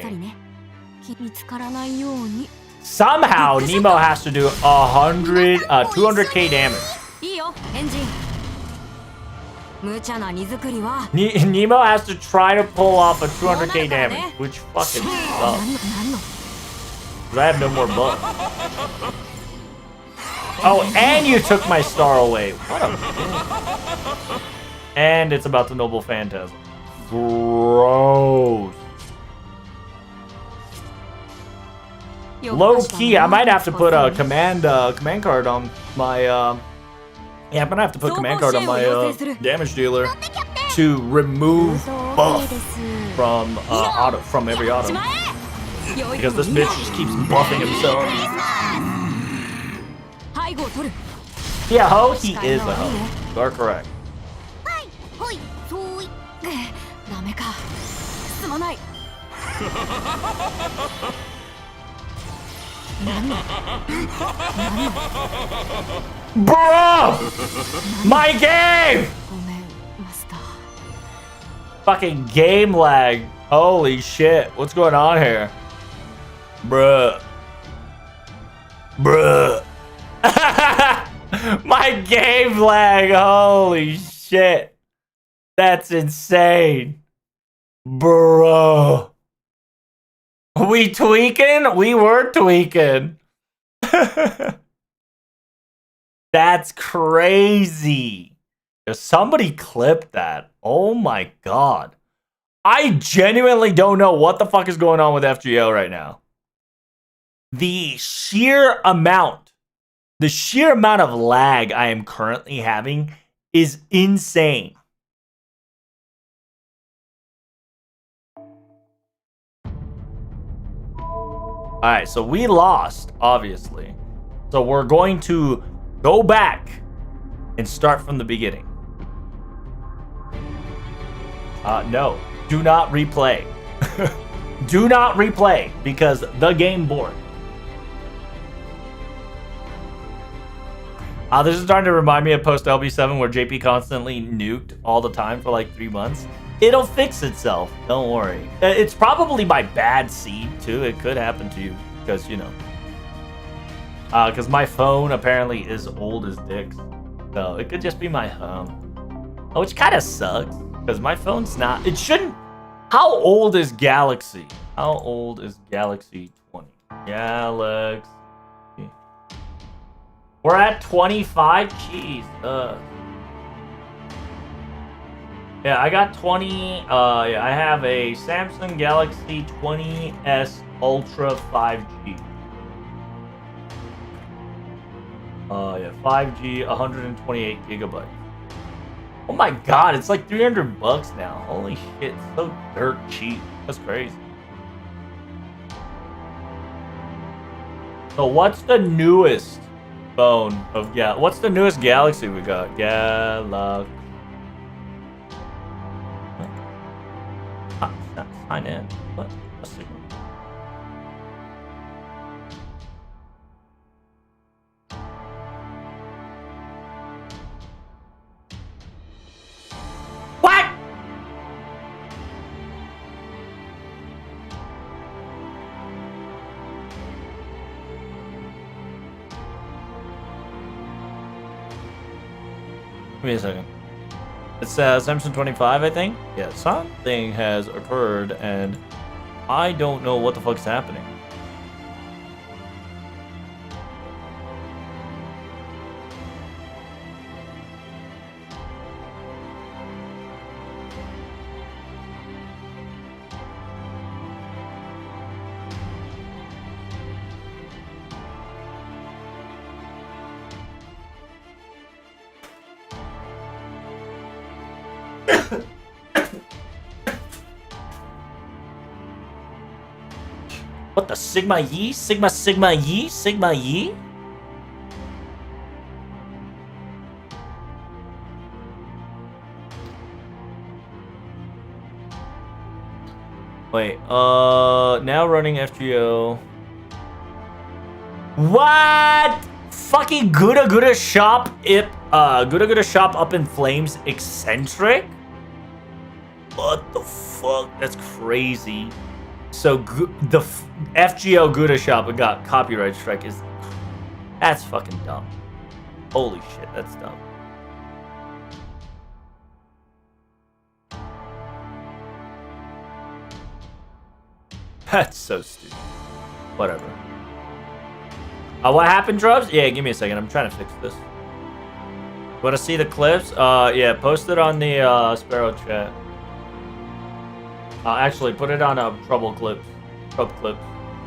さりね見つからないように Somehow, Nemo has to do 200k damage. いいよエンジン無茶な荷造りは Nemo has to try to pull off a 200k damage, which fucking sucks. 何の 'Cause I have no more bullets. Oh, and you took my star away. What a bitch. And it's about the noble phantasm. Gross. Low key, I might have to put a command card on my yeah, I'm gonna have to put command card on my damage dealer to remove buff from every auto. Because this bitch just keeps buffing himself. Yeah, ho, he is a ho. You are correct. ほいそういダメかすまない Bro! My game! ごめんマスター Fucking game lag. Holy shit. What's going on here? Bruh. Bruh. My game lag. Holy shit. That's insane. Bro. We tweaking? We were tweaking. That's crazy. If somebody clipped that. Oh my god. I genuinely don't know what the fuck is going on with FGO right now. The sheer amount of lag I am currently having is insane. Alright, so we lost, obviously. So we're going to go back and start from the beginning. No. Do not replay. Do not replay, because the game bored. This is starting to remind me of post LB7 where JP constantly nuked all the time for like 3 months. It'll fix itself. Don't worry. It's probably my bad seed too. It could happen to you because, you know. Because my phone apparently is old as dicks. So it could just be my phone. Which kind of sucks because my phone's not. It shouldn't. How old is Galaxy? How old is Galaxy 20? Galaxy. We're at 25? Jeez. Yeah, I got 20. Yeah, I have a Samsung Galaxy 20s Ultra 5G. Yeah, 5G, 128 gigabytes. Oh my god, it's like $300 now. Holy shit, it's so dirt cheap. That's crazy. So what's the newest phone of what's the newest Galaxy we got? Galaxy. Sign in. What? Let's see. What? Give me a second. It's Samsung 25, I think. Yeah, something has occurred, and I don't know what the fuck's happening. What the Sigma Yi? Sigma Yi? Sigma Yi? Wait, now running FGO. What? Fucking Gouda Shop Gouda Shop up in flames eccentric? What the fuck? That's crazy. So the FGO Gouda shop and got copyright strike is... That's fucking dumb. Holy shit, that's dumb. That's so stupid. Whatever. What happened, Drubs? Yeah, give me a second. I'm trying to fix this. Want to see the clips? Yeah, post it on the Sparrow chat. Actually, put it on Trouble Clips. Trouble Clips.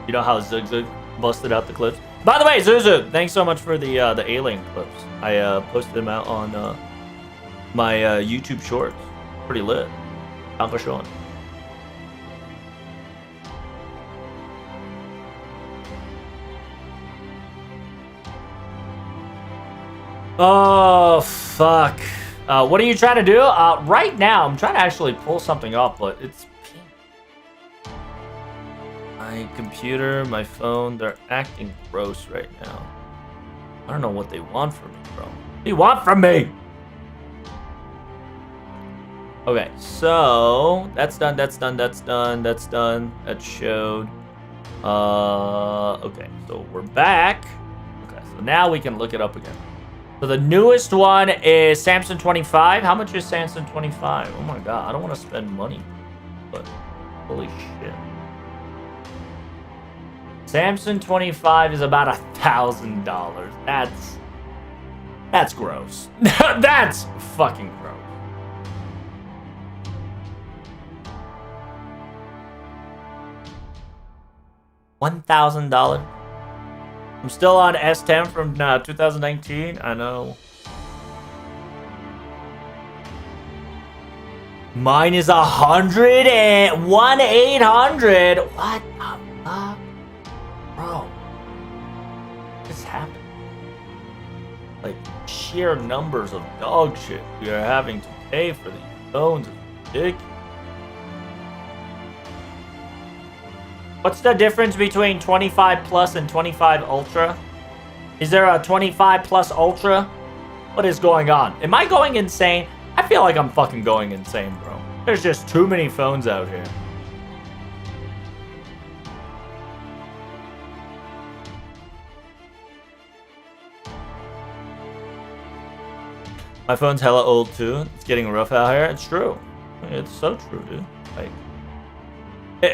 You know how Zigzag busted out the clips? By the way, Zuzu, thanks so much for the alien clips. I posted them out on my YouTube Shorts. Pretty lit. Danke schön. Oh, fuck. What are you trying to do? Right now, I'm trying to actually pull something up, but it's... My computer, my phone, they're acting gross right now. I don't know what they want from me, bro. What do you want from me? Okay, so... That's done, that's done, that's done, that's done. That showed. Okay, so we're back. Okay, so now we can look it up again. So the newest one is Samsung 25. How much is Samsung 25? Oh my god, I don't want to spend money. But holy shit. Samsung 25 is about $1,000. That's gross. That's fucking gross. $1,000. I'm still on S10 from 2019. I know. Mine is 100 and 1-800. What the fuck? Bro. What just happened? Like, sheer numbers of dog shit we are having to pay for these phones is ridiculous. What's the difference between 25 Plus and 25 Ultra? Is there a 25 Plus Ultra? What is going on? Am I going insane? I feel like I'm fucking going insane, bro. There's just too many phones out here. My phone's hella old too. It's getting rough out here. It's true. It's so true, dude. Like...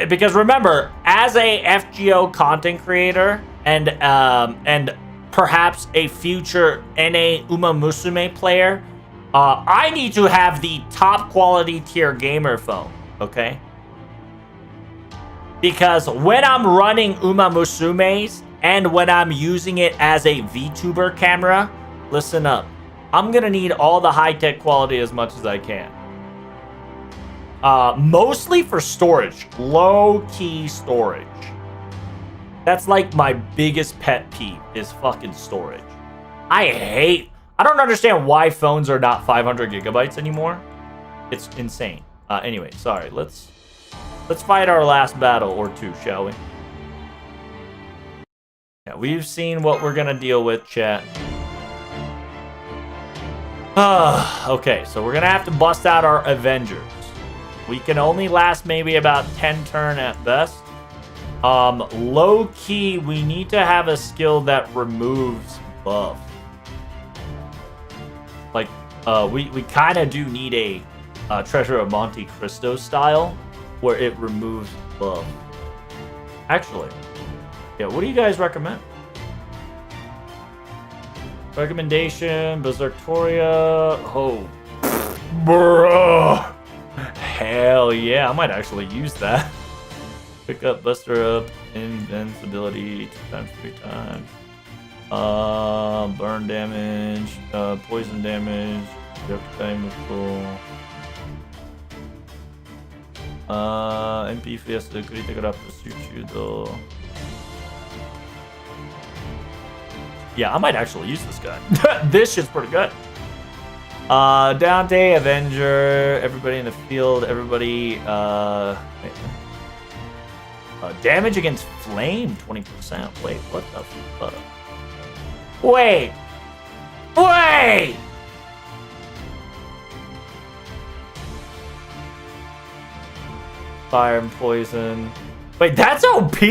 Because remember, as a FGO content creator and perhaps a future NA Uma Musume player, I need to have the top quality tier gamer phone, okay? Because when I'm running Uma Musume's and when I'm using it as a VTuber camera, listen up. I'm gonna need all the high-tech quality as much as I can. Mostly for storage. Low-key storage. That's like my biggest pet peeve is fucking storage. I don't understand why phones are not 500 gigabytes anymore. It's insane. Anyway, sorry. Let's fight our last battle or two, shall we? Yeah, we've seen what we're gonna deal with, chat. Okay, so we're gonna have to bust out our Avengers. We can only last maybe about 10 turns at best. Low-key, we need to have a skill that removes buff. Like, we kind of do need a Treasure of Monte Cristo style where it removes buff. Actually, yeah, what do you guys recommend? Recommendation, Berserktoria. Oh, bruh. Hell yeah, I might actually use that. Pick up, Buster up, invincibility 2 times, 3 times. Burn damage, poison damage, time is cool. MP 増やすクリティカルアップ集中度. Yeah, I might actually use this guy. This shit's pretty good. Dante, Avenger, everybody in the field, everybody, damage against flame, 20%. Wait, what the fuck? Wait! Fire and poison. Wait, that's OP!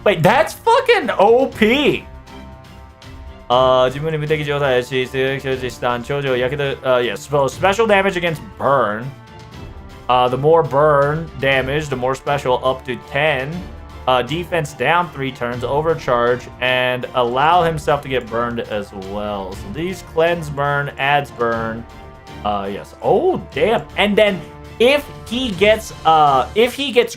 Wait, that's fucking OP! 自分に無敵状態だし、強く表示した頂上やけど、yeah, special damage against burn. The more burn damage, the more special, up to 10. Defense down 3 turns, overcharge, and allow himself to get burned as well. So these cleanse burn, adds burn. Yes. Oh, damn. And then if he gets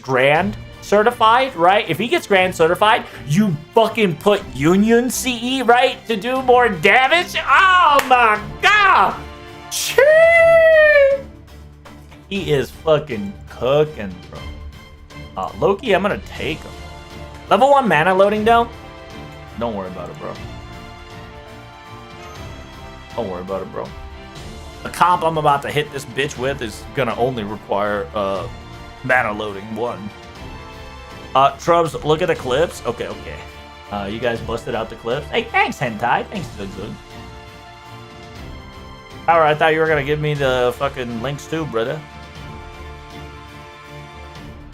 grand certified, right? If he gets grand certified, you fucking put Union CE, right? To do more damage? Oh my god! Chee! He is fucking cooking, bro. Loki, I'm gonna take him. Level 1 mana loading though? Don't worry about it, bro. Don't worry about it, bro. The comp I'm about to hit this bitch with is gonna only require mana loading 1. Trubs, look at the clips. Okay. You guys busted out the clips. Hey, thanks, Hentai. Thanks, Good. Alright, I thought you were gonna give me the fucking links too, brother.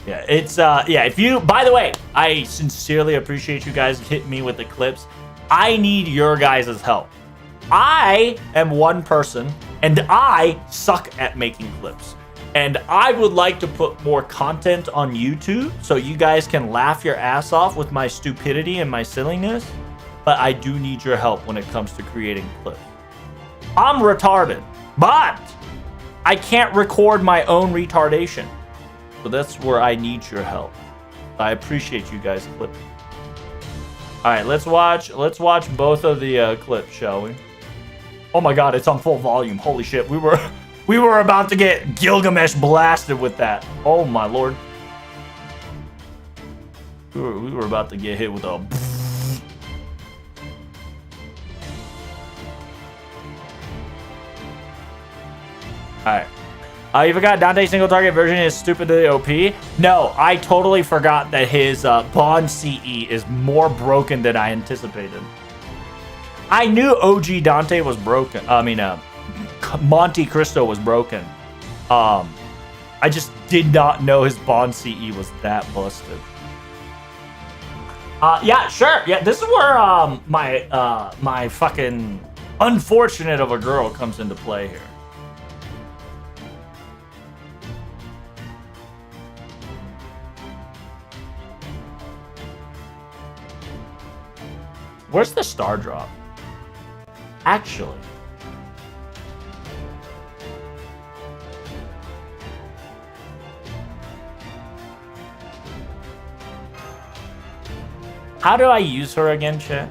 Yeah, it's, if you, by the way, I sincerely appreciate you guys hitting me with the clips. I need your guys' help. I am one person, and I suck at making clips. And I would like to put more content on YouTube so you guys can laugh your ass off with my stupidity and my silliness. But I do need your help when it comes to creating clips. I'm retarded, but I can't record my own retardation. So that's where I need your help. I appreciate you guys clipping. All right, let's watch both of the clips, shall we? Oh my god, it's on full volume. Holy shit, we were about to get Gilgamesh blasted with that. Oh my lord. We were about to get hit with a Alright. You forgot Dante's single target version is stupidly OP? No, I totally forgot that his Bond CE is more broken than I anticipated. I knew OG Dante was broken. I mean, Monte Cristo was broken. I just did not know his Bond CE was that busted. Yeah, sure. Yeah, this is where my fucking unfortunate of a girl comes into play here. Where's the star drop? Actually. How do I use her again, chat?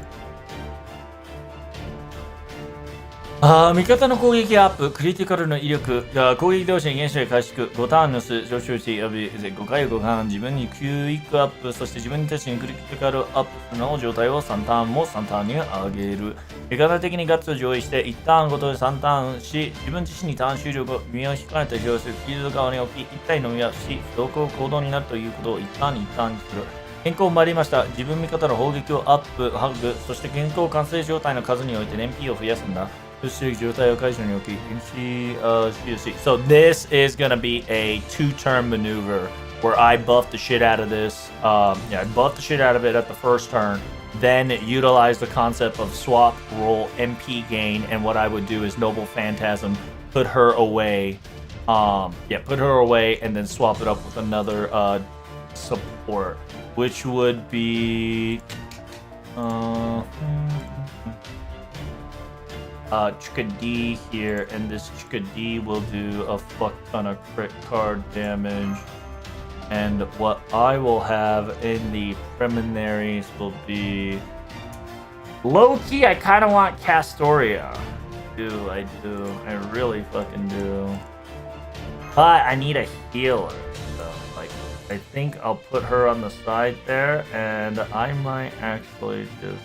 味方の攻撃アップ、クリティカルの威力、攻撃同士に原子で回復、5ターンの数、上昇し、5回5回自分にクイックアップ、そして自分に対してクリティカルアップの状態を3ターンも3ターンに上げる。味方的にガッツを上位して1ターンごとに3ターンし、自分自身にターン終了後、身を控えた表するフィールド側に置き、1体のみはし、走行行動になるということを1ターンに1ターンにする。変更もありました。自分味方の砲撃をアップ、ハグ、そして健康完成状態の数において燃費を増やすんだ。So this is gonna be a 2-turn maneuver where I buff the shit out of this. I buff the shit out of it at the first turn, then utilize the concept of swap, roll, MP gain, and what I would do is Noble Phantasm, put her away. Put her away, and then swap it up with another support, which would be Chikadi here, and this Chikadi will do a fuck ton of crit card damage. And what I will have in the preliminaries will be low-key. I kind of want Castoria. I do. I really fucking do. But I need a healer. So, like, I think I'll put her on the side there, and I might actually just.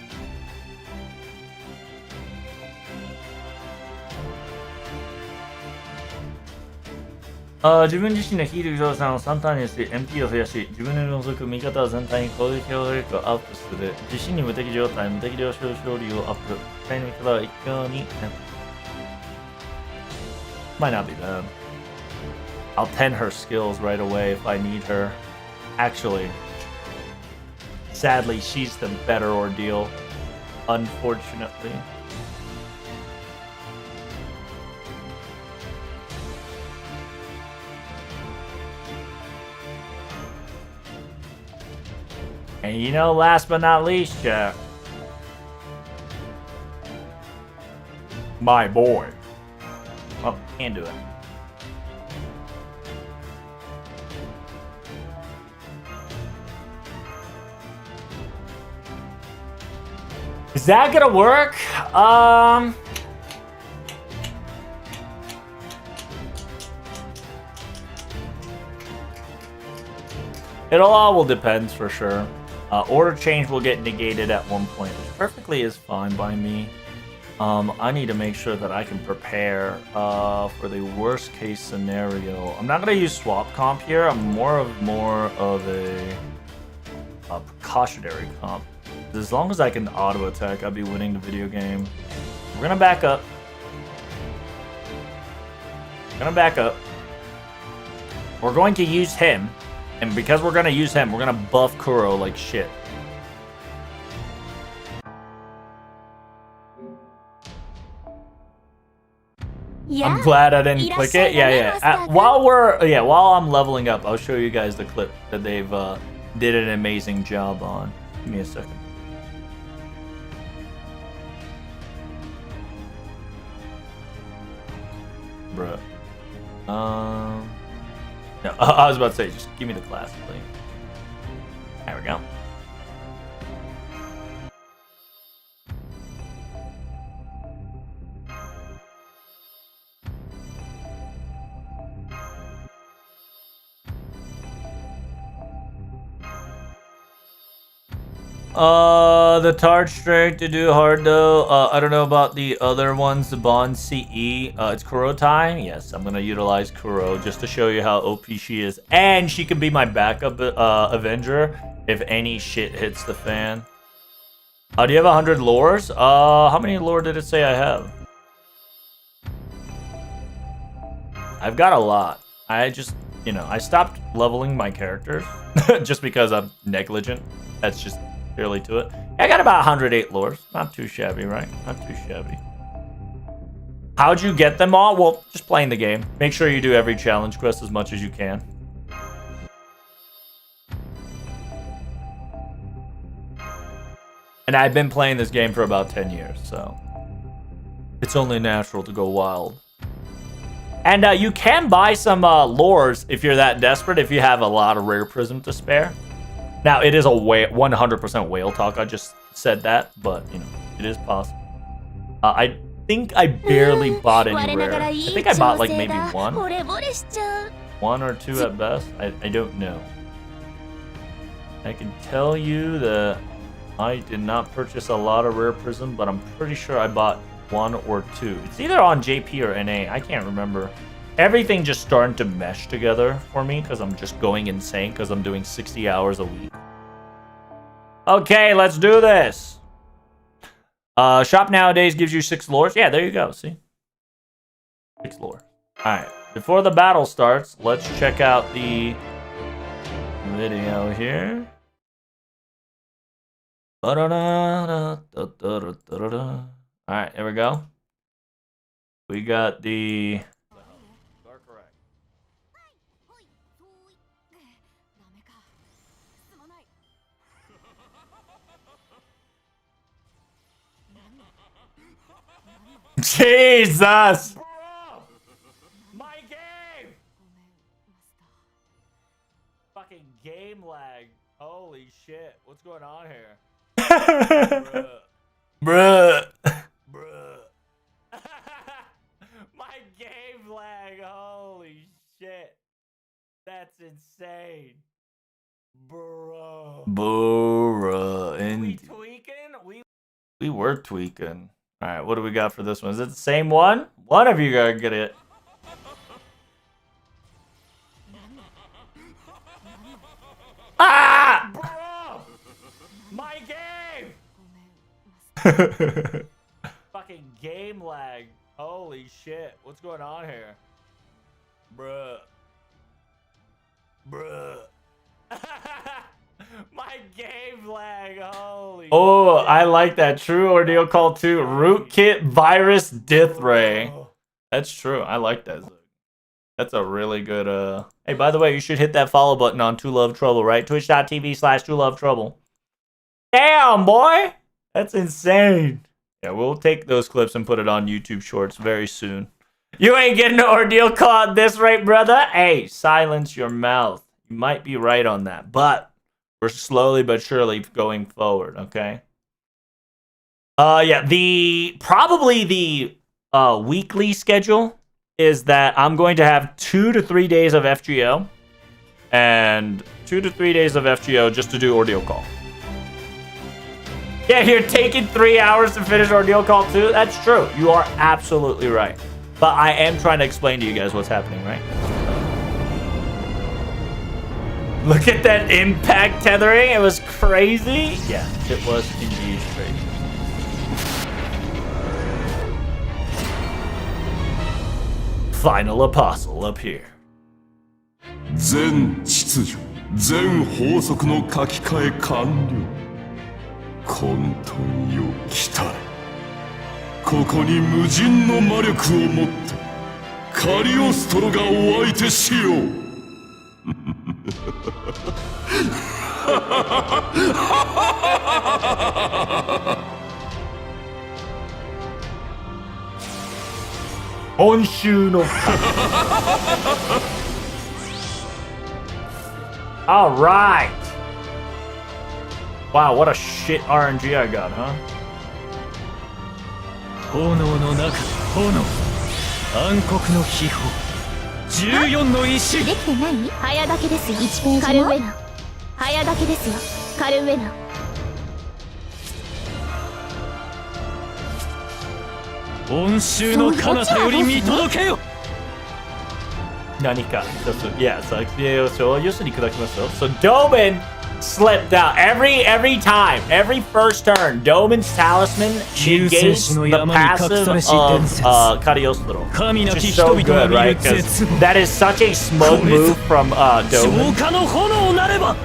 Uh, 自分自身のヒール増産を3ターンにして MP を増やし、自分の除く味方全体に攻撃能力をアップする。自身に無敵状態、無敵量勝利をアップ。実際の味方は一挙に Might not be bad. I'll 10 her skills right away if I need her. Actually, sadly, she's the better ordeal. Unfortunately. And you know, last but not least, Jack. My boy. Oh, can't do it. Is that gonna work? It all will depend for sure. Order change will get negated at one point, which perfectly is fine by me. I need to make sure that I can prepare for the worst case scenario. I'm not gonna use swap comp here. I'm more of a precautionary comp. As long as I can auto attack, I'll be winning the video game. We're gonna back up. We're going to use him, and because we're gonna use him, we're gonna buff Kuro like shit. I'm glad I didn't click it. Yeah. While I'm leveling up, I'll show you guys the clip that they've did an amazing job on. Give me a second. Bruh. No, I was about to say, just give me the class, please. There we go. The Tard Strike to do hard though. I don't know about the other ones, the Bond CE. It's Kuro time. Yes, I'm gonna utilize Kuro just to show you how OP she is. And she can be my backup Avenger if any shit hits the fan. Do you have 100 lores? How many lore did it say I have? I've got a lot. I just, I stopped leveling my characters just because I'm negligent. That's just purely to it. I got about 108 lores. Not too shabby, right? Not too shabby. How'd you get them all? Well, just playing the game. Make sure you do every challenge quest as much as you can. And I've been playing this game for about 10 years, so it's only natural to go wild. And you can buy some lores if you're that desperate, if you have a lot of rare prism to spare. Now, it is a 100% whale talk. I just said that, but, it is possible. I think I barely bought any rare. I think I bought, like, maybe one. One or two at best. I don't know. I can tell you that I did not purchase a lot of rare prism, but I'm pretty sure I bought one or two. It's either on JP or NA. I can't remember. Everything just starting to mesh together for me because I'm just going insane because I'm doing 60 hours a week. Okay, let's do this. Shop nowadays gives you 6 lores. Yeah, there you go. See? 6 lore. Alright. Before the battle starts, let's check out the video here. Alright, here we go. We got the... Jesus! Bro! My game! Fucking game lag. Holy shit. What's going on here? Bruh. My game lag. Holy shit. That's insane. Bro. We tweaking? We were tweaking. Alright, what do we got for this one? Is it the same one? One of you gotta get it. Ah! Bro! My game! Fucking game lag. Holy shit. What's going on here? Bruh. Bruh. My game lag. Holy. Oh, shit. I like that. True ordeal call 2. Rootkit virus death ray. That's true. I like that. That's a really good, Hey, by the way, you should hit that follow button on Tolovetrouble, right? Twitch.tv/Tolovetrouble. Damn, boy! That's insane. Yeah, we'll take those clips and put it on YouTube Shorts very soon. You ain't getting an ordeal call at this rate, brother. Hey, silence your mouth. You might be right on that, but we're slowly but surely going forward, okay? Yeah, probably the weekly schedule is that I'm going to have 2 to 3 days of FGO and 2 to 3 days of FGO just to do ordeal call. Yeah, you're taking 3 hours to finish ordeal call 2. That's true. You are absolutely right. But I am trying to explain to you guys what's happening, right? Look at that impact tethering. It was crazy. Yeah, it was indeed crazy. Final apostle up here. 全秩序全法則の書き換え完了。混沌よ来たれ。ここに無尽の魔力を持ってカリオストロがお相手しよう。今週のAll right. Wow, what a shit RNG I got, huh? 炎の中炎暗黒の秘宝14の石できてない？早だけですよ。1ページカルウェナ。早だけですよ。カルウェナ。恩衆の彼方より見届けよ。何か一つ、yeah, 作品を所有者に砕きますよ。So Doman slipped out every time, every first turn. Doman's talisman negates the passive of Cagliostro, which is so good, right? Because that is such a smug move from Doman. 消化の炎なれば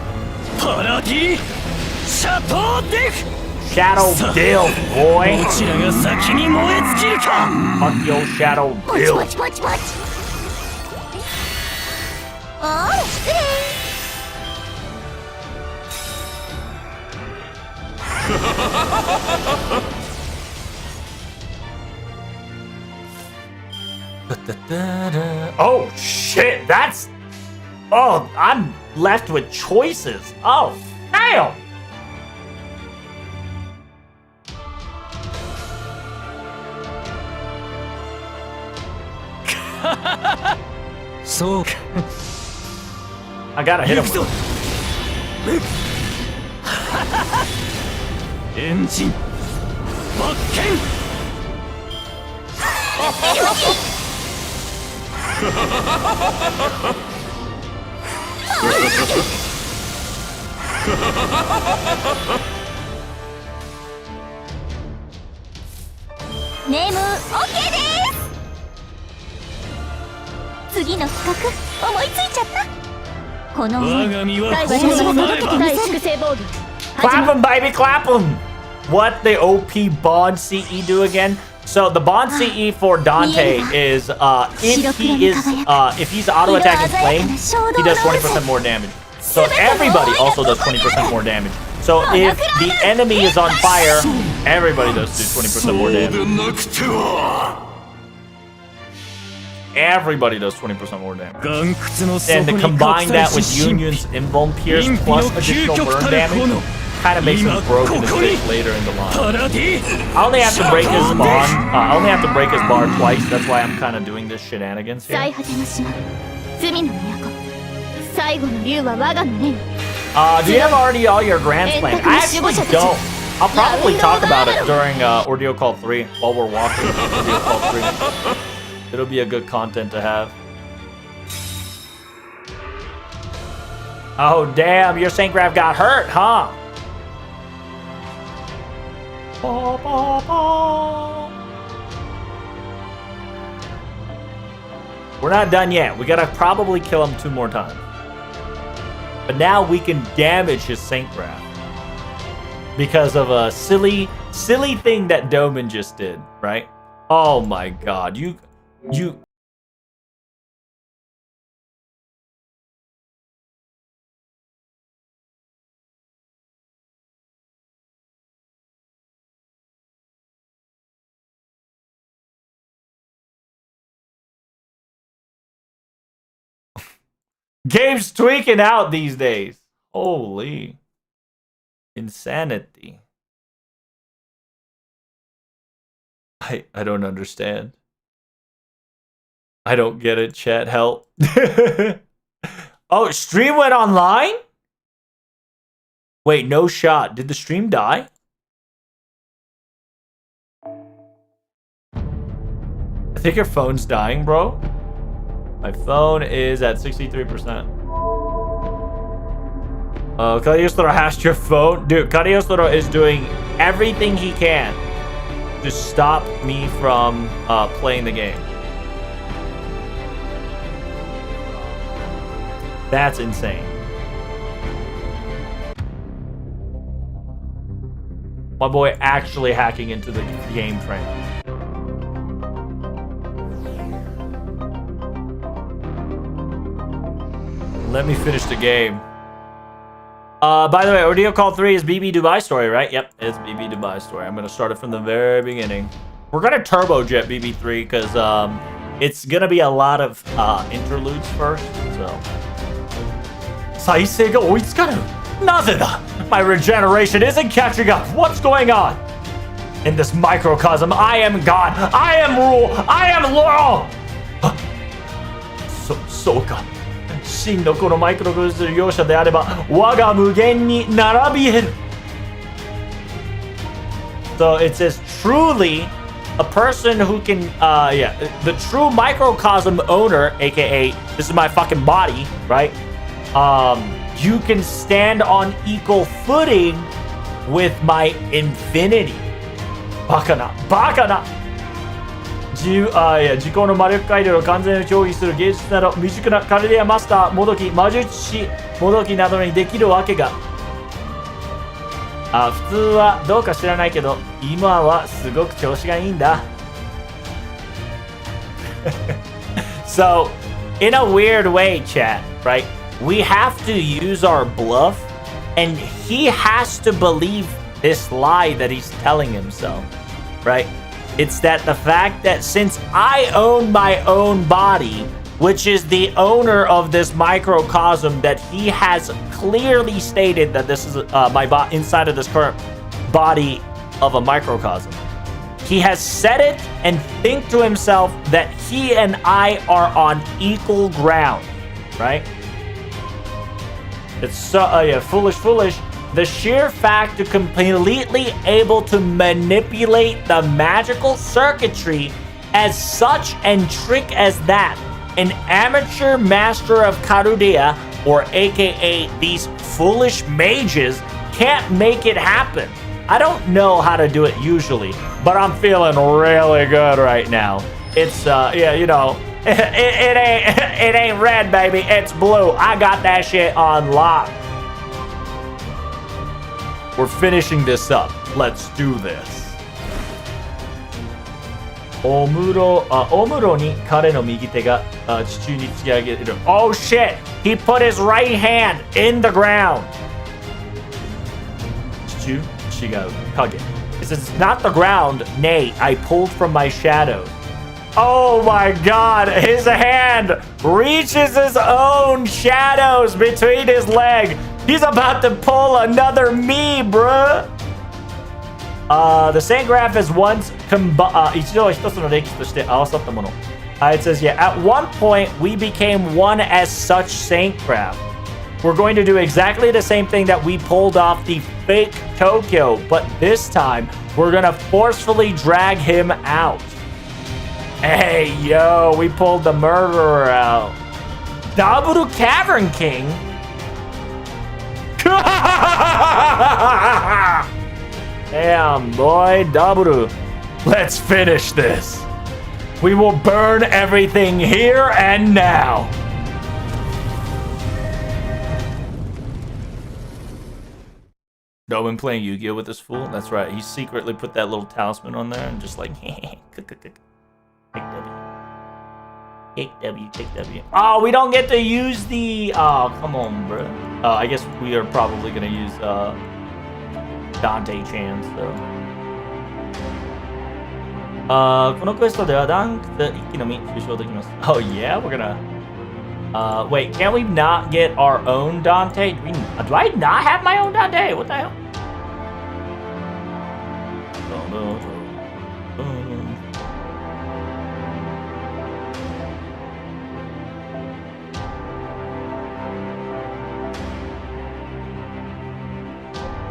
パラディシャトーデフ Shadow Dill, boy. どちらが先に燃え尽きるか Fuck your Shadow ポチ Dill. ポチポチポチ。ああ、失礼。Oh shit, that's... Oh, I'm left with choices. Oh, damn. So I gotta hit him with it. エンジンバッケンネーム OK です。次の企画思いついちゃった。この我が身は最後炎なれば大粛清防具。 Clap him, baby, clap him! What the OP Bond CE do again? So the Bond CE for Dante is if he's auto attacking flame, he does 20% more damage. So everybody also does 20% more damage. So if the enemy is on fire, everybody does do 20% more そうで damage. なくては。 Everybody does 20% more damage. 岩窟の And 底 to に combine 隠 that され with し神秘 Union's Invuln Pierce plus additional burn damage kind of makes him broken as shit later in the line. パラディ I only have to break his bond. I only have to break his bar twice. That's why I'm kind of doing this shenanigans 最 here. 果ての島罪の都最後の竜は我が胸に。 Do you have already all your grants planned? I actually don't. I'll probably talk about it during Ordeal Call 3 while we're walking Ordeal Call 3. It'll be a good content to have. Oh damn, your Saintgraph got hurt, huh? Ba, ba, ba. We're not done yet. We gotta probably kill him 2 more times. But now we can damage his Saint Graph. Because of a silly thing that Doman just did, right? Oh my god. You... Gabe's tweaking out these days. Holy. Insanity. I don't understand. I don't get it, chat. Help. Oh, stream went online? Wait, no shot. Did the stream die? I think your phone's dying, bro. My phone is at 63%. Kariostoro hashed your phone. Dude, Kariostoro is doing everything he can to stop me from playing the game. That's insane. My boy actually hacking into the game frame. Let me finish the game. By the way, Ordeal Call 3 is BB Dubai story, right? Yep, it's BB Dubai story. I'm gonna start it from the very beginning. We're gonna turbojet BB3 because it's gonna be a lot of interludes first. So, 再生が追いつかぬ。なぜだ? My regeneration isn't catching up. What's going on? In this microcosm, I am God. I am rule. I am law. そうか。真のこのマイクログル容赦であれば我が無限に並び得る So it says truly a person who can the true microcosm owner, aka this is my fucking body, right? You can stand on equal footing with my infinity. バカな自己の魔力改良を完全に競技する芸術など未熟なカルディアマスターもどき魔術師もどきなどにできるわけが普通はどうか知らないけど今はすごく調子がいいんだSo in a weird way, chat, right? We have to use our bluff and he has to believe this lie that he's telling himself, right? It's that the fact that since I own my own body, which is the owner of this microcosm, that he has clearly stated that this is my inside of this current body of a microcosm. He has said it and think to himself that he and I are on equal ground, right? It's so foolish. The sheer fact to completely able to manipulate the magical circuitry as such and trick as that, an amateur master of Karudia, or aka these foolish mages, can't make it happen. I don't know how to do it usually, but I'm feeling really good right now. It's it ain't red, baby, it's blue. I got that shit on lock. We're finishing this up. Let's do this. お室に彼の右手が地中に突き上げる。Oh shit! He put his right hand in the ground. 地中違う。影。It says it's not the ground. Nay, I pulled from my shadows. Oh my god! His hand reaches his own shadows between his leg. He's about to pull another me, bruh. The Saint Graph is once it says, yeah, at one point we became one as such Saint Graph. We're going to do exactly the same thing that we pulled off the fake Tokyo, but this time we're gonna forcefully drag him out. Hey, yo, we pulled the murderer out. Double Cavern King? Damn, boy, Daburu. Let's finish this. We will burn everything here and now. No, I've been playing Yu-Gi-Oh with this fool. That's right. He secretly put that little talisman on there and just like, kick W. Kick W, kick W. Oh, we don't get to use the... Oh, come on, bro. I guess we are probably going to use Dante Chan, so... このクエストではダンクで一気のみ優勝できます。Oh yeah, we're gonna... wait, can't we not get our own Dante? Do I not have my own Dante? What the hell?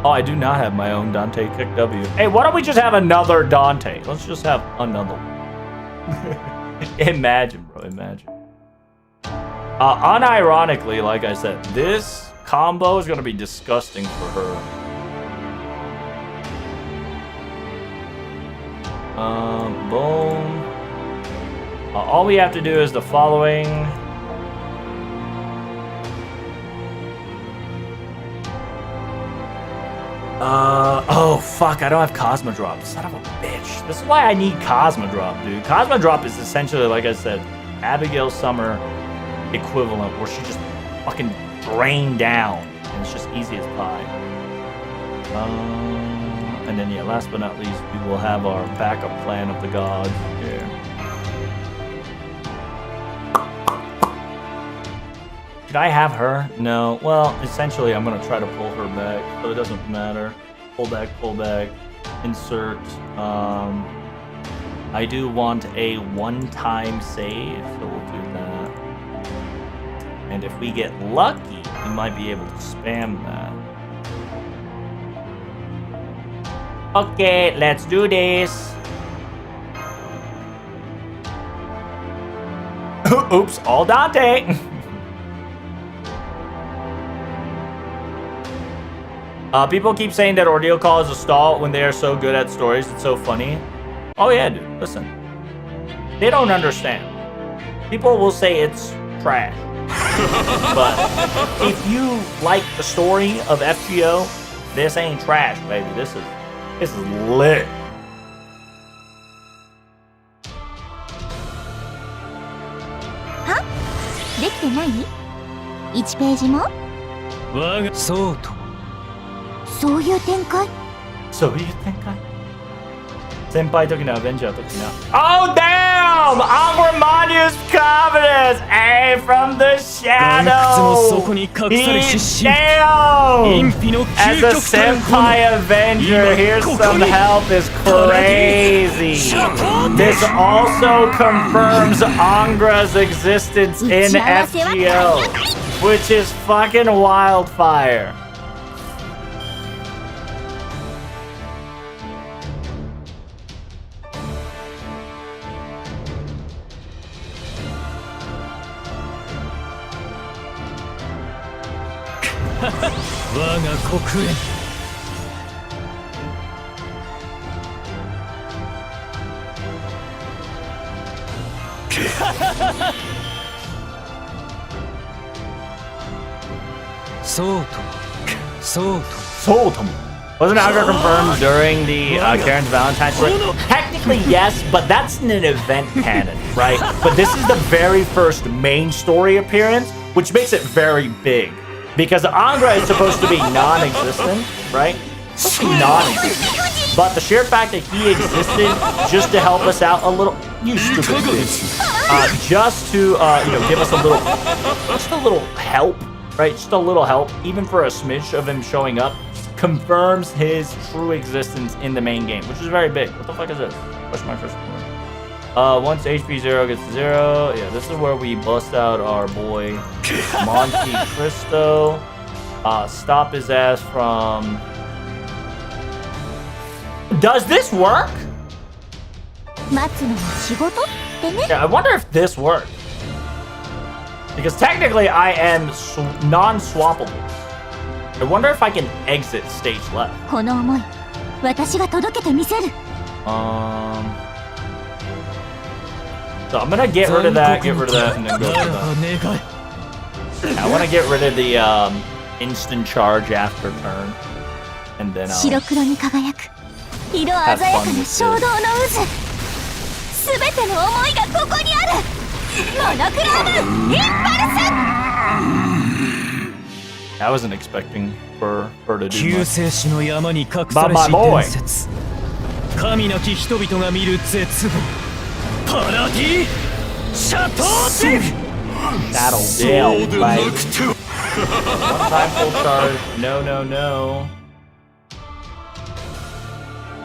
Oh, I do not have my own Dante Kick W. Hey, why don't we just have another Dante? Let's just have another one. Imagine, bro, imagine. Unironically, like I said, this combo is going to be disgusting for her. Boom. All we have to do is the following. Oh, fuck, I don't have Cosmodrop. Son of a bitch. This is why I need Cosmodrop, dude. Cosmodrop is essentially, like I said, Abigail Summer equivalent, where she just fucking drained down, and it's just easy as pie. And then, yeah, last but not least, we will have our backup plan of the gods here. Should I have her? No. Well, essentially, I'm going to try to pull her back, so it doesn't matter. Pull back, insert. I do want a one-time save, so we'll do that. And if we get lucky, we might be able to spam that. Okay, let's do this. Oops, all Dante. People keep saying that Ordeal Call is a stall when they are so good at stories. It's so funny. Oh yeah, dude, listen. They don't understand. People will say it's trash. But if you like the story of FGO, this ain't trash, baby. This is lit. Huh? できてない ?1 ページもそうとそういう展開そういう展開先輩時のアベンジャー時の Oh damn! Angramanius Covenants! Hey, from the shadow! He's down! As a senpai Avenger, here's some help is crazy! This also confirms Angra's existence in FGO, which is fucking wildfire. Wasn't Agra confirmed during the Karen's Valentine's Day? Technically, yes, but that's in an event canon, right? But this is the very first main story appearance, which makes it very big. Because Angra is supposed to be non-existent, right? Supposed to be non-existent. But the sheer fact that he existed just to help us out a little, you stupid bitch. Just to, give us a little help, right? Just a little help, even for a smidge of him showing up, confirms his true existence in the main game, which is very big. What the fuck is this? Question mark, question mark. Once HP 0 gets to 0, yeah, this is where we bust out our boy Monte Cristo. Stop his ass from... Does this work? Yeah, I wonder if this works. Because technically I am non-swappable. I wonder if I can exit stage left. So I'm gonna get rid of that, and then go for that. I want to get rid of the instant charge after turn, and then 白黒に輝く色鮮やかな衝動の渦。すべての思いがここにある。モノクロームインパルス。 I wasn't expecting for her to do 救 much. 世主の山に隠されし伝説。神なき人々が見る絶望。パラディシャトーディフ。 That'll deal, like one time full charge. No, no, no.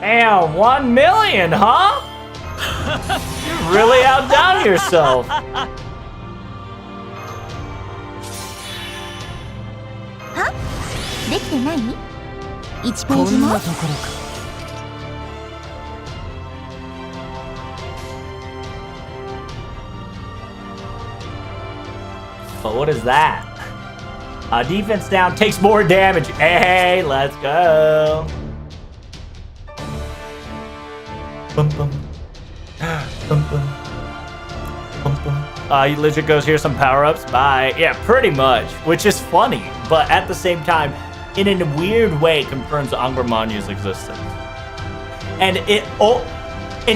Damn, 1 million, huh? You really outdone yourself. は？できてない？ 1ペーこジもんなところか。 But what is that? Defense down takes more damage. Hey, let's go. Bum, bum. Bum, bum. Bum, bum. He legit goes, here's some power-ups. Bye. Yeah, pretty much. Which is funny, but at the same time, in a weird way, confirms Angramanya's existence. And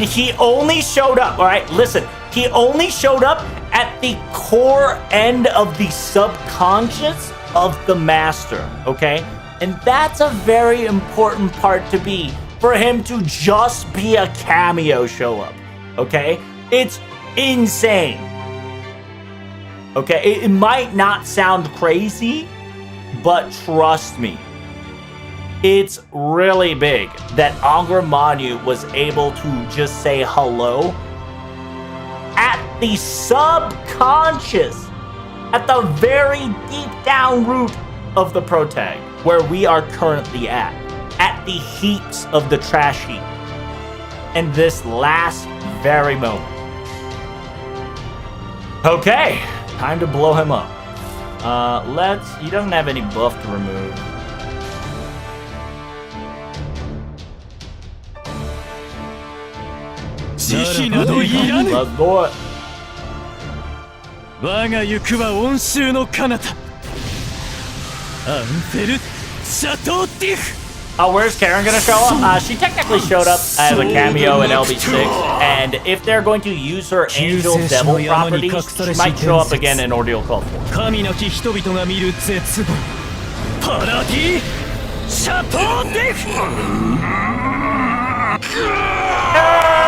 he only showed up, alright? Listen, he only showed up at the core end of the subconscious of the master, okay? And that's a very important part to be, for him to just be a cameo show up, okay? It's insane. Okay, it might not sound crazy, but trust me, it's really big that Angramanyu was able to just say hello at the subconscious, at the very deep down root of the protag, where we are currently at the heaps of the trash heap, in this last very moment. Okay, time to blow him up. He doesn't have any buff to remove. Let's do it. 我が行くは温州の彼方。アンフェルシャトーディフ。 Where's Karen gonna show up? She technically showed up as a cameo in LB6, and if they're going to use her Angel Devil properties, she might show up again in Ordeal Call 4. 神なき人々が見る絶望。パラディシャトーディフ。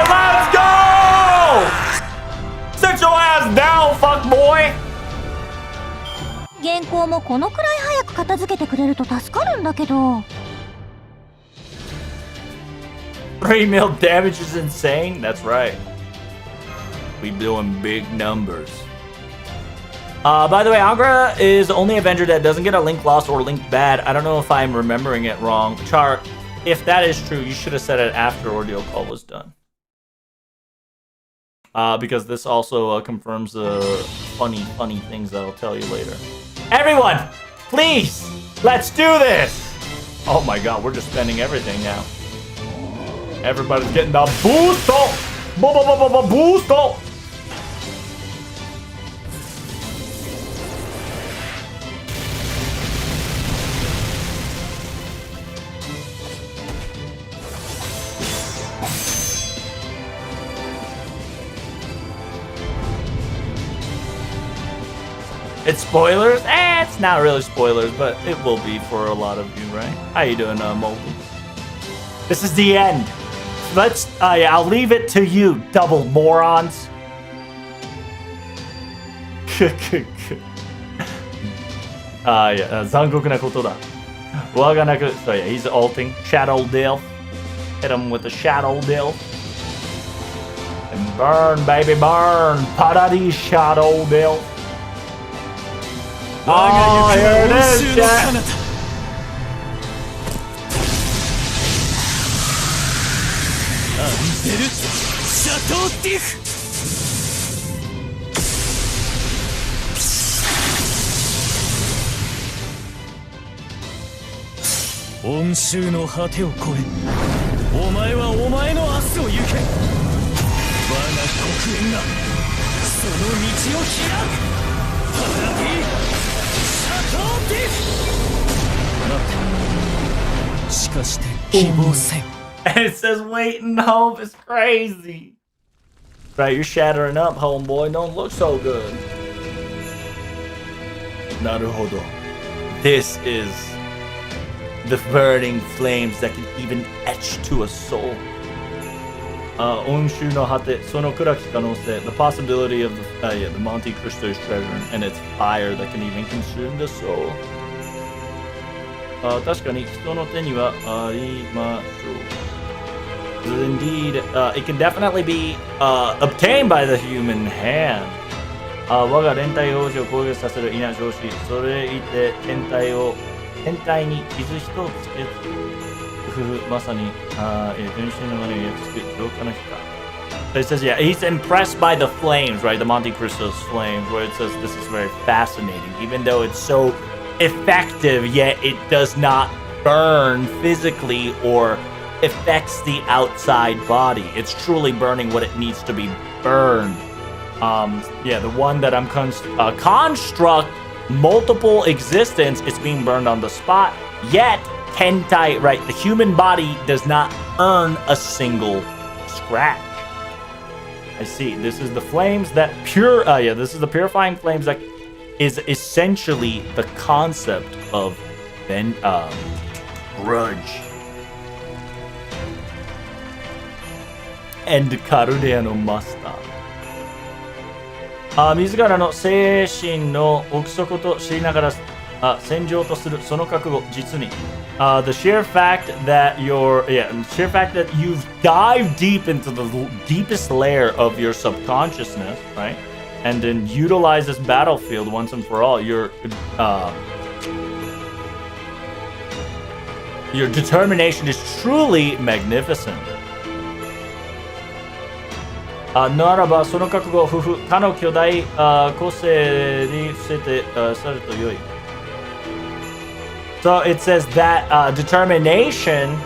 Let's go! Sit your ass down, fuck boy! 原稿もこのくらい早く片付けてくれると助かるんだけど。 3 mil damage is insane? That's right. We doing big numbers. By the way, Angra is the only Avenger that doesn't get a Link lost or Link bad. I don't know if I'm remembering it wrong. Char, if that is true, you should have said it after Ordeal Call was done. Because this also confirms the funny things that I'll tell you later. Everyone, please, let's do this! Oh my god, we're just spending everything now. Everybody's getting the boosto! Boosto! It's spoilers? It's not really spoilers, but it will be for a lot of you, right? How you doing, Moldy? This is the end. Let's, yeah, I'll leave it to you, double morons. Yeah, Zangoku na koto da. Waga naku, so yeah, he's ulting. Shadow Delph. Hit him with the Shadow Delph. And burn, baby, burn. Paradis Shadow Delph. Oh, here it is, chat. Onshuの果てを越え、お前はお前の明日を行け。我が黒煙がその道を開くパラディシャトーディフ待てしかして希望せん And it says wait and hope. It's crazy. Right, you're shattering up, homeboy. Don't look so good. Naruhodo. This is the burning flames that can even etch to a soul. Onshu no hate, sono kuraki kanose, the possibility of the Monte Cristo's treasure and its fire that can even consume the soul. 確かに人の手にはありましょう。Indeed, it can definitely be obtained by the human hand. 我が連帯王子を攻撃させる稲上司、それいて天体に傷一つつけず、まさに分身の間に焼き付く浄化の日か。It says, yeah, he's impressed by the flames, right? The Monte Cristo's flames, where it says this is very fascinating, even though it's so effective, yet it does not burn physically or affects the outside body. It's truly burning what it needs to be burned. Yeah, the one that I'm construct multiple existence, it's being burned on the spot. Yet hentai, right? The human body does not earn a single scratch. I see. This is the flames that this is the purifying flames that is essentially the concept of grudge. And カルデアのマスター。自らの精神の奥底と知りながら戦場とするその覚悟実に。The sheer fact that you've dived deep into the deepest layer of your subconsciousness, right? And then utilize this battlefield once and for all. Your determination is truly magnificent. ならばその覚悟を他の巨大個性に伏せてさると良い。So it says that determination,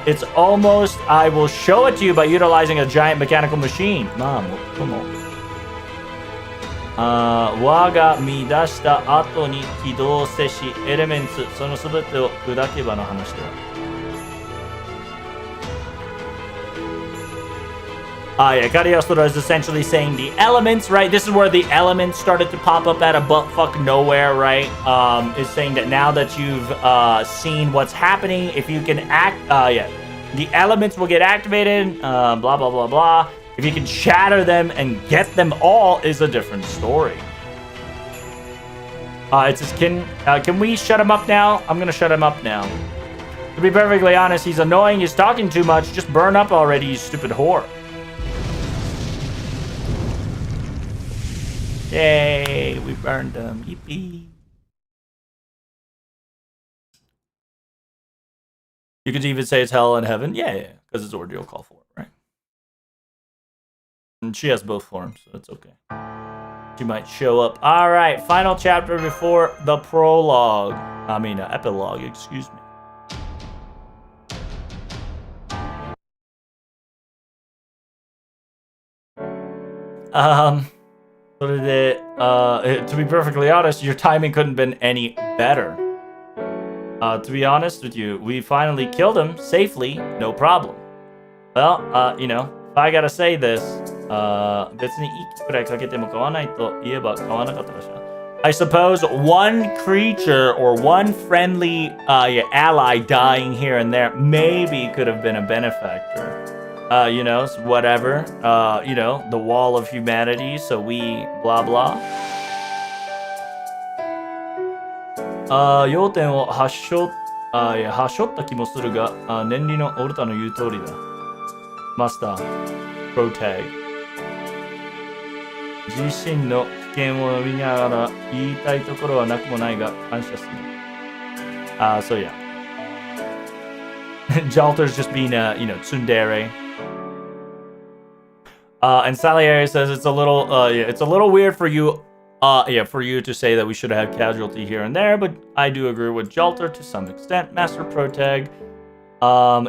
it's almost, I will show it to you by utilizing a giant mechanical machine. まあもっとも。我が見出した後に起動せしエレメンツ、そのすべてを砕けばの話では。Yeah, Cagliostro is essentially saying the elements, right? This is where the elements started to pop up out of buttfuck nowhere, right? Is saying that now that you've seen what's happening, if you can the elements will get activated, blah, blah, blah, blah. If you can shatter them and get them all is a different story. It says, can we shut him up now? I'm gonna shut him up now. To be perfectly honest, he's annoying, he's talking too much. Just burn up already, you stupid whore. Yay, we burned them. Yippee. You could even say it's hell and heaven. Yeah, because it's ordeal call for it, right? And she has both forms, so it's okay. She might show up. All right, final chapter before the prologue. I mean, epilogue, excuse me. To be perfectly honest, your timing couldn't have been any better. To be honest with you, we finally killed him safely, no problem. Well, if I gotta say this, I suppose one creature or one friendly ally dying here and there maybe could have been a benefactor. Whatever. The wall of humanity, so we blah blah. 要点を発しょった気もするが、年利のオルタの言う通りだ。マスター、プロタグ。自身の危険を見ながら言いたいところはなくもないが、感謝する。So yeah. Jalter's just being tsundere. And Salieri says it's a little weird for you, for you to say that we should have casualty here and there, but I do agree with Jalter to some extent, Master Protag.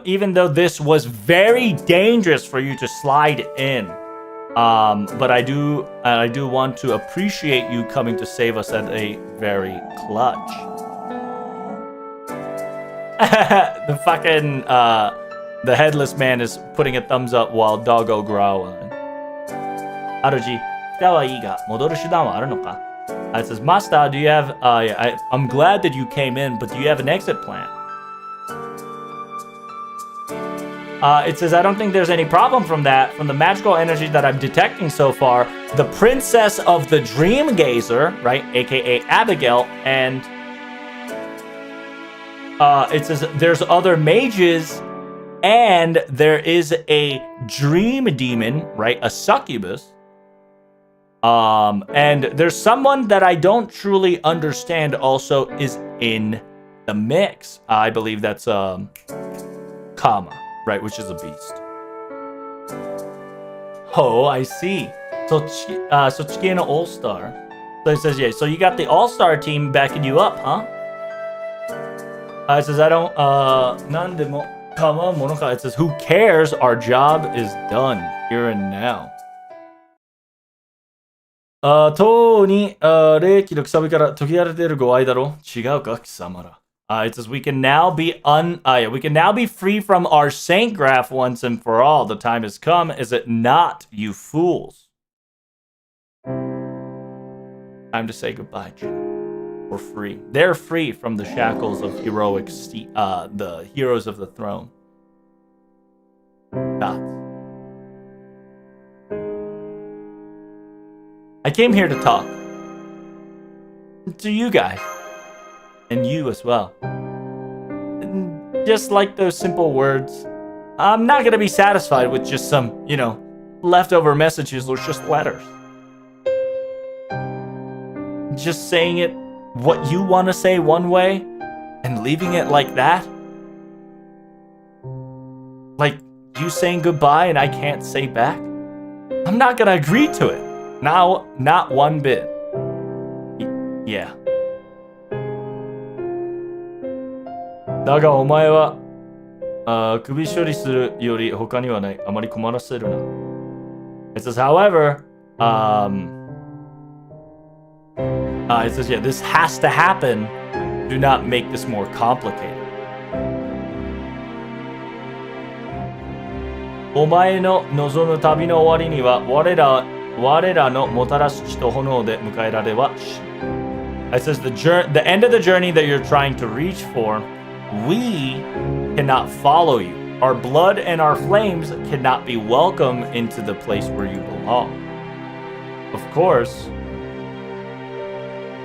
Even though this was very dangerous for you to slide in, But I do want to appreciate you coming to save us at a very clutch. The fucking the headless man is putting a thumbs up while doggo growling. Aruji, 北はいいが戻る手段はあるのか? It says, Master, do you have I'm glad that you came in, but do you have an exit plan? It says, I don't think there's any problem from that. From the magical energy that I'm detecting so far, the Princess of the Dream Gazer, right, aka Abigail, and it says there's other mages, and there is a dream demon, right, a succubus. And there's someone that I don't truly understand also is in the mix. I believe that's Kama. Right, which is a beast. Oh, I see. So Chicken All-Star. So it says, yeah, so you got the All-Star team backing you up, huh? It says, I don't, nandemo kama monoka. It says, who cares? Our job is done here and now. とうに、霊気のくさびから解き荒れているご愛だろう。違うか、貴様ら。It says we can now be free from our Saint Graph once and for all. The time has come, is it not, you fools? Time to say goodbye, Jin. We're free. They're free from the shackles of the heroes of the throne. Gods. I came here to talk to you guys. And you as well. Just like those simple words, I'm not gonna be satisfied with just some, leftover messages or just letters. Just saying it what you want to say one way and leaving it like that. Like you saying goodbye and I can't say back. I'm not gonna agree to it. Now, not one bit. Yeah. だがお前は首処理するより他にはない。あまり困らせるな。It says, however, it says, yeah, this has to happen. Do not make this more complicated. お前の望む旅の終わりには我らのもたらす血と炎で迎えられはし。It says the end of the journey that you're trying to reach for, we cannot follow you. Our blood and our flames cannot be welcome into the place where you belong. Of course,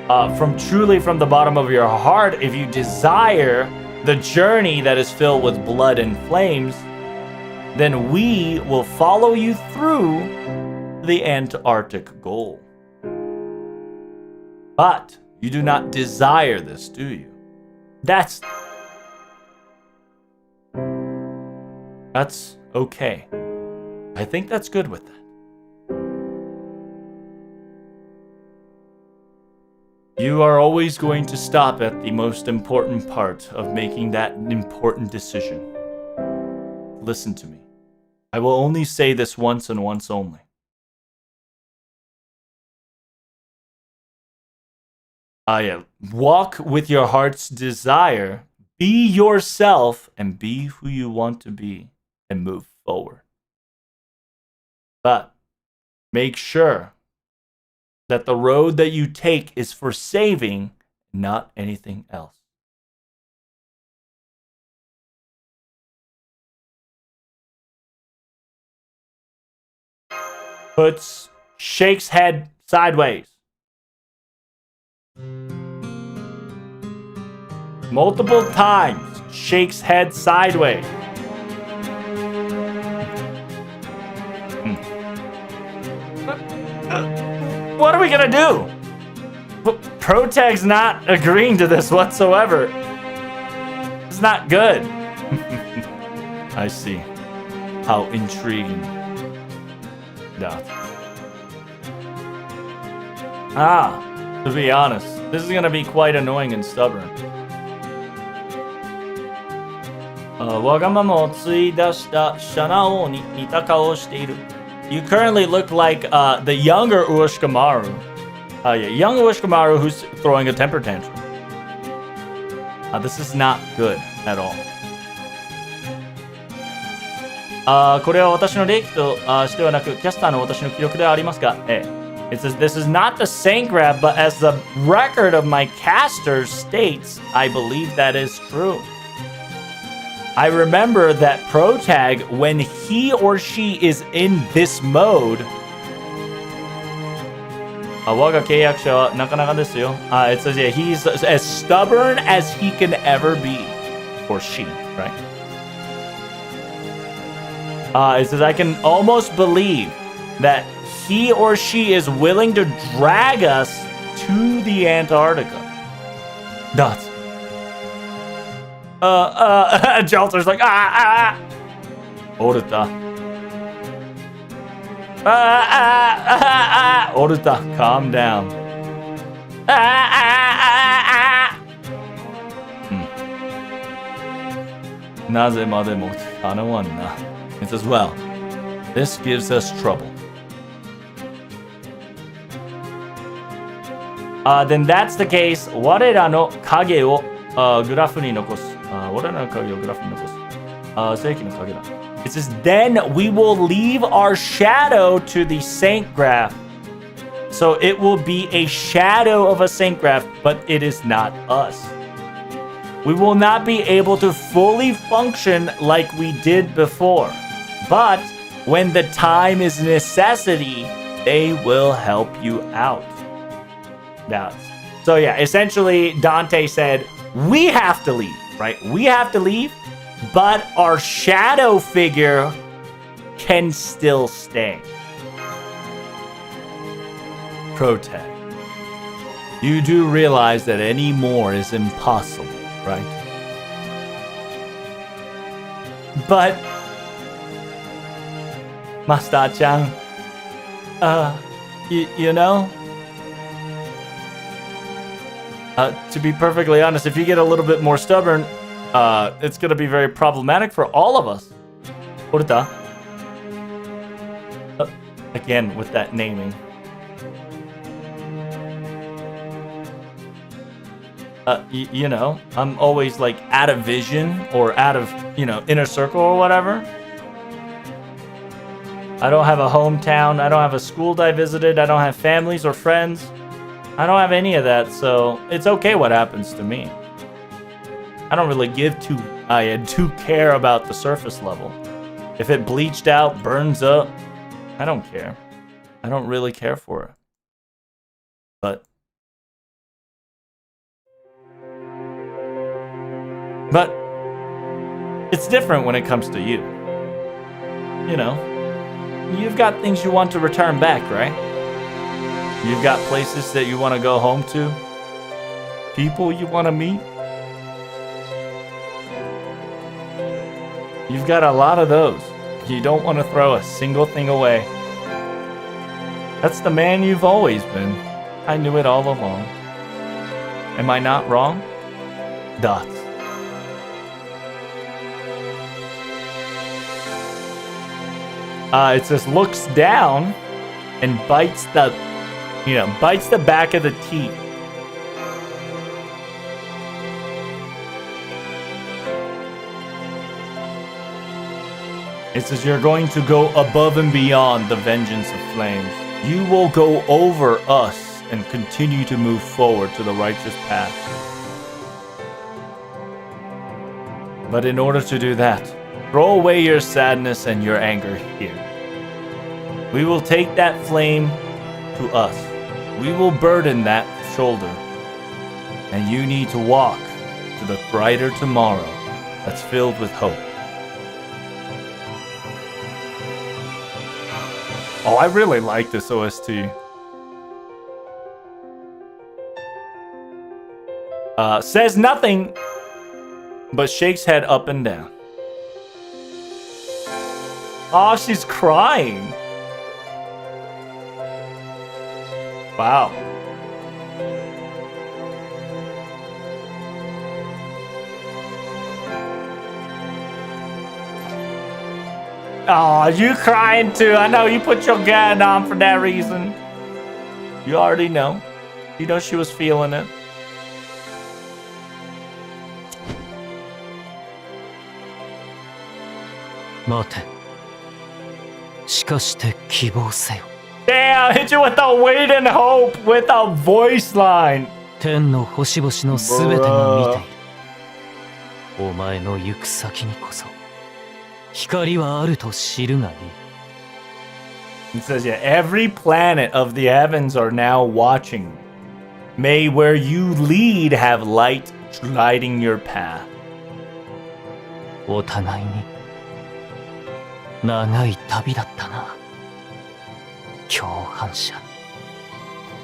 from the bottom of your heart, if you desire the journey that is filled with blood and flames, then we will follow you through the Antarctic goal. But you do not desire this, do you? That's okay. I think that's good with that. You are always going to stop at the most important part of making that important decision. Listen to me. I will only say this once and once only. Walk with your heart's desire. Be yourself and be who you want to be and move forward. But make sure that the road that you take is for saving, not anything else. Shakes head sideways. Multiple times, shakes head sideways. What are we gonna do? Protag's not agreeing to this whatsoever. It's not good. I see. How intriguing. That. To be honest, this is gonna be quite annoying and stubborn. わがままを継い出したシャナ王に似た顔をしている。You currently look like the younger Urushikamaru. Yeah, young Urushikamaru who's throwing a temper tantrum. This is not good at all. これは私の歴としてはなく、キャスターの私の記録ではありますが、It says this is not the Saint grab, but as the record of my caster states, I believe that is true. I remember that Protag, when he or she is in this mode, 我が契約者はなかなかですよ。It says, yeah, he's as stubborn as he can ever be. Or she, right? It says, I can almost believe that he or she is willing to drag us to the Antarctica. Dots. Jalter's like, Oruta. Oruta, calm down. Naze mademo kanawan na. It says, well, this gives us trouble. Then that's the case. 我らの影をグラフに残す。我らの影をグラフに残す。正規の影だ。It says, then we will leave our shadow to the Saint graph. So it will be a shadow of a Saint graph, but it is not us. We will not be able to fully function like we did before. But when the time is necessity, they will help you out. So yeah, essentially Dante said, we have to leave, right? We have to leave, but our shadow figure can still stay. Protag. You do realize that any more is impossible, right? But Master-chan, you know, to be perfectly honest, if you get a little bit more stubborn, it's going to be very problematic for all of us. Orita. Again, with that naming. You know, I'm always like out of vision or out of, you know, inner circle or whatever. I don't have a hometown. I don't have a school that I visited. I don't have families or friends. I don't have any of that, so it's okay what happens to me. I don't really I do care about the surface level. If it bleached out, burns up, I don't care. I don't really care for it. But it's different when it comes to you. You know, you've got things you want to return back, right? You've got places that you want to go home to. People you want to meet. You've got a lot of those. You don't want to throw a single thing away. That's the man you've always been. I knew it all along. Am I not wrong? Dots. It just looks down and bites the back of the teeth. It says you're going to go above and beyond the vengeance of flames. You will go over us and continue to move forward to the righteous path. But in order to do that, throw away your sadness and your anger here. We will take that flame to us. We will burden that shoulder. And you need to walk to the brighter tomorrow that's filled with hope. Oh, I really like this OST. Says nothing, but shakes head up and down. Oh, she's crying. Wow. Oh, you crying too. I know you put your gown on for that reason. You already know. You know she was feeling it. Damn, hit you with the wait and hope with a voice line. 天の星々のすべてが見ている。お前の行く先にこそ光はあると知るがいい。 It says, yeah, every planet of the heavens are now watching. May where you lead have light lighting your path. お互いに長い旅だったな。共犯者。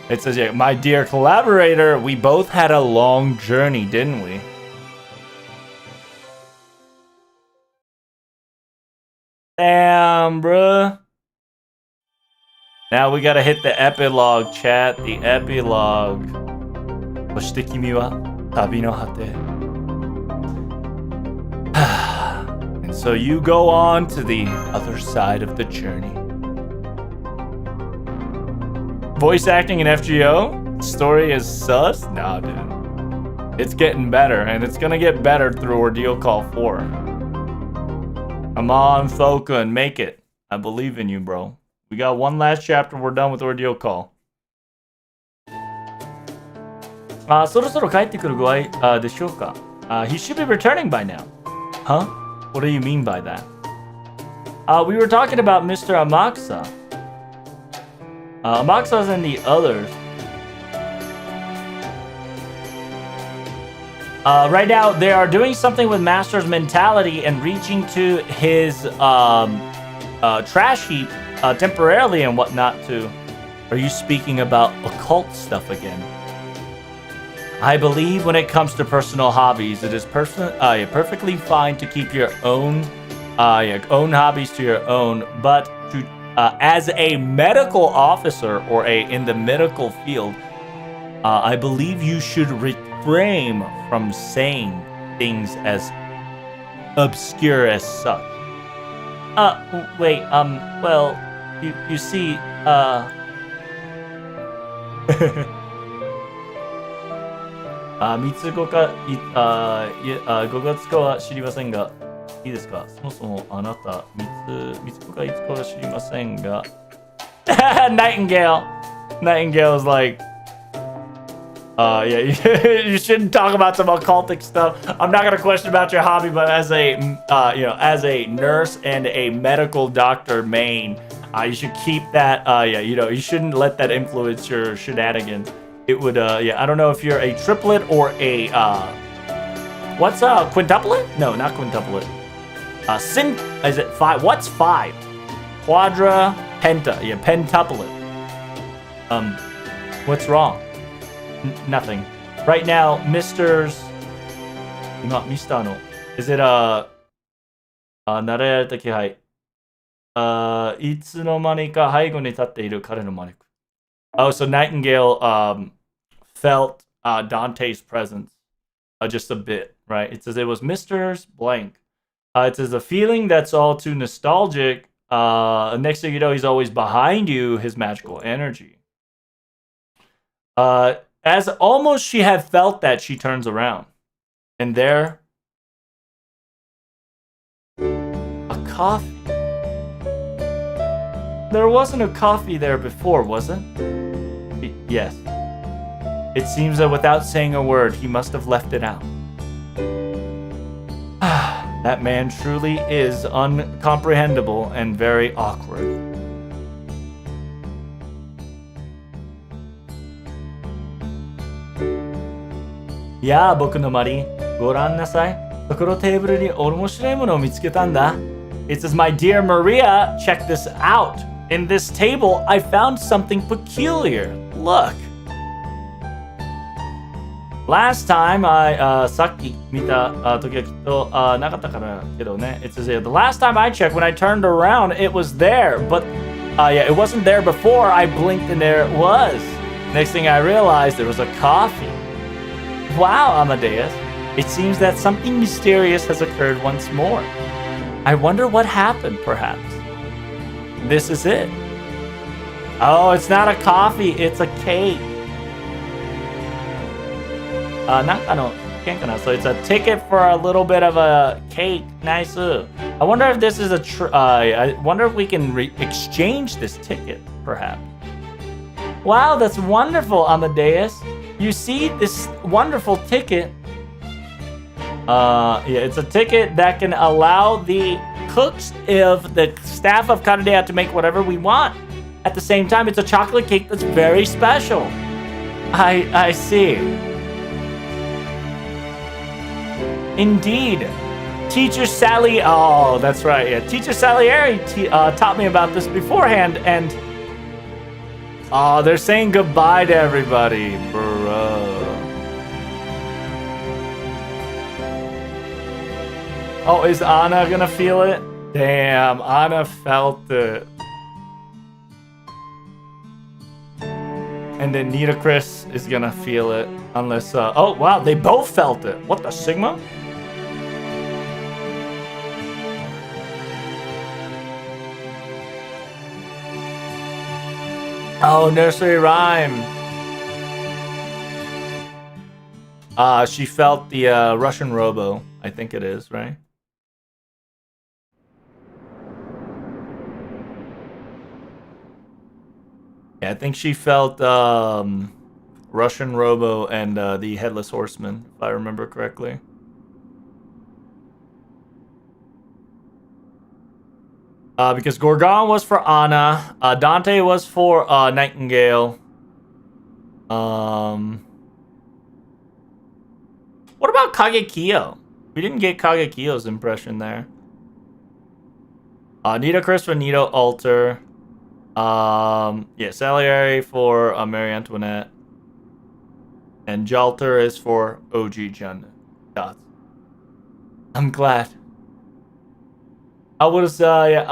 It says, yeah, my dear collaborator, we both had a long journey, didn't we? Damn, bruh. Now we gotta hit the epilogue, chat. The epilogue. そして君は旅の果て。And so you go on to the other side of the journey. Voice acting in FGO? Story is sus? Nah, dude. It's getting better, and it's gonna get better through Ordeal Call 4. Come on, Falcon, make it. I believe in you, bro. We got one last chapter, we're done with Ordeal Call. そろそろ帰ってくる具合でしょうか? He should be returning by now. Huh? What do you mean by that? We were talking about Mr. Amakusa. Amakusa's and the others. Right now, they are doing something with Master's mentality and reaching to his trash heap temporarily and whatnot too. Are you speaking about occult stuff again? I believe when it comes to personal hobbies, it is perfectly fine to keep your own hobbies to your own, but to as a medical officer or in the medical field, I believe you should refrain from saying things as obscure as such. Wait, well, you see, 3つ5月かは知りませんが、いいですか? そもそもあなた3つか5つかは知りませんが Nightingale is like, yeah, you shouldn't talk about some occultic stuff. I'm not gonna question about your hobby, but as a as a nurse and a medical doctor main, you should keep that. You shouldn't let that influence your shenanigans. It would, I don't know if you're a triplet or a what's quintuplet? No, not quintuplet. Is it 5? What's 5? Quadra, penta, yeah, pentuplet. What's wrong? Nothing. Right now, Mr. No. Is it Narayataki hai. いつの間にか背後に立っている彼の招く. Oh, so Nightingale felt Dante's presence just a bit, right? It says it was Mr. Blank. It says a feeling that's all too nostalgic. Next thing you know, he's always behind you, his magical energy. As almost she had felt that, she turns around. And there, a coffee. There wasn't a coffee there before, was it? Yes. It seems that without saying a word, he must have left it out. That man truly is incomprehensible and very awkward. Yeah, 僕のマリー、ご覧なさい。そこのテーブルに面白いものを見つけたんだ。It says, my dear Maria, check this out. In this table, I found something peculiar. Look. Last timeさっき見た時はきっとなかったからけどね. It says, the last time I checked, when I turned around, it was there. But, it wasn't there before. I blinked and there it was. Next thing I realized, there was a coffee. Wow, Amadeus. It seems that something mysterious has occurred once more. I wonder what happened, perhaps. This is it. Oh, it's not a coffee, it's a cake. So it's a ticket for a little bit of a cake. Nice. I wonder if this is I wonder if we can exchange this ticket, perhaps. Wow, that's wonderful, Amadeus. You see this wonderful ticket? Yeah, it's a ticket that can allow the cooks of the staff of Kanedea to make whatever we want. At the same time, it's a chocolate cake that's very special. I see. Indeed. Teacher Sally... Oh, that's right. Yeah. Teacher Salieri taught me about this beforehand, and... Oh, they're saying goodbye to everybody, bro. Oh, is Anna gonna feel it? Damn, Anna felt it. And then Nita Chris is gonna feel it, unless... oh, wow, they both felt it. What the Sigma? Oh, nursery rhyme. She felt the Russian robo. I think it is, right? Yeah, I think she felt Russian robo and the Headless Horseman, if I remember correctly. Because Gorgon was for Anna, Dante was for Nightingale. What about Kagekiyo? We didn't get Kagekiyo's impression there. Nita Chris for Nito Alter. Yeah, Salieri for Marie Antoinette. And Jalter is for OG Jun. I'm glad. I would have yeah,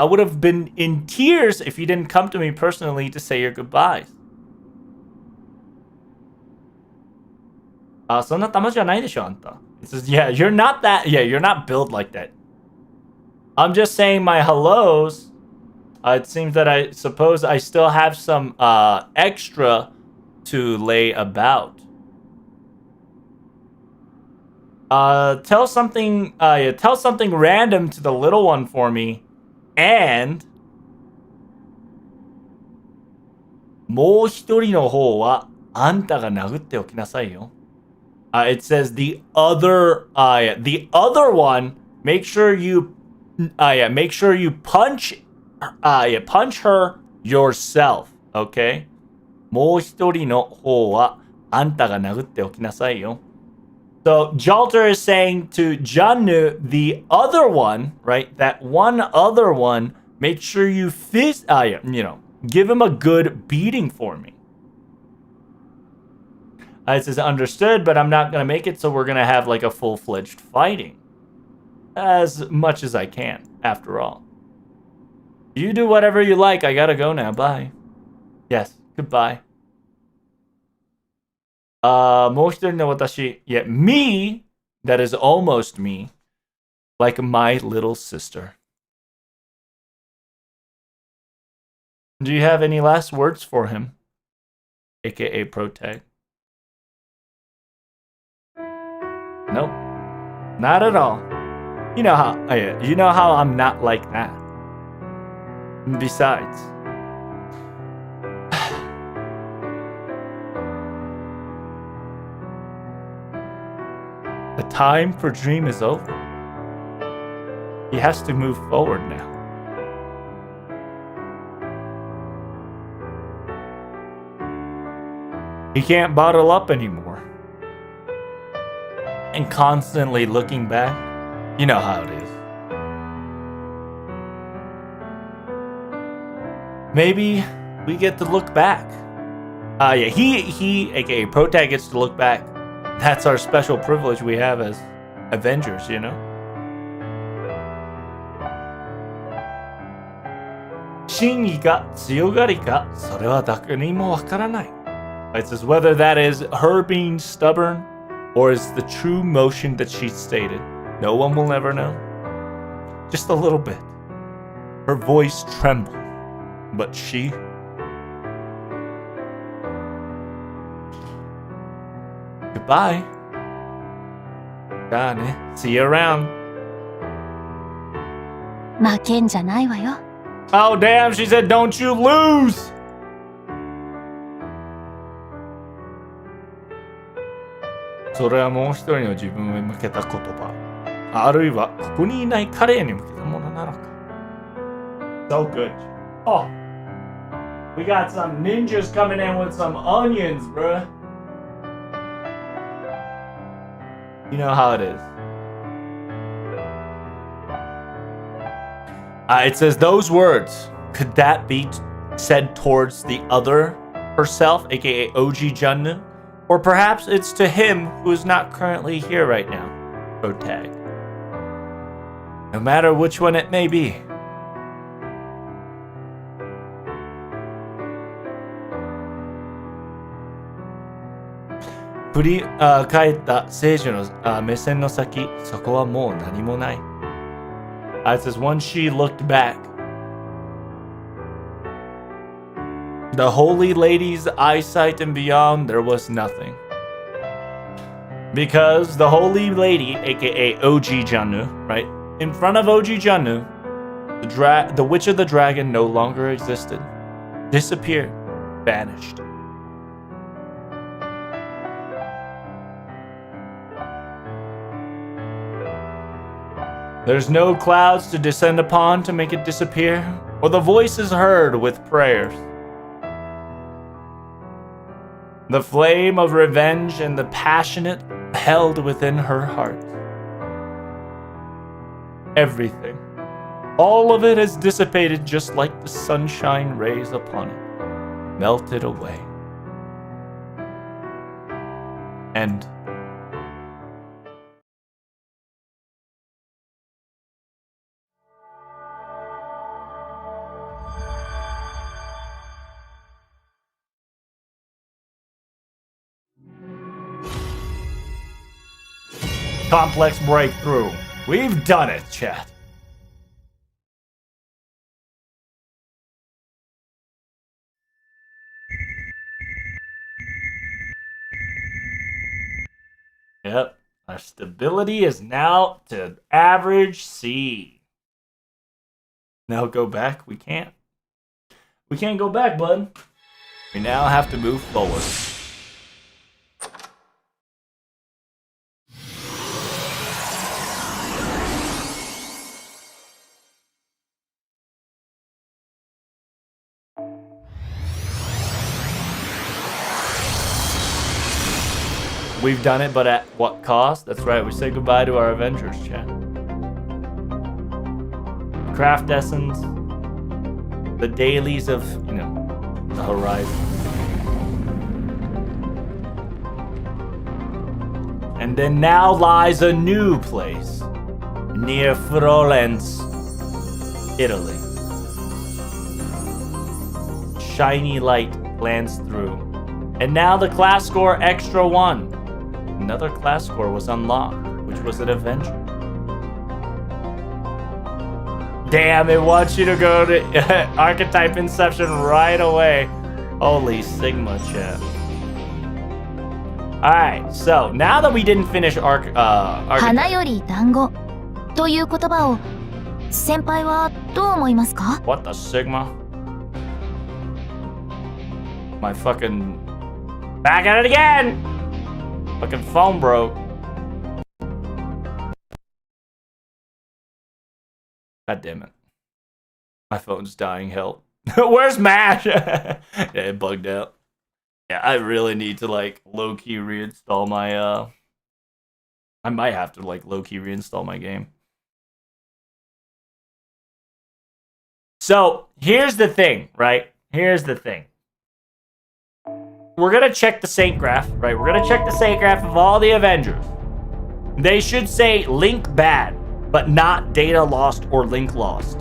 I would have been in tears if you didn't come to me personally to say your goodbyes. そんな玉じゃないでしょ、あんた. It says, yeah, you're not built like that. I'm just saying my hellos. It seems that I suppose I still have some extra to lay about. Tell something random to the little one for me, and もう一人の方はあんたが殴っておきなさいよ. It says the other one. Make sure you punch her yourself. Okay. もう一人の方はあんたが殴っておきなさいよ. So Jalter is saying to Jannu, the other one, right? That one other one, make sure you give him a good beating for me. It says understood, but I'm not gonna make it, so we're gonna have like a full-fledged fighting. As much as I can, after all. You do whatever you like, I gotta go now, bye. Yes, goodbye. もう一人の私, yeah, me, that is almost me, like my little sister. Do you have any last words for him? AKA Protag. Nope, not at all. You know how I'm not like that. Besides, the time for Dream is over. He has to move forward now. He can't bottle up anymore. And constantly looking back. You know how it is. Maybe we get to look back. Yeah, he, aka Protag, gets to look back. That's our special privilege we have as Avengers, you know? It says whether that is her being stubborn or is the true motion that she stated. No one will ever know. Just a little bit. Her voice trembled, but she... Goodbye. See you around. 負けんじゃないわよ。 Oh, damn, she said, don't you lose! So れはもう一人の自分へ向けた言葉。あるいはここにいない彼へに向けたものなのか。So good. Oh, we got some ninjas coming in with some onions, bruh. You know how it is. It says those words. Could that be said towards the other herself, aka OG Junnu? Or perhaps it's to him who is not currently here right now. Pro tag. No matter which one it may be. It says once she looked back, the holy lady's eyesight and beyond, there was nothing. Because the holy lady, aka OG Junnu, right? In front of OG Junnu, the witch of the dragon no longer existed. Disappeared. Vanished. There's no clouds to descend upon to make it disappear, or the voices heard with prayers. The flame of revenge and the passionate held within her heart. Everything. All of it has dissipated just like the sunshine rays upon it. Melted away. And complex breakthrough. We've done it, chat. Yep. Our stability is now to average C. Now go back? We can't. We can't go back, bud. We now have to move forward. We've done it, but at what cost? That's right, we say goodbye to our Avengers, chat. Craft Essence, the dailies of, you know, the horizon. And then now lies a new place, near Florence, Italy. Shiny light glanced through. And now the class score extra 1. Another class score was unlocked, which was an Avenger. Damn, it wants you to go to Archetype Inception right away. Holy Sigma, chat. Alright, so now that we didn't finish 花より団子という言葉を先輩はどう思いますか？ What the Sigma? My fucking... Back at it again! Fucking phone broke. God damn it. My phone's dying, help. Where's MASH? Yeah, it bugged out. Yeah, I really need to, like, low-key reinstall my, I might have to, like, low-key reinstall my game. So, here's the thing, right? Here's the thing. We're gonna check the Saint graph, right? We're gonna check the Saint graph of all the Avengers. They should say link bad, but not data lost or link lost.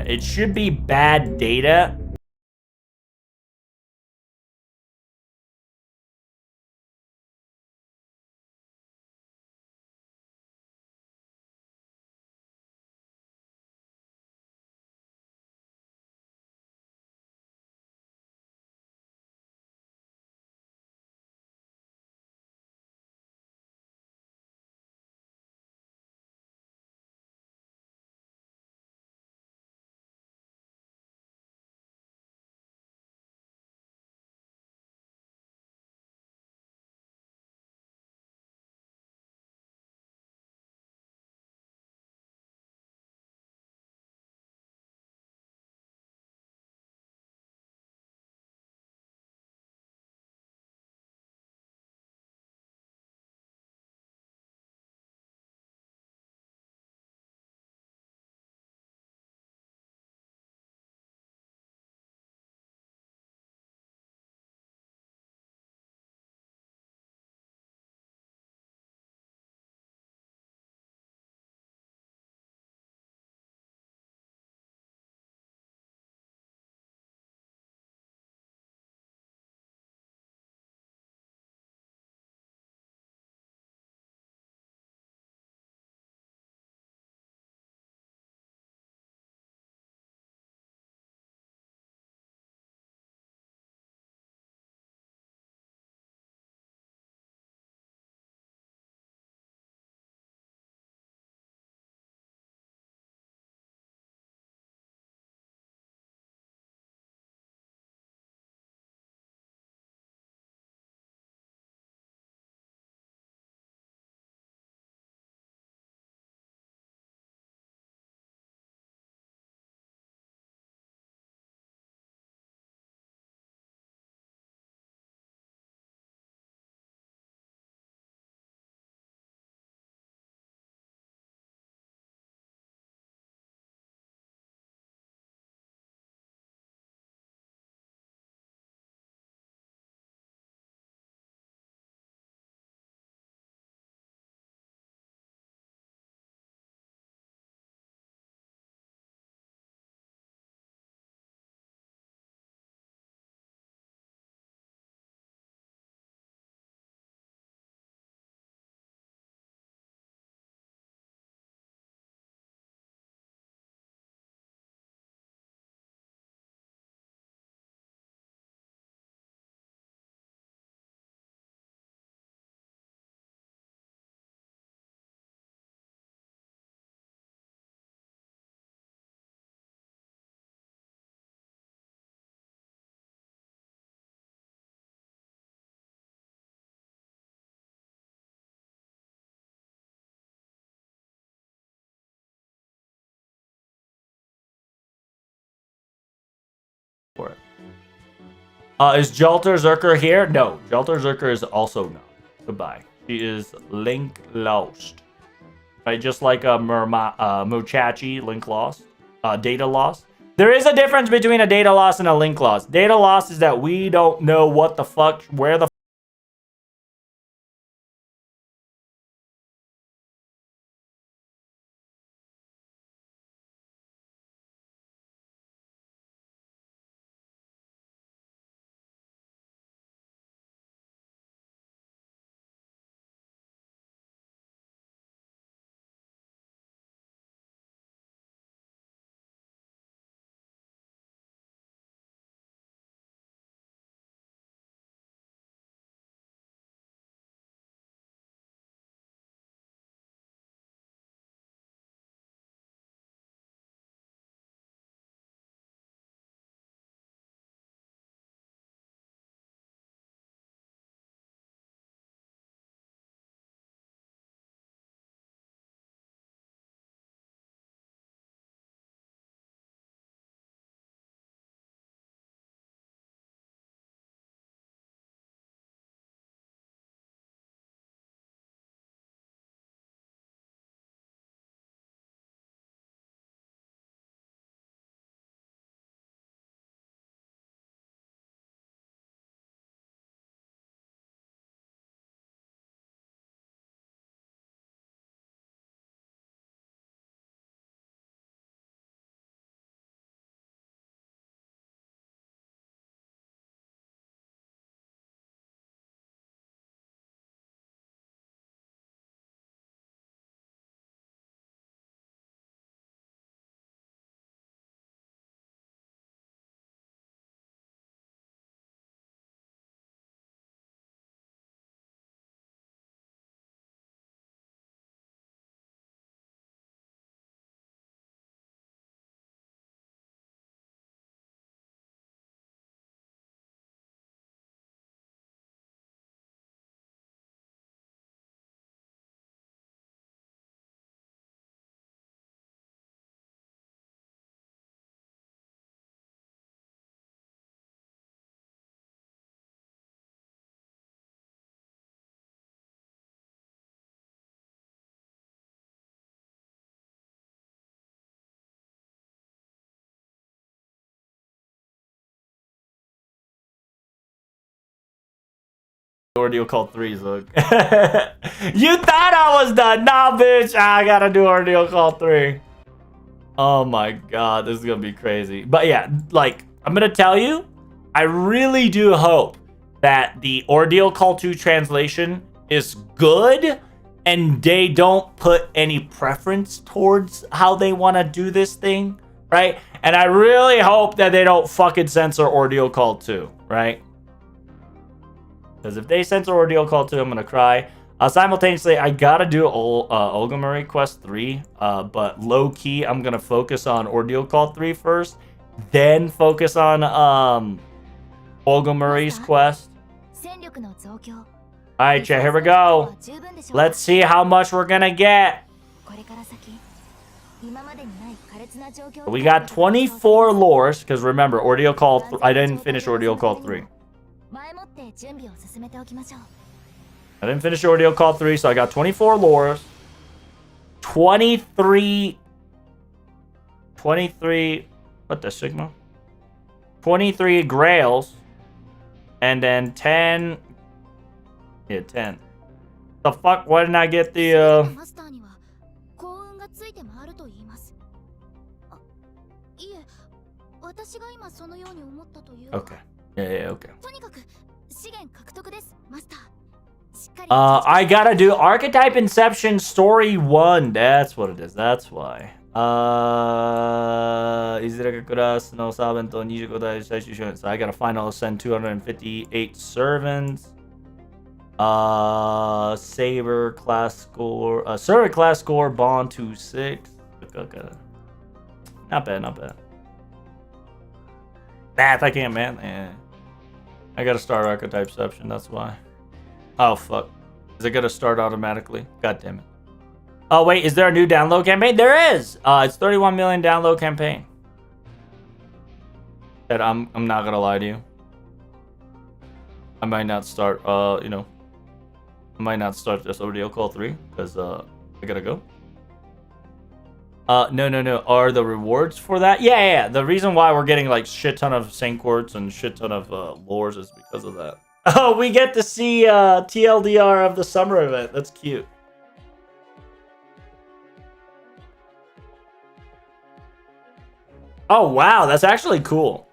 It should be bad data. For it. Is Jalter Zerker here? No, Jalter Zerker is also not. Goodbye. She is link lost. Right, just like a Muchachi link lost. Data loss. There is a difference between a data loss and a link loss. Data loss is that we don't know what the fuck, where the Ordeal Call 3, Zook. You thought I was done. Nah, bitch. I gotta do Ordeal Call 3. Oh my god, this is gonna be crazy. But yeah, like, I'm gonna tell you, I really do hope that the Ordeal Call 2 translation is good and they don't put any preference towards how they want to do this thing, right? And I really hope that they don't fucking censor Ordeal Call 2, right? Because if they censor Ordeal Call 2, I'm gonna cry. Simultaneously, I gotta do Olga Marie Quest 3, but low-key, I'm gonna focus on Ordeal Call 3 first, then focus on Olga Marie's quest. Alright, chat, here we go. Let's see how much we're gonna get. We got 24 lores, because remember, Ordeal Call I didn't finish Ordeal Call 3. I didn't finish Ordeal Call 3, so I got 24 lores. 23... What the Sigma? 23 grails. And then 10... Yeah, 10. The fuck? Why didn't I get the, Okay. Yeah, okay. I gotta do Archetype Inception Story 1. That's what it is. That's why. いずれかクラスのサーベントを25体最終章。So I gotta final send 258 servants. Saber class score. Servant class score. Bond 2-6. Okay. Not bad, not bad. Math, I can't, man. Yeah. I gotta start Archetype Inception, that's why. Oh, fuck. Is it gonna start automatically? God damn it. Oh, wait, is there a new download campaign? There is! It's 31 million download campaign. That I'm not gonna lie to you. I might not start, you know. I might not start this Ordeal Call 3, because, I gotta go. No. Are the rewards for that? Yeah. The reason why we're getting, like, shit ton of Saint Quartz and shit ton of, lores is because of that. Oh, we get to see, TLDR of the summer event. That's cute. Oh, wow. That's actually cool.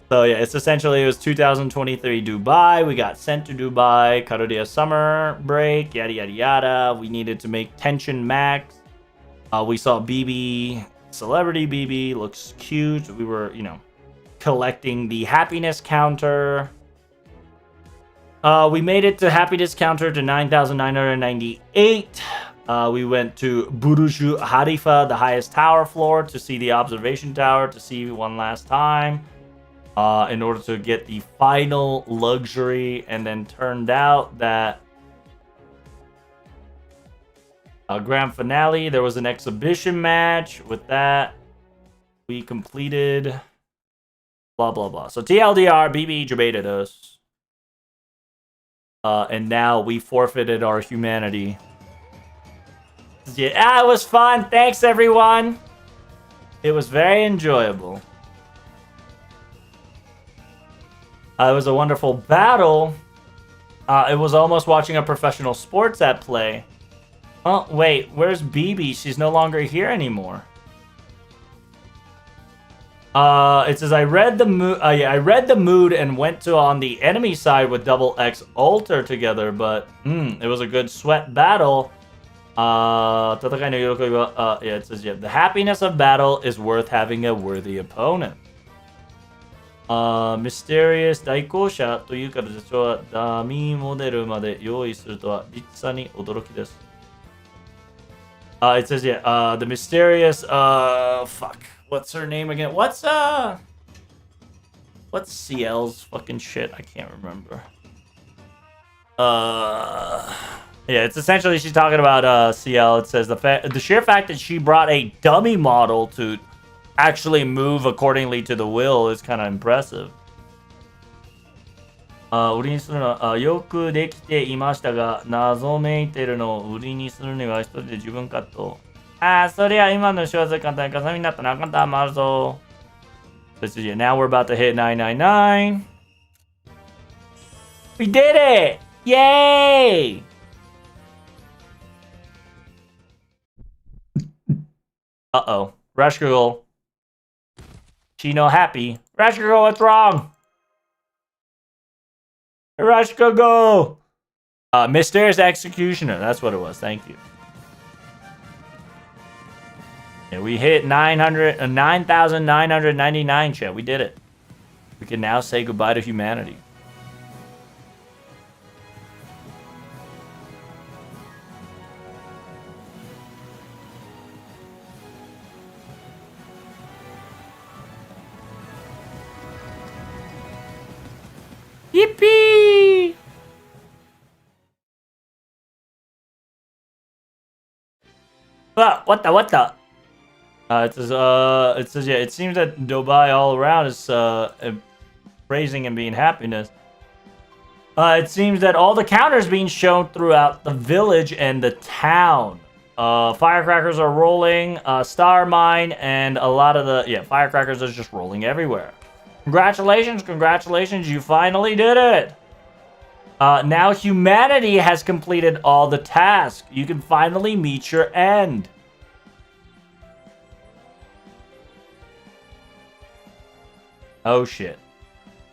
So, yeah, it's essentially, it was 2023 Dubai. We got sent to Dubai. Karudia summer break. Yada, yada, yada. We needed to make tension max. We saw BB, celebrity BB. Looks cute. We were, you know, collecting the happiness counter. We made it to happiness counter to 9,998. We went to Burj Khalifa, the highest tower floor, to see the observation tower, to see one last time, in order to get the final luxury. And then turned out that grand finale, there was an exhibition match. With that, we completed blah, blah, blah. So TLDR, BB debated us. And now we forfeited our humanity. Yeah, it was fun. Thanks, everyone. It was very enjoyable. It was a wonderful battle. It was almost watching a professional sports at play. Oh, wait. Where's BB? She's no longer here anymore. It says I read the mood. Yeah, I read the mood and went to on the enemy side with Double X Alter together, but it was a good sweat battle. Yeah, it says, yeah, the happiness of battle is worth having a worthy opponent. Mysterious 代行者というから実はダミーモデルまで用意するとはリッチさに驚きです。It says, yeah, the mysterious, fuck, what's her name again? What's CL's fucking shit? I can't remember. Yeah, it's essentially she's talking about CL. It says the sheer fact that she brought a dummy model to actually move accordingly to the will is kind of impressive. 売りにするのはよくできていましたが、謎めいてるのを売りにするには一人で十分かと。そりゃ今の仕業簡単に重みになったらあかんたまるぞ。This is it. Now we're about to hit 999. We did it! Yay! Uh-oh. Rush Girl. She no happy. Rush Girl, what's wrong? Rush Girl! Mysterious Executioner. That's what it was. Thank you. Yeah, we hit 9,999, chat. We did it. We can now say goodbye to humanity. Yippee! What the? It says, yeah, it seems that Dubai all around is praising and being happiness. It seems that all the counters being shown throughout the village and the town. Firecrackers are rolling, star mine, and a lot of the, firecrackers are just rolling everywhere. Congratulations, you finally did it! Now humanity has completed all the tasks. You can finally meet your end. Oh shit.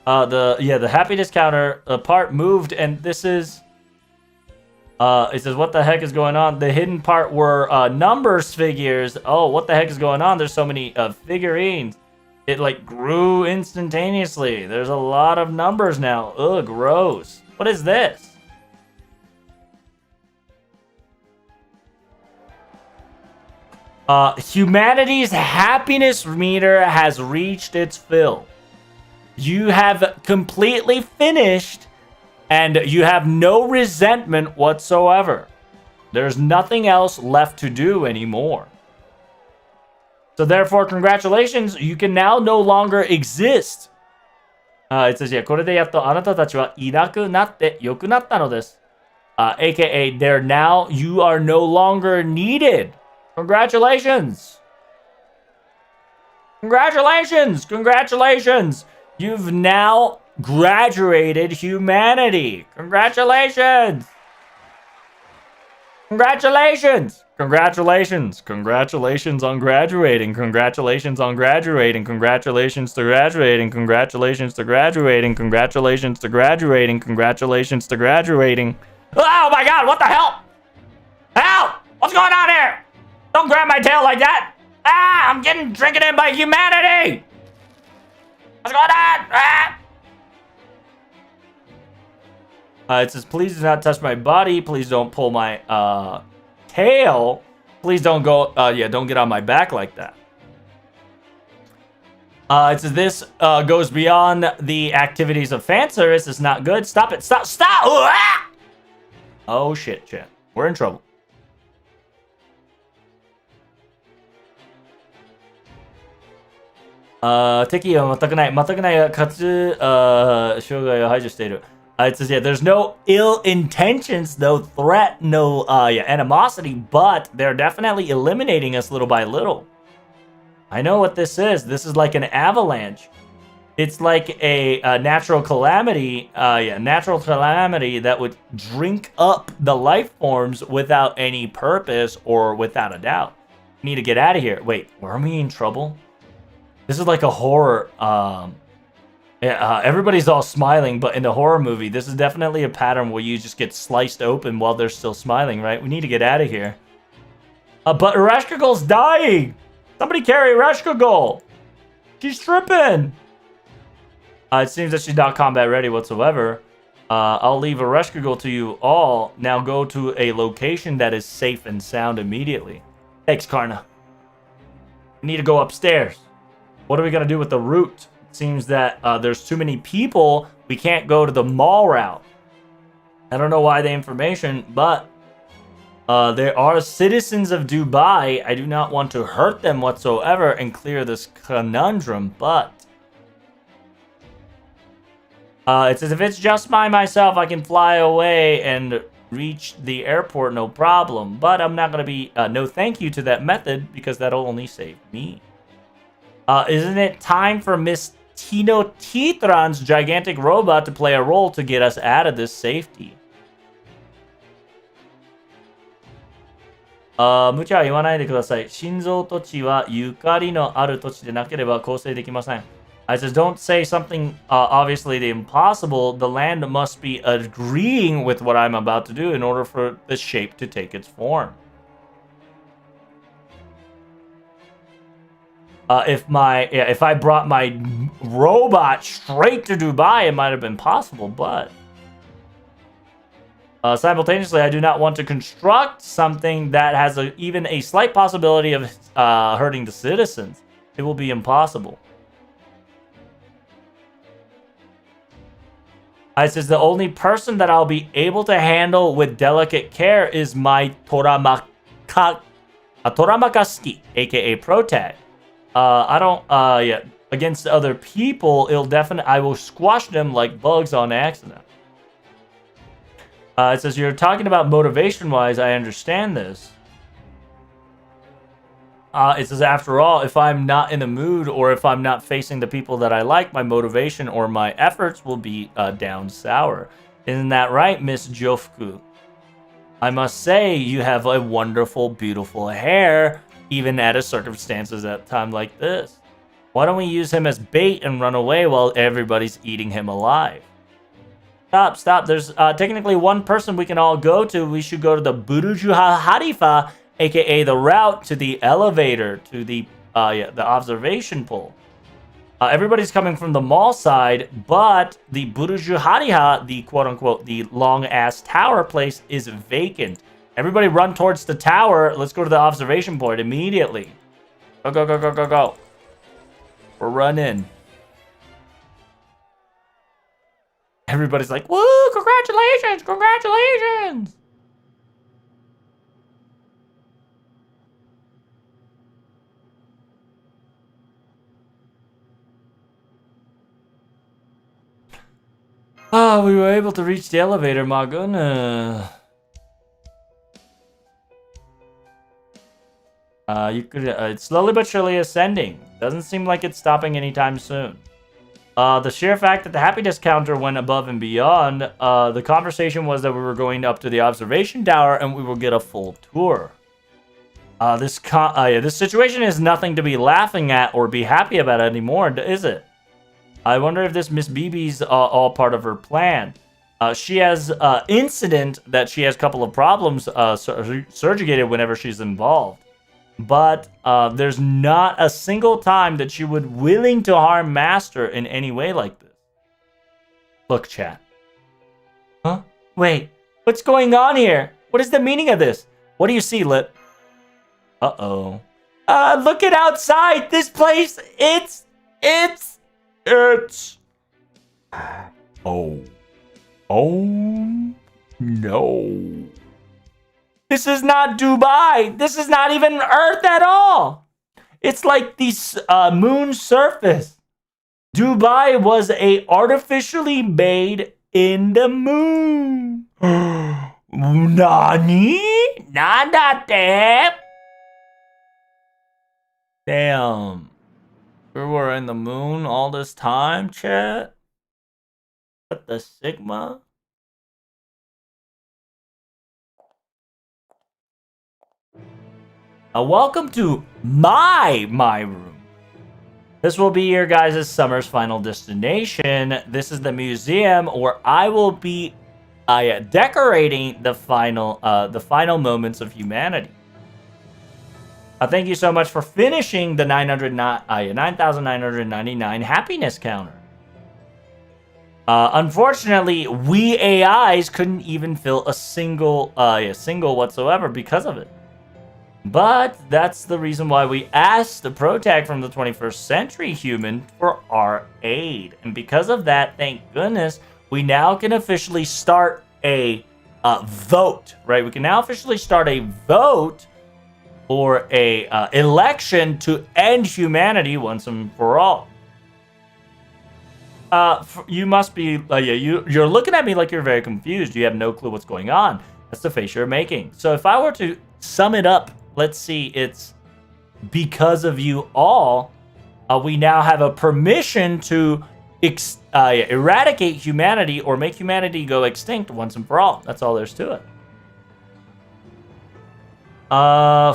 The happiness counter part moved, and this is it says, what the heck is going on? The hidden part were numbers figures. Oh, what the heck is going on? There's so many figurines. It like grew instantaneously. There's a lot of numbers now. Ugh, gross. What is this? Humanity's happiness meter has reached its fill. You have completely finished, and you have no resentment whatsoever. There's nothing else left to do anymore. So therefore, congratulations, you can now no longer exist. It says, yeah, これでやっとあなたたちはいなくなって良くなったのです。AKA, there now, you are no longer needed. Congratulations. Congratulations. You've now graduated humanity. Congratulations on graduating. Congratulations to graduating. Congratulations to graduating. Congratulations to graduating. Oh my god, what the hell? Help! What's going on here? Don't grab my tail like that. I'm getting drinking in by humanity. What's going on? It says, please do not touch my body. Please don't pull my tail. Please don't go, don't get on my back like that. It says, this goes beyond the activities of fan service. It's not good. Stop it. Stop. Oh, shit. We're in trouble. It says, yeah, there's no ill intentions, no threat, no animosity, but they're definitely eliminating us little by little. I know what this is. This is like an avalanche. It's like a natural calamity, that would drink up the life forms without any purpose or without a doubt. Need to get out of here. Wait, were we in trouble? This is like a horror. Everybody's all smiling, but in the horror movie, this is definitely a pattern where you just get sliced open while they're still smiling, right? We need to get out of here. But Ereshkigal's dying. Somebody carry Ereshkigal. She's tripping. It seems that she's not combat ready whatsoever. I'll leave Ereshkigal to you all. Now go to a location that is safe and sound immediately. Thanks, Karna. We need to go upstairs. What are we going to do with the route? It seems that there's too many people. We can't go to the mall route. I don't know why the information, but there are citizens of Dubai. I do not want to hurt them whatsoever and clear this conundrum, but it says if it's just myself, I can fly away and reach the airport, no problem. But I'm not going to be no thank you to that method because that'll only save me. Isn't it time for Miss Tino Titran's gigantic robot to play a role to get us out of this safety? 無茶は言わないでください。心臓土地はゆかりのある土地でなければ構成できません。I says, don't say something obviously the impossible. The land must be agreeing with what I'm about to do in order for the shape to take its form. If I brought my robot straight to Dubai, it might have been possible, but simultaneously, I do not want to construct something that has even a slight possibility of hurting the citizens. It will be impossible. I says the only person that I'll be able to handle with delicate care is my Toramakasuki, aka Protag. I don't, against other people, I will squash them like bugs on accident. It says, you're talking about motivation-wise, I understand this. It says, after all, if I'm not in the mood or if I'm not facing the people that I like, my motivation or my efforts will be down sour. Isn't that right, Miss Jofku? I must say, you have a wonderful, beautiful hair, even at a circumstances at a time like this. Why don't we use him as bait and run away while everybody's eating him alive? Stop. There's technically one person we can all go to. We should go to the Burujuha Harifa, aka the route to the elevator, to the observation pool. Everybody's coming from the mall side, but the Buruju Hariha, the quote-unquote, the long-ass tower place, is vacant. Everybody run towards the tower. Let's go to the observation point immediately. Go. We're running. Everybody's like, woo, congratulations! Oh, we were able to reach the elevator, my goodness. It's slowly but surely ascending. Doesn't seem like it's stopping anytime soon. The sheer fact that the happiness counter went above and beyond, the conversation was that we were going up to the observation tower and we will get a full tour. This situation is nothing to be laughing at or be happy about anymore, is it? I wonder if this Miss BB's all part of her plan. She has incident that she has a couple of problems surrogated whenever she's involved. But there's not a single time that she would willing to harm Master in any way like this. Look, chat. Huh? Wait, what's going on here? What is the meaning of this? What do you see, Lip? Uh-oh. Look at outside! This place, it's... Oh, no. This is not Dubai. This is not even Earth at all. It's like the moon surface. Dubai was artificially made in the moon. Nani? Nandate? Damn. We were in the moon all this time, chat? What the Sigma? Welcome to my room. This will be your guys' summer's final destination. This is the museum where I will be decorating the final moments of humanity. Thank you so much for finishing the 9,999 happiness counter. Unfortunately, we AIs couldn't even fill a single whatsoever because of it. But that's the reason why we asked the protag from the 21st century human for our aid. And because of that, thank goodness, we now can officially start a vote, right? We can now officially start a vote for a election to end humanity once and for all. You must be, you're looking at me like you're very confused. You have no clue what's going on. That's the face you're making. So if I were to sum it up, let's see, it's because of you all, we now have a permission to eradicate humanity or make humanity go extinct once and for all. That's all there's to it.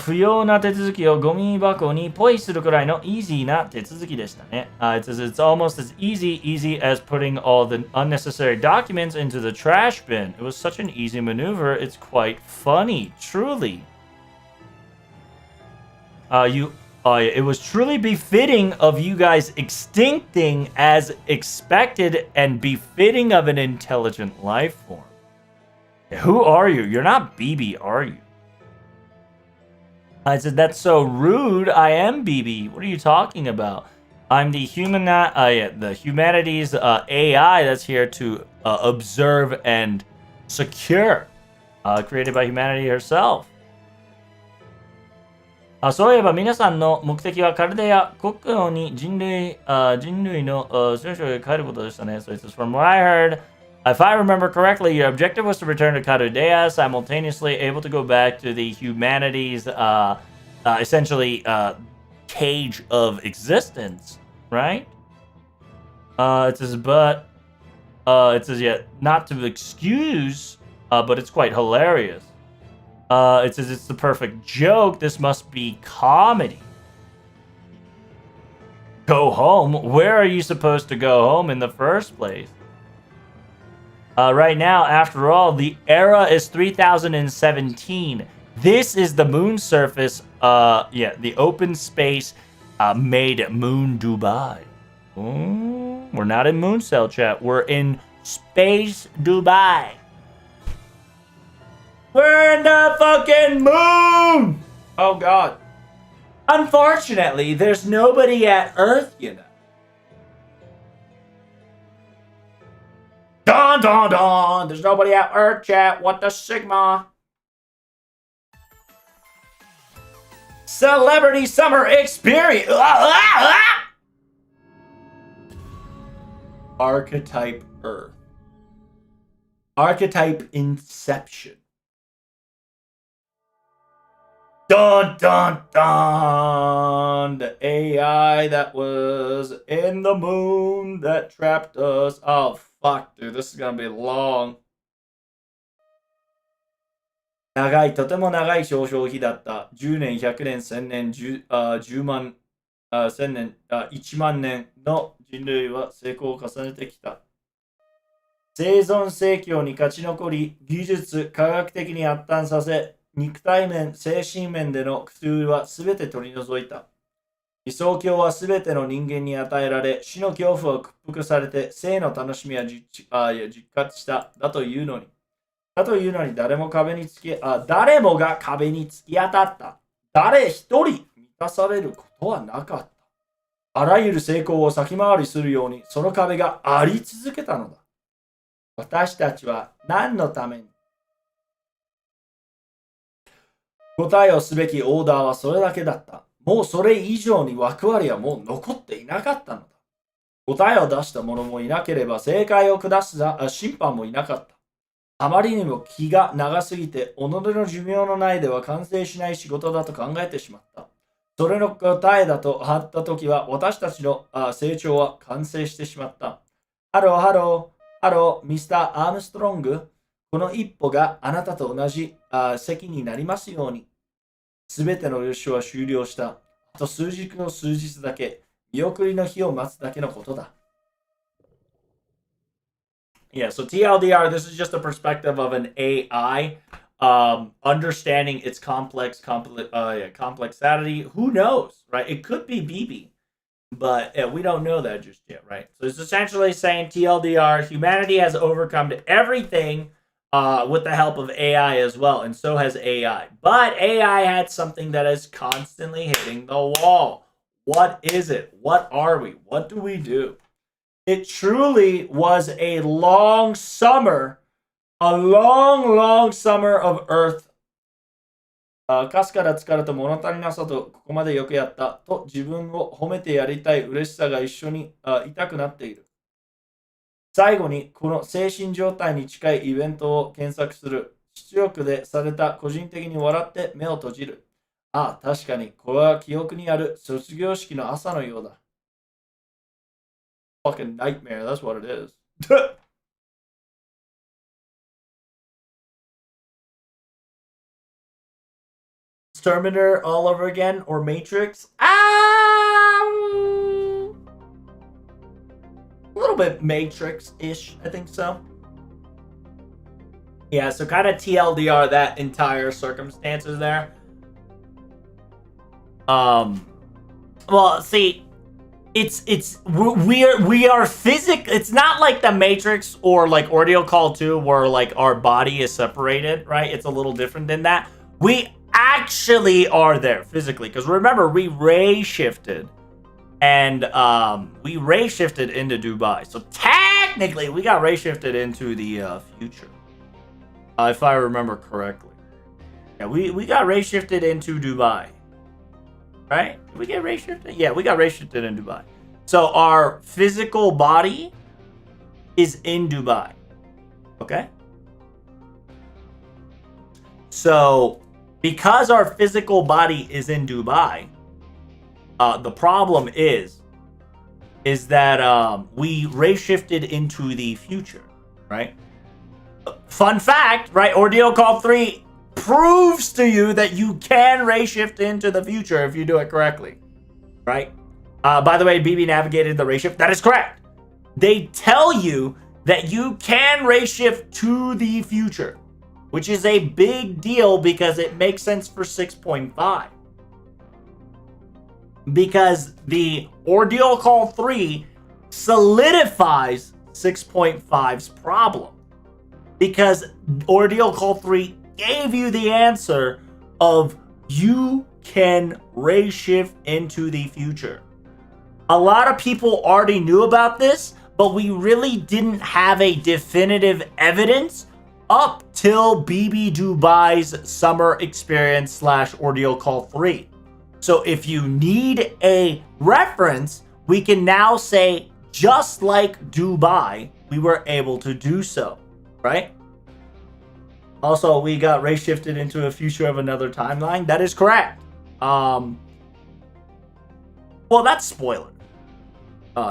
不要な手続きをゴミ箱にポイするくらいのイージーな手続きでしたね。It says it's almost as easy as putting all the unnecessary documents into the trash bin. It was such an easy maneuver, it's quite funny, truly. It was truly befitting of you guys extincting as expected and befitting of an intelligent life form. Who are you? You're not BB, are you? I said, that's so rude. I am BB. What are you talking about? I'm the the humanities AI that's here to observe and secure, created by humanity herself. そういえば皆さんの目的はカルデア国王に人類の聖書へ帰ることでしたね。So it says, from what I heard, if I remember correctly, your objective was to return to Carudea, simultaneously able to go back to the humanities, essentially, cage of existence, right? It says, but, it says, yeah, not to excuse, but it's quite hilarious. It says it's the perfect joke. This must be comedy. Go home? Where are you supposed to go home in the first place? Right now, after all, the era is 3017. This is the moon surface, the open space made Moon Dubai. We're not in Moon Cell chat. We're in Space Dubai. We're in the fucking moon! Oh, God. Unfortunately, there's nobody at Earth, you know. Dun, dun, dun! There's nobody at Earth, chat. What the Sigma? Celebrity Summer Experience! Archetype Earth. Archetype Inception. Dun, dun, dun! The AI that was in the moon that trapped us. Oh, fuck, dude. This is gonna be long. 長い、とても長い少々日だった。10年、100年、1000年、10万、1000年、1万年の人類は成功を重ねてきた。生存世紀に勝ち残り、技術、科学的に発展させ、肉体面、精神面での苦痛はすべて取り除いた。理想郷はすべての人間に与えられ、死の恐怖を屈服されて、生の楽しみは実活した。だというのに誰もが壁に突き当たった。誰一人満たされることはなかった。あらゆる成功を先回りするように、その壁があり続けたのだ。私たちは何のために答えをすべきオーダーはそれだけだった。もうそれ以上に役割はもう残っていなかったのだ。答えを出した者もいなければ正解を下す審判もいなかった。あまりにも気が長すぎて、己の寿命の内では完成しない仕事だと考えてしまった。それの答えだとあったときは、私たちの成長は完成してしまった。ハロー、ミスター・アームストロング。この一歩があなたと同じ席になりますように。すべての予習は終了した。あと数日だけ、見送りの日を待つだけのことだ。Yeah, so TLDR, this is just a perspective of an AI, understanding its complexity. Who knows, right? It could be BB, but we don't know that just yet, right? So it's essentially saying TLDR, humanity has overcome everything with the help of AI as well, and so has AI. But AI had something that is constantly hitting the wall. What is it? What are we? What do we do? It truly was a long summer, long summer of Earth. かすから疲れと物足りなさとここまでよくやったと自分を褒めてやりたい嬉しさが一緒に痛くなっている。最後にこの精神状態に近いイベントを検索する。出力でされた個人的に笑って目を閉じる。ああ、確かにこれは記憶にある卒業式の朝のようだ。Fucking nightmare, that's what it is. Terminator all over again or Matrix? A little bit Matrix-ish, I think so. Yeah, so kind of TLDR that entire circumstances there. Well, see, we are it's not like the Matrix or like Ordeal Call 2 where like our body is separated, right? It's a little different than that. We actually are there physically, because remember, we ray shifted and we ray shifted into Dubai. So technically we got ray shifted into the future, if I remember correctly. Yeah, we got ray shifted into Dubai. Right? Did we get ray shifted? Yeah, we got ray shifted in Dubai. So our physical body is in Dubai. Okay? So because our physical body is in Dubai, the problem is that we ray shifted into the future, right? Fun fact, right? Ordeal Call 3 proves to you that you can ray shift into the future if you do it correctly, right? By the way, BB navigated the ray shift. That is correct. They tell you that you can ray shift to the future, which is a big deal because it makes sense for 6.5. Because the Ordeal Call 3 solidifies 6.5's problem. Because Ordeal Call 3 gave you the answer of you can ray shift into the future. A lot of people already knew about this, but we really didn't have a definitive evidence up till BB Dubai's summer experience / Ordeal Call 3. So if you need a reference, we can now say, just like Dubai, we were able to do so, right? Also, we got ray shifted into a future of another timeline. That is correct. Well, that's spoiler.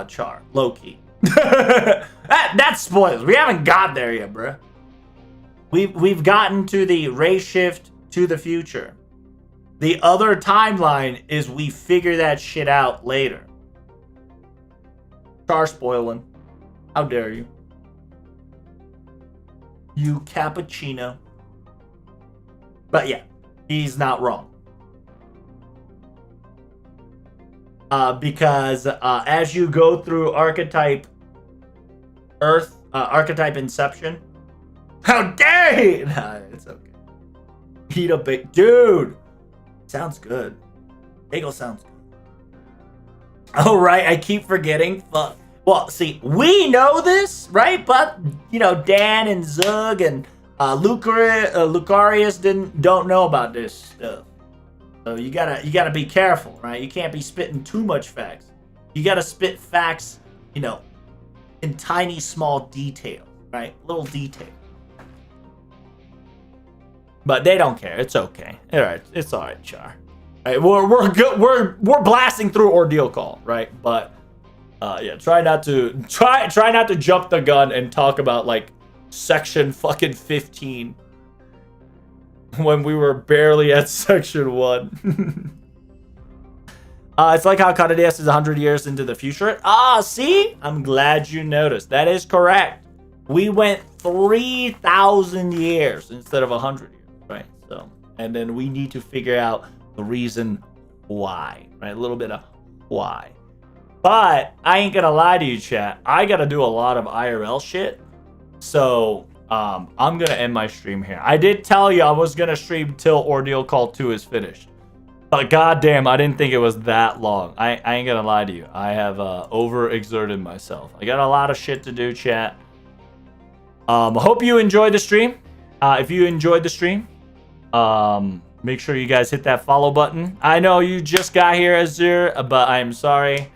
Char, low key. That's spoilers. We haven't got there yet, bruh. We've gotten to the ray shift to the future. The other timeline is we figure that shit out later. Char spoiling. How dare you? You cappuccino. But yeah, he's not wrong. Because as you go through archetype Earth, archetype Inception. How dare he? Nah, it's okay. Eat a big dude. Sounds good. Bagel sounds good. Oh right, I keep forgetting. Fuck. Well, see, we know this, right? But you know, Dan and Zug and Lucarius don't know about this stuff. So you gotta be careful, right? You can't be spitting too much facts. You gotta spit facts, you know, in tiny small detail, right? Little detail. But they don't care. It's okay. All right, it's all right, Char. All right, we're good. We're blasting through Ordeal Call, right? But yeah, try not to jump the gun and talk about like section fucking 15 when we were barely at section 1. It's like how Canadias is 100 years into the future. See? I'm glad you noticed. That is correct. We went 3,000 years instead of 100 years, right? So, and then we need to figure out the reason why, right? A little bit of why. But I ain't gonna lie to you, chat. I gotta do a lot of IRL shit. So, I'm gonna end my stream here. I did tell you I was gonna stream till Ordeal Call 2 is finished. But goddamn, I didn't think it was that long. I ain't gonna lie to you. I have overexerted myself. I got a lot of shit to do, chat. I hope you enjoyed the stream. If you enjoyed the stream, make sure you guys hit that follow button. I know you just got here, Azure, but I'm sorry.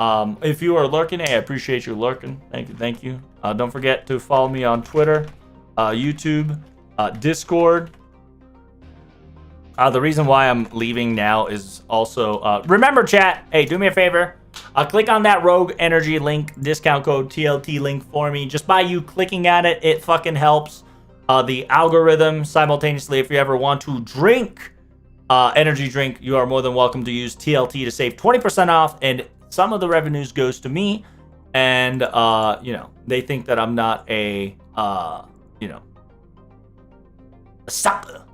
If you are lurking, hey, I appreciate you lurking. Thank you. Don't forget to follow me on Twitter, YouTube, Discord. The reason why I'm leaving now is also, remember chat, hey, do me a favor. Click on that Rogue Energy link, discount code TLT link for me. Just by you clicking at it, it fucking helps the algorithm simultaneously. If you ever want to drink energy drink, you are more than welcome to use TLT to save 20% off, and some of the revenues goes to me. And you know, they think that I'm not a you know, a sucker.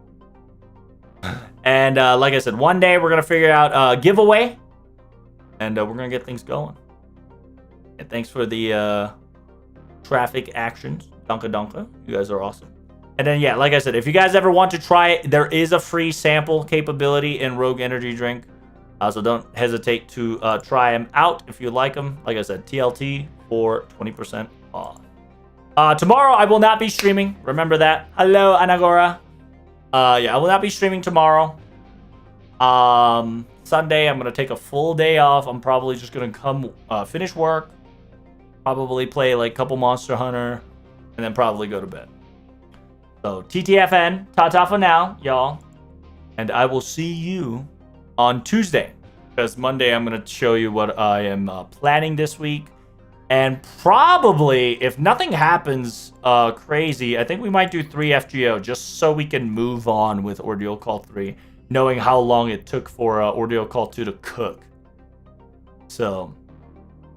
And like I said, one day we're gonna figure out a giveaway, and we're gonna get things going. And thanks for the traffic actions, Donka. You guys are awesome. And then yeah, like I said, if you guys ever want to try it, there is a free sample capability in Rogue Energy Drink. So don't hesitate to try them out if you like them. Like I said, TLT for 20% off. Tomorrow I will not be streaming. Remember that. Hello, Anagora. Yeah, I will not be streaming tomorrow. Sunday, I'm going to take a full day off. I'm probably just going to come finish work. Probably play like a couple Monster Hunter. And then probably go to bed. So, TTFN. Ta-ta for now, y'all. And I will see you on Tuesday, because Monday I'm going to show you what I am planning this week. And probably, if nothing happens crazy, I think we might do 3 FGO just so we can move on with Ordeal Call 3, knowing how long it took for Ordeal Call 2 to cook. So,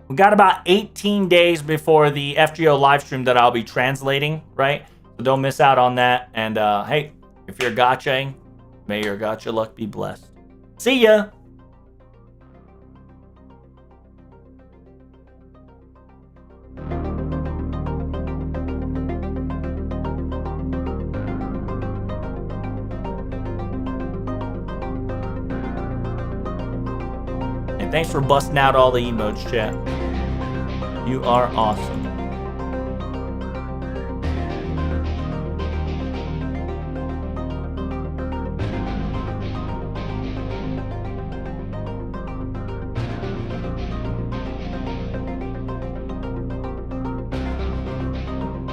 we got about 18 days before the FGO livestream that I'll be translating, right? So don't miss out on that. And hey, if you're gachaing, may your gacha luck be blessed. See ya! And thanks for busting out all the emotes, chat. You are awesome.